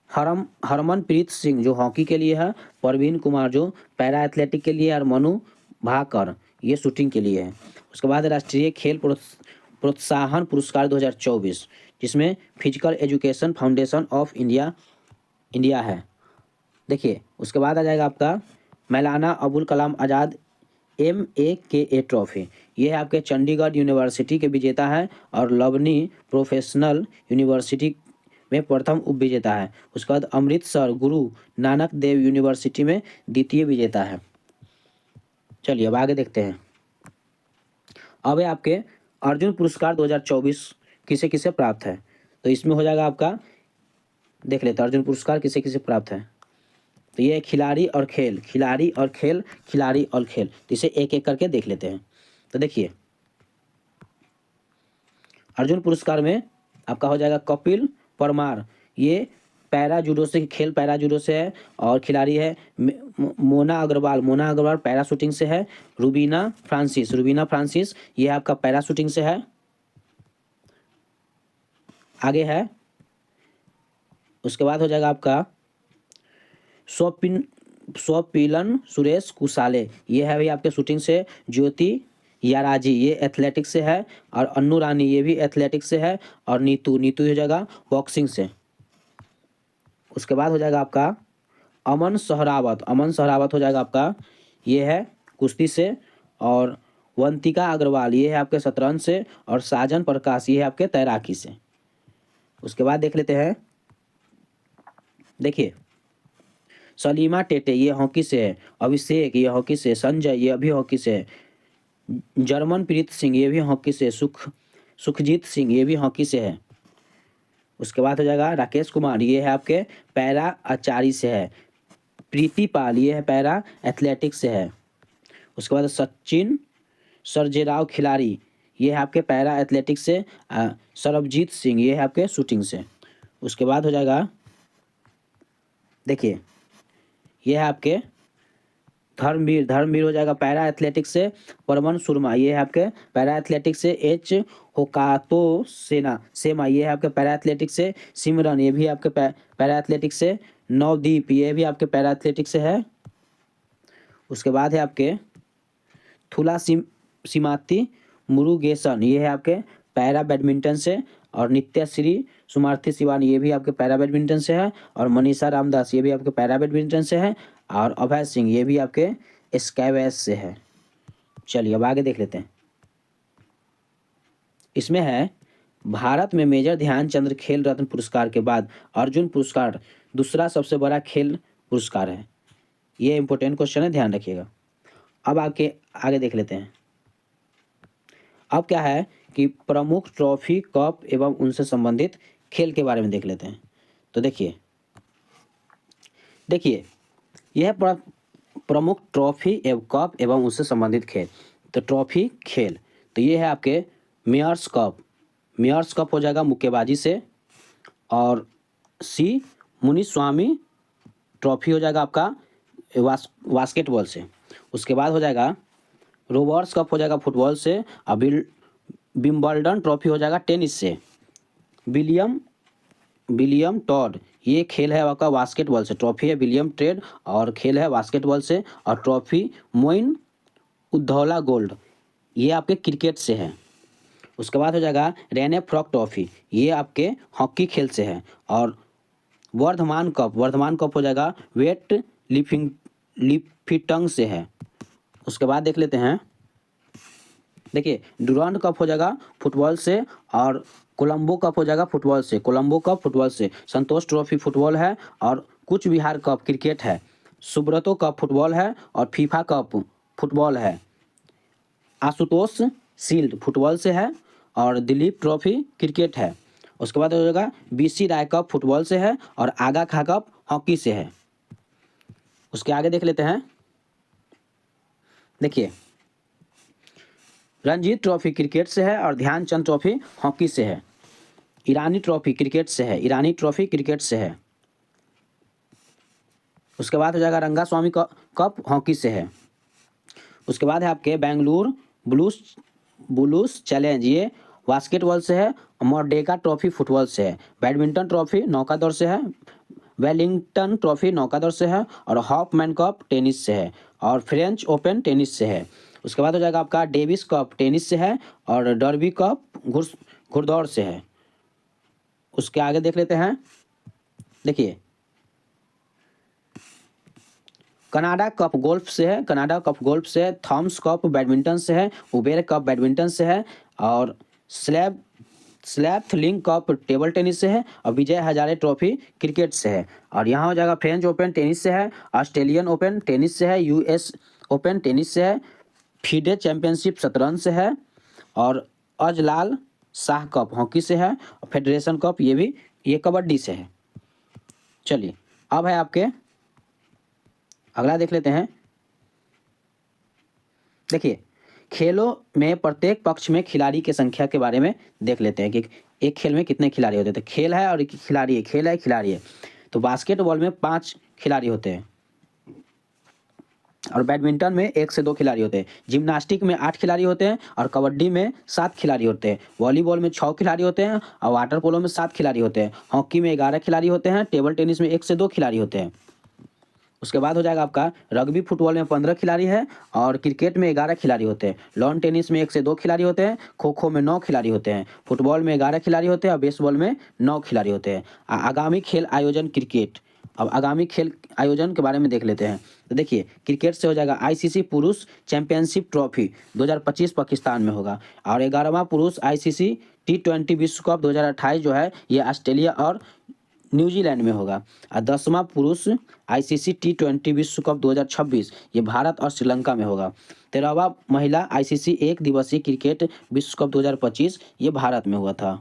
हरमनप्रीत सिंह जो हॉकी के लिए है, परवीन कुमार जो पैरा एथलेटिक के लिए और मनु भाकर ये शूटिंग के लिए है। उसके बाद राष्ट्रीय खेल प्रोत्साहन पुरस्कार 2024 जिसमें physical education foundation of India है। देखिए, उसके बाद आ जाएगा आपका मौलाना अबुल कलाम आज़ाद MAKA ट्रॉफी। ये है आपके चंडीगढ़ यूनिवर्सिटी के विजेता है और लवनी प्रोफेशनल यूनिवर्सिटी में प्रथम उप विजेता है। उसके बाद अमृतसर गुरु नानक देव यूनिवर्सिटी में द्वितीय विजेता है। चलिए अब आगे देखते हैं। अब है आपके अर्जुन पुरस्कार 2024 किसे किसे प्राप्त है। तो इसमें हो जाएगा आपका, देख लेते हैं अर्जुन पुरस्कार किसे किसे प्राप्त है। तो ये खिलाड़ी और खेल, खिलाड़ी और खेल, खिलाड़ी और खेल, तो इसे एक एक करके देख लेते हैं। तो देखिए, अर्जुन पुरस्कार में आपका हो जाएगा कपिल परमार, ये पैरा जूडो से, खेल पैरा जूडो से है और खिलाड़ी है मोना अग्रवाल पैरा शूटिंग से है। रुबीना फ्रांसिस ये आपका पैरा शूटिंग से है। आगे है, उसके बाद हो जाएगा आपका स्वपिलन सुरेश कुसाले, ये है भाई आपके शूटिंग से। ज्योति याराजी ये एथलेटिक्स से है और अन्नू रानी ये भी एथलेटिक्स से है और नीतू हो जाएगा बॉक्सिंग से। उसके बाद हो जाएगा आपका अमन सहरावत हो जाएगा आपका, ये है कुश्ती से। और वंतिका अग्रवाल ये है आपके शतरंज से और साजन प्रकाश ये है आपके तैराकी से। उसके बाद देख लेते हैं। देखिए, सलीमा टेटे ये हॉकी से है, अभिषेक ये हॉकी से, संजय ये अभी हॉकी से है, जर्मनप्रीत सिंह ये भी हॉकी से, सुखजीत सिंह ये भी हॉकी से है। उसके बाद हो जाएगा राकेश कुमार ये है आपके पैरा आचारी से है, प्रीति पाल ये है पैरा एथलेटिक्स से है। उसके बाद सचिन सरजेराव खिलाड़ी ये है आपके पैरा एथलेटिक्स से, सरबजीत सिंह ये है आपके शूटिंग से। उसके बाद हो जाएगा, देखिए ये है आपके धर्मवीर हो जाएगा पैरा एथलेटिक्स से। परमन सुरमा ये है आपके पैरा एथलेटिक्स से। एच होकातो सेमा ये है आपके पैरा एथलेटिक्स से। सिमरन ये भी आपके पैरा एथलेटिक्स से। नवदीप ये भी आपके पैरा एथलेटिक्स से है। उसके बाद है आपके थुला सिमाती मुरुगेसन ये है आपके पैरा बैडमिंटन से। और नित्याश्री सुमार्थी शिवानी ये भी आपके पैरा बैडमिंटन से है। और मनीषा रामदास ये भी आपके पैरा बैडमिंटन से है। और अभय सिंह ये भी आपके स्काईवैस से है। चलिए अब आगे देख लेते हैं। इसमें है भारत में मेजर ध्यानचंद्र खेल रत्न पुरस्कार के बाद अर्जुन पुरस्कार दूसरा सबसे बड़ा खेल पुरस्कार है। ये इंपॉर्टेंट क्वेश्चन है, ध्यान रखिएगा। अब आगे देख लेते हैं। अब क्या है कि प्रमुख ट्रॉफी कप एवं उनसे संबंधित खेल के बारे में देख लेते हैं। तो देखिए यह प्रमुख ट्रॉफी एवं कप एवं उससे संबंधित खेल। तो ट्रॉफी खेल, तो ये है आपके मेयर्स कप हो जाएगा मुक्केबाजी से। और सी मुनिस्वामी ट्रॉफी हो जाएगा आपका बास्केटबॉल से। उसके बाद हो जाएगा रोबर्ट्स कप हो जाएगा फुटबॉल से। और विम्बलडन ट्रॉफी हो जाएगा टेनिस से। विलियम टॉड ये खेल है आपका बास्केटबॉल से। ट्रॉफी है विलियम ट्रेड और खेल है बास्केटबॉल से। और ट्रॉफी मोइन उद्धौला गोल्ड ये आपके क्रिकेट से है। उसके बाद हो जाएगा रेने फ्रॉक ट्रॉफी ये आपके हॉकी खेल से है। और वर्धमान कप हो जाएगा वेट लिफ्टिंग से है। उसके बाद देख लेते हैं, देखिए डुरांड कप हो जाएगा फुटबॉल से। और कोलंबो कप हो जाएगा फुटबॉल से। कोलंबो कप फुटबॉल से। संतोष ट्रॉफी फुटबॉल है। और कूच बिहार कप क्रिकेट है। सुब्रतो कप फुटबॉल है। और फीफा कप फुटबॉल है। आशुतोष शील्ड फुटबॉल से है। और दिलीप ट्रॉफी क्रिकेट है। उसके बाद हो जाएगा बीसी राय कप फुटबॉल से है। और आगा खा कप हॉकी से है। उसके आगे देख लेते हैं, देखिए रणजीत ट्रॉफी क्रिकेट से है। और ध्यानचंद ट्रॉफी हॉकी से है। ईरानी ट्रॉफी क्रिकेट से है। ईरानी ट्रॉफी क्रिकेट से है। उसके बाद हो जाएगा रंगास्वामी कप हॉकी से है। उसके बाद है आपके बेंगलुरु बुल्स चैलेंज ये बास्केटबॉल से है। मॉर्डेका ट्रॉफी फुटबॉल से है। बैडमिंटन ट्रॉफी नौकादौड़ से है। वेलिंगटन ट्रॉफी नौकादौड़ से है। और हॉफमैन कप टेनिस से है। और फ्रेंच ओपन टेनिस से है। उसके बाद हो जाएगा आपका डेविस कप टेनिस से है। और डर्बी कप घुड़दौड़ से है। उसके आगे देख लेते हैं, देखिए कनाडा कप गोल्फ से है। कनाडा कप गोल्फ से है। थॉम्स कप बैडमिंटन से है। उबेर कप बैडमिंटन से है। और स्लैप्थलिंग कप टेबल टेनिस से है। और विजय हजारे ट्रॉफी क्रिकेट से है। और यहाँ हो जाएगा फ्रेंच ओपन टेनिस से है। ऑस्ट्रेलियन ओपन टेनिस से है। यूएस ओपन टेनिस से है। फीडे चैंपियनशिप शतरंज से है। और अजलाल शाह कप हॉकी से है। और फेडरेशन कप ये कबड्डी से है। चलिए अब है आपके अगला देख लेते हैं, देखिए खेलों में प्रत्येक पक्ष में खिलाड़ी की संख्या के बारे में देख लेते हैं कि एक खेल में कितने खिलाड़ी होते हैं। तो खेल है और खिलाड़ी है, खेल है खिलाड़ी है। तो बास्केटबॉल में 5 खिलाड़ी होते हैं। और बैडमिंटन में 1 से 2 खिलाड़ी होते हैं। जिम्नास्टिक में 8 खिलाड़ी होते हैं। और कबड्डी में 7 खिलाड़ी होते हैं। वॉलीबॉल में 6 खिलाड़ी होते हैं। और वाटर पोलो में 7 खिलाड़ी होते हैं। हॉकी में 11 खिलाड़ी होते हैं। टेबल टेनिस में 1 से 2 खिलाड़ी होते हैं। उसके बाद हो जाएगा आपका रग्बी फुटबॉल में 15 खिलाड़ी है। और क्रिकेट में 11 खिलाड़ी होते हैं। लॉन टेनिस में 1 से 2 खिलाड़ी होते हैं। खो खो में 9 खिलाड़ी होते हैं। फुटबॉल में 11 खिलाड़ी होते हैं। और बेसबॉल में 9 खिलाड़ी होते हैं। आगामी खेल आयोजन क्रिकेट। अब आगामी खेल आयोजन के बारे में देख लेते हैं। तो देखिए क्रिकेट से हो जाएगा आईसीसी पुरुष चैंपियनशिप ट्रॉफी 2025 पाकिस्तान में होगा। और 11वां पुरुष आईसीसी T20 विश्व कप 2028 जो है ये ऑस्ट्रेलिया और न्यूजीलैंड में होगा। और 10वां पुरुष आईसीसी T20 विश्व कप 2026 ये भारत और श्रीलंका में होगा। 13वां महिला आईसीसी 1 दिवसीय क्रिकेट विश्व कप 2025 ये भारत में हुआ था।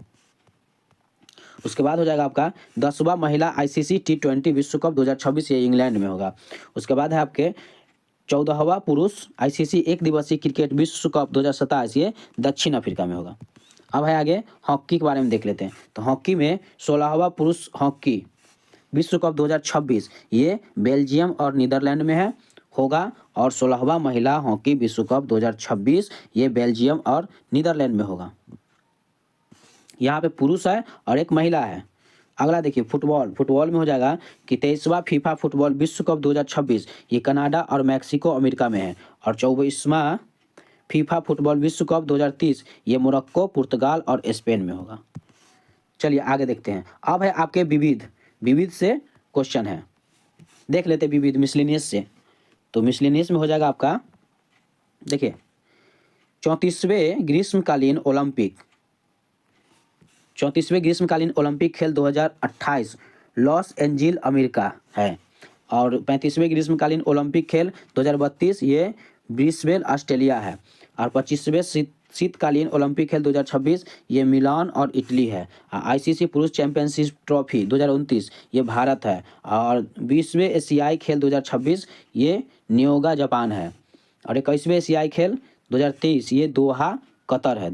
उसके बाद हो जाएगा आपका 10वां महिला आईसीसी T20 विश्व कप 2026 ये इंग्लैंड में होगा। उसके बाद है आपके 14वां पुरुष आईसीसी 1 दिवसीय क्रिकेट विश्व कप 2027 ये दक्षिण अफ्रीका में होगा। अब है आगे हॉकी के बारे में देख लेते हैं। तो हॉकी में 16वां पुरुष हॉकी विश्व कप 2026 ये बेल्जियम और नीदरलैंड में होगा। और 16वां महिला हॉकी विश्व कप 2026 ये बेल्जियम और नीदरलैंड में होगा। यहाँ पे पुरुष है और एक महिला है। अगला देखिए फुटबॉल में हो जाएगा कि 23वां फीफा फुटबॉल विश्व कप 2026 ये कनाडा और मैक्सिको अमेरिका में है। और 24वां फीफा फुटबॉल विश्व कप 2030 ये मोरक्को पुर्तगाल और स्पेन में होगा। चलिए आगे देखते हैं। अब है आपके विविध से क्वेश्चन है, देख लेते विविध मिसलेनियस से। तो मिसलेनियस में हो जाएगा आपका, देखिए 34वें ग्रीष्मकालीन ओलंपिक खेल 2028 लॉस एंजिल अमेरिका है। और 35वें ग्रीष्मकालीन ओलंपिक खेल 2032 ये ब्रिस्बेन ऑस्ट्रेलिया है। और 25वें शीतकालीन ओलंपिक खेल 2026 ये मिलान और इटली है। आईसीसी पुरुष चैंपियनशिप ट्रॉफी 2029 ये भारत है। और 20वें एशियाई खेल 2026 ये नियोगा जापान है। और 21वें एशियाई खेल 2023 ये दोहा कतर है।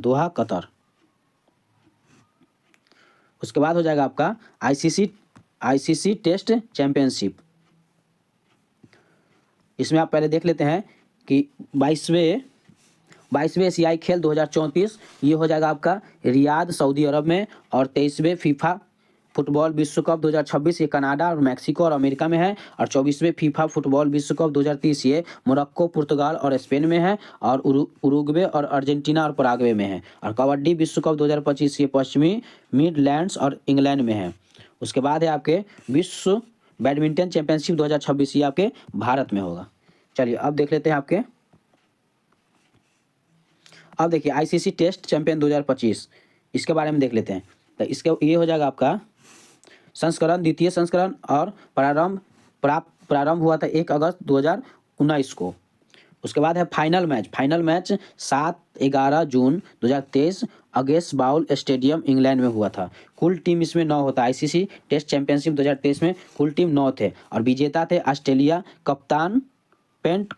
उसके बाद हो जाएगा आपका आईसीसी टेस्ट चैंपियनशिप। इसमें आप पहले देख लेते हैं कि 22वें एशियाई खेल 2034 ये हो जाएगा आपका रियाद सऊदी अरब में, और 23वें फीफा फुटबॉल विश्व कप 2026 ये कनाडा और मैक्सिको और अमेरिका में है, और 24वें फीफा फुटबॉल विश्व कप 2030 ये मोरक्को, पुर्तगाल और स्पेन में है, और उरुग्वे और अर्जेंटीना और पराग्वे में है, और कबड्डी विश्व कप 2025 ये पश्चिमी मिडलैंड्स और इंग्लैंड में है। उसके बाद है आपके विश्व बैडमिंटन चैंपियनशिप 2026 ये आपके भारत में होगा। चलिए अब देख लेते हैं आपके, अब देखिए आईसीसी टेस्ट चैंपियन 2025 इसके बारे में देख लेते हैं। तो इसके ये हो जाएगा आपका संस्करण, द्वितीय संस्करण, और प्रारंभ हुआ था 1 अगस्त 2019 को। उसके बाद है फाइनल मैच 7-11 जून 2023 अगेंस्ट बाउल स्टेडियम इंग्लैंड में हुआ था। कुल टीम इसमें 9 होता है। आईसीसी टेस्ट चैंपियनशिप 2023 में कुल टीम 9 थे, और विजेता थे ऑस्ट्रेलिया, कप्तान पेंट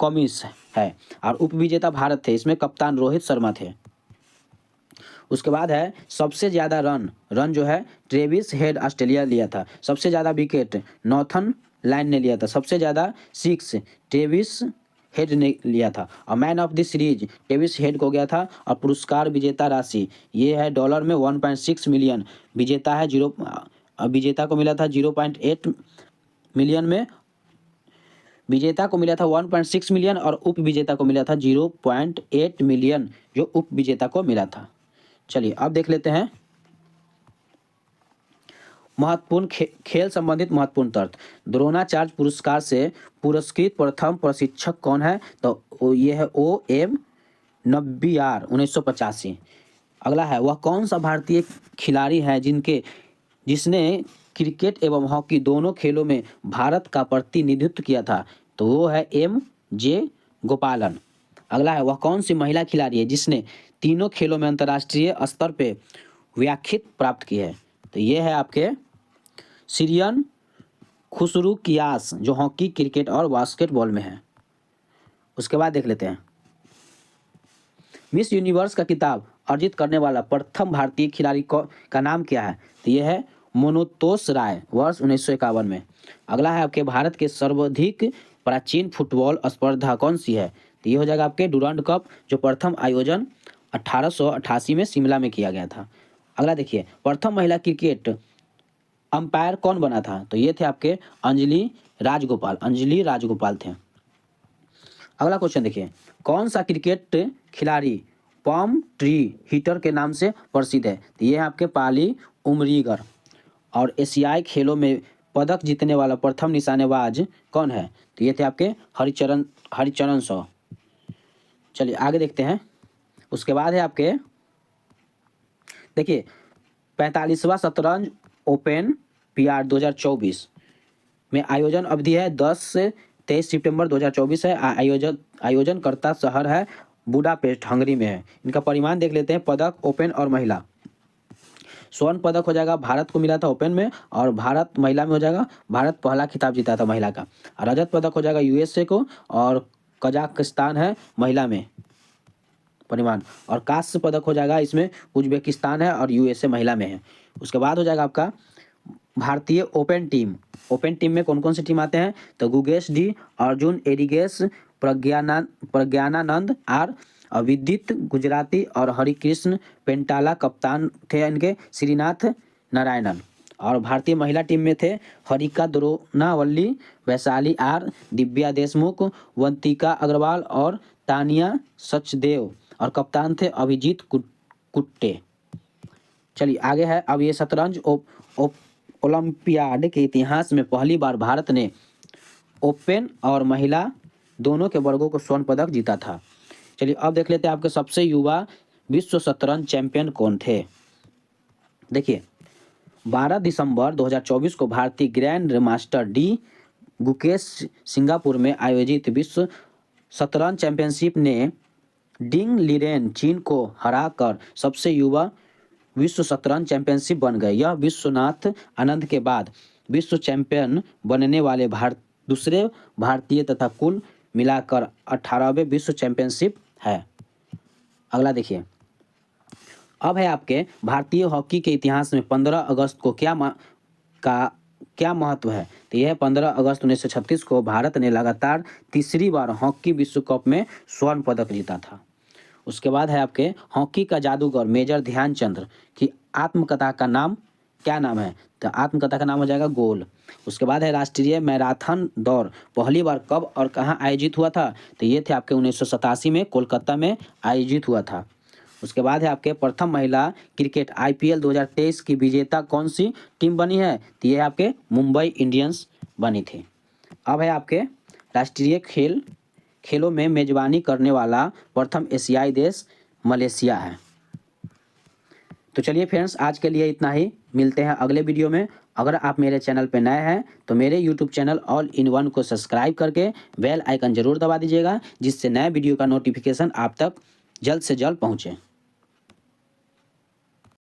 कॉमिंस है, और उप विजेता भारत थे, इसमें कप्तान रोहित शर्मा थे। उसके बाद है सबसे ज़्यादा रन जो है ट्रेविस हेड ऑस्ट्रेलिया लिया था। सबसे ज़्यादा विकेट नॉर्थन लाइन ने लिया था। सबसे ज़्यादा 6 ट्रेविस हेड ने लिया था, और man of the series Travis head को गया था। और पुरस्कार विजेता राशि ये है डॉलर में 1.6 मिलियन, विजेता को मिला था 0.8 मिलियन में, विजेता को मिला था 1.6 मिलियन, और उप विजेता को मिला था 0.8 मिलियन जो उप विजेता को मिला था। चलिए अब देख लेते हैं महत्वपूर्ण खेल संबंधित महत्वपूर्ण तथ्य। द्रोणाचार्य पुरस्कार से पुरस्कृत प्रथम प्रशिक्षक कौन है? तो ये है OM नब्बियार 1985। अगला है वह कौन सा भारतीय खिलाड़ी है जिसने क्रिकेट एवं हॉकी दोनों खेलों में भारत का प्रतिनिधित्व किया था? तो वो है MJ गोपालन। अगला है वह कौन सी महिला खिलाड़ी है जिसने तीनों खेलों में अंतर्राष्ट्रीय स्तर पे व्याख्यात प्राप्त की है? तो ये है आपके सीरियन खुसरू कियास जो हॉकी, क्रिकेट और बास्केटबॉल में है। उसके बाद देख लेते हैं मिस यूनिवर्स का खिताब अर्जित करने वाला प्रथम भारतीय खिलाड़ी का नाम क्या है? तो ये है मनोतोष राय, वर्ष 1951 में। अगला है आपके भारत के सर्वाधिक प्राचीन फुटबॉल स्पर्धा कौन सी है? तो ये हो जाएगा आपके डुरांड कप जो प्रथम आयोजन 1888 में शिमला में किया गया था। अगला देखिए प्रथम महिला क्रिकेट अंपायर कौन बना था? तो ये थे आपके अंजलि राजगोपाल थे। अगला क्वेश्चन देखिए कौन सा क्रिकेट खिलाड़ी पॉम ट्री हिटर के नाम से प्रसिद्ध है? तो ये है आपके पाली उमरीगर। और एशियाई खेलों में पदक जीतने वाला प्रथम निशानेबाज कौन है? तो ये थे आपके हरिचरण शॉ। चलिए आगे देखते हैं। उसके बाद है आपके देखिए 45वां शतरंज ओपन PR 2024 में आयोजन अवधि है 10 से 23 सितंबर 2024 है। आयोजनकर्ता शहर है बुडापेस्ट, हंगरी में है। इनका परिमाण देख लेते हैं। पदक ओपन और महिला स्वर्ण पदक हो जाएगा भारत को मिला था ओपन में, और भारत महिला में हो जाएगा भारत पहला खिताब जीता था महिला का। रजत पदक हो जाएगा USA को, और कजाकिस्तान है महिला में परिमाण, और कांस्य पदक हो जाएगा इसमें उज्बेकिस्तान है, और USA महिला में है। उसके बाद हो जाएगा आपका भारतीय ओपन टीम में कौन कौन सी टीम आते हैं? तो गुगेश डी, अर्जुन एरिगेस, प्रज्ञानानंद आर, विदित गुजराती और हरिकृष्ण पेंटाला कप्तान थे इनके श्रीनाथ नारायणन। और भारतीय महिला टीम में थे हरिका द्रोणावल्ली, वैशाली आर, दिव्या देशमुख, वंतिका अग्रवाल और तानिया सचदेव, और कप्तान थे अभिजीत कुट्टे। चलिए आगे है अब ये शतरंज ओलंपियाड के इतिहास में पहली बार भारत ने ओपन और महिला दोनों के वर्गों को स्वर्ण पदक जीता था। चलिए अब देख लेते हैं आपके सबसे युवा विश्व शतरंज चैंपियन कौन थे। देखिए 12 दिसंबर 2024 को भारतीय grand master D Gukesh Singapore में आयोजित विश्व शतरंज चैंपियनशिप ने डिंग लिरेन चीन को हराकर सबसे युवा विश्व शतरंज चैंपियनशिप बन गए। यह विश्वनाथ आनंद के बाद विश्व चैंपियन बनने वाले दूसरे भारतीय तथा कुल मिलाकर 18वें विश्व चैंपियनशिप है। अगला देखिए अब है आपके भारतीय हॉकी के इतिहास में 15 अगस्त को क्या महत्व है। तो यह 15 अगस्त 1936 को भारत ने लगातार तीसरी बार हॉकी विश्व कप में स्वर्ण पदक जीता था। उसके बाद है आपके हॉकी का जादूगर मेजर ध्यानचंद की आत्मकथा का नाम क्या नाम है। तो आत्मकथा का नाम हो जाएगा गोल। उसके बाद है राष्ट्रीय मैराथन दौड़ पहली बार कब और कहाँ आयोजित हुआ था। तो ये थे आपके 1987 में कोलकाता में आयोजित हुआ था। उसके बाद है आपके प्रथम महिला क्रिकेट IPL 2023 की विजेता कौन सी टीम बनी है। तो ये आपके मुंबई इंडियंस बनी थी। अब है आपके राष्ट्रीय खेलों में मेजबानी करने वाला प्रथम एशियाई देश मलेशिया है। तो चलिए फ्रेंड्स, आज के लिए इतना ही। मिलते हैं अगले वीडियो में। अगर आप मेरे चैनल पर नए हैं तो मेरे YouTube channel all in one को सब्सक्राइब करके बेल आइकन जरूर दबा दीजिएगा, जिससे नए वीडियो का नोटिफिकेशन आप तक जल्द से जल्द पहुँचे।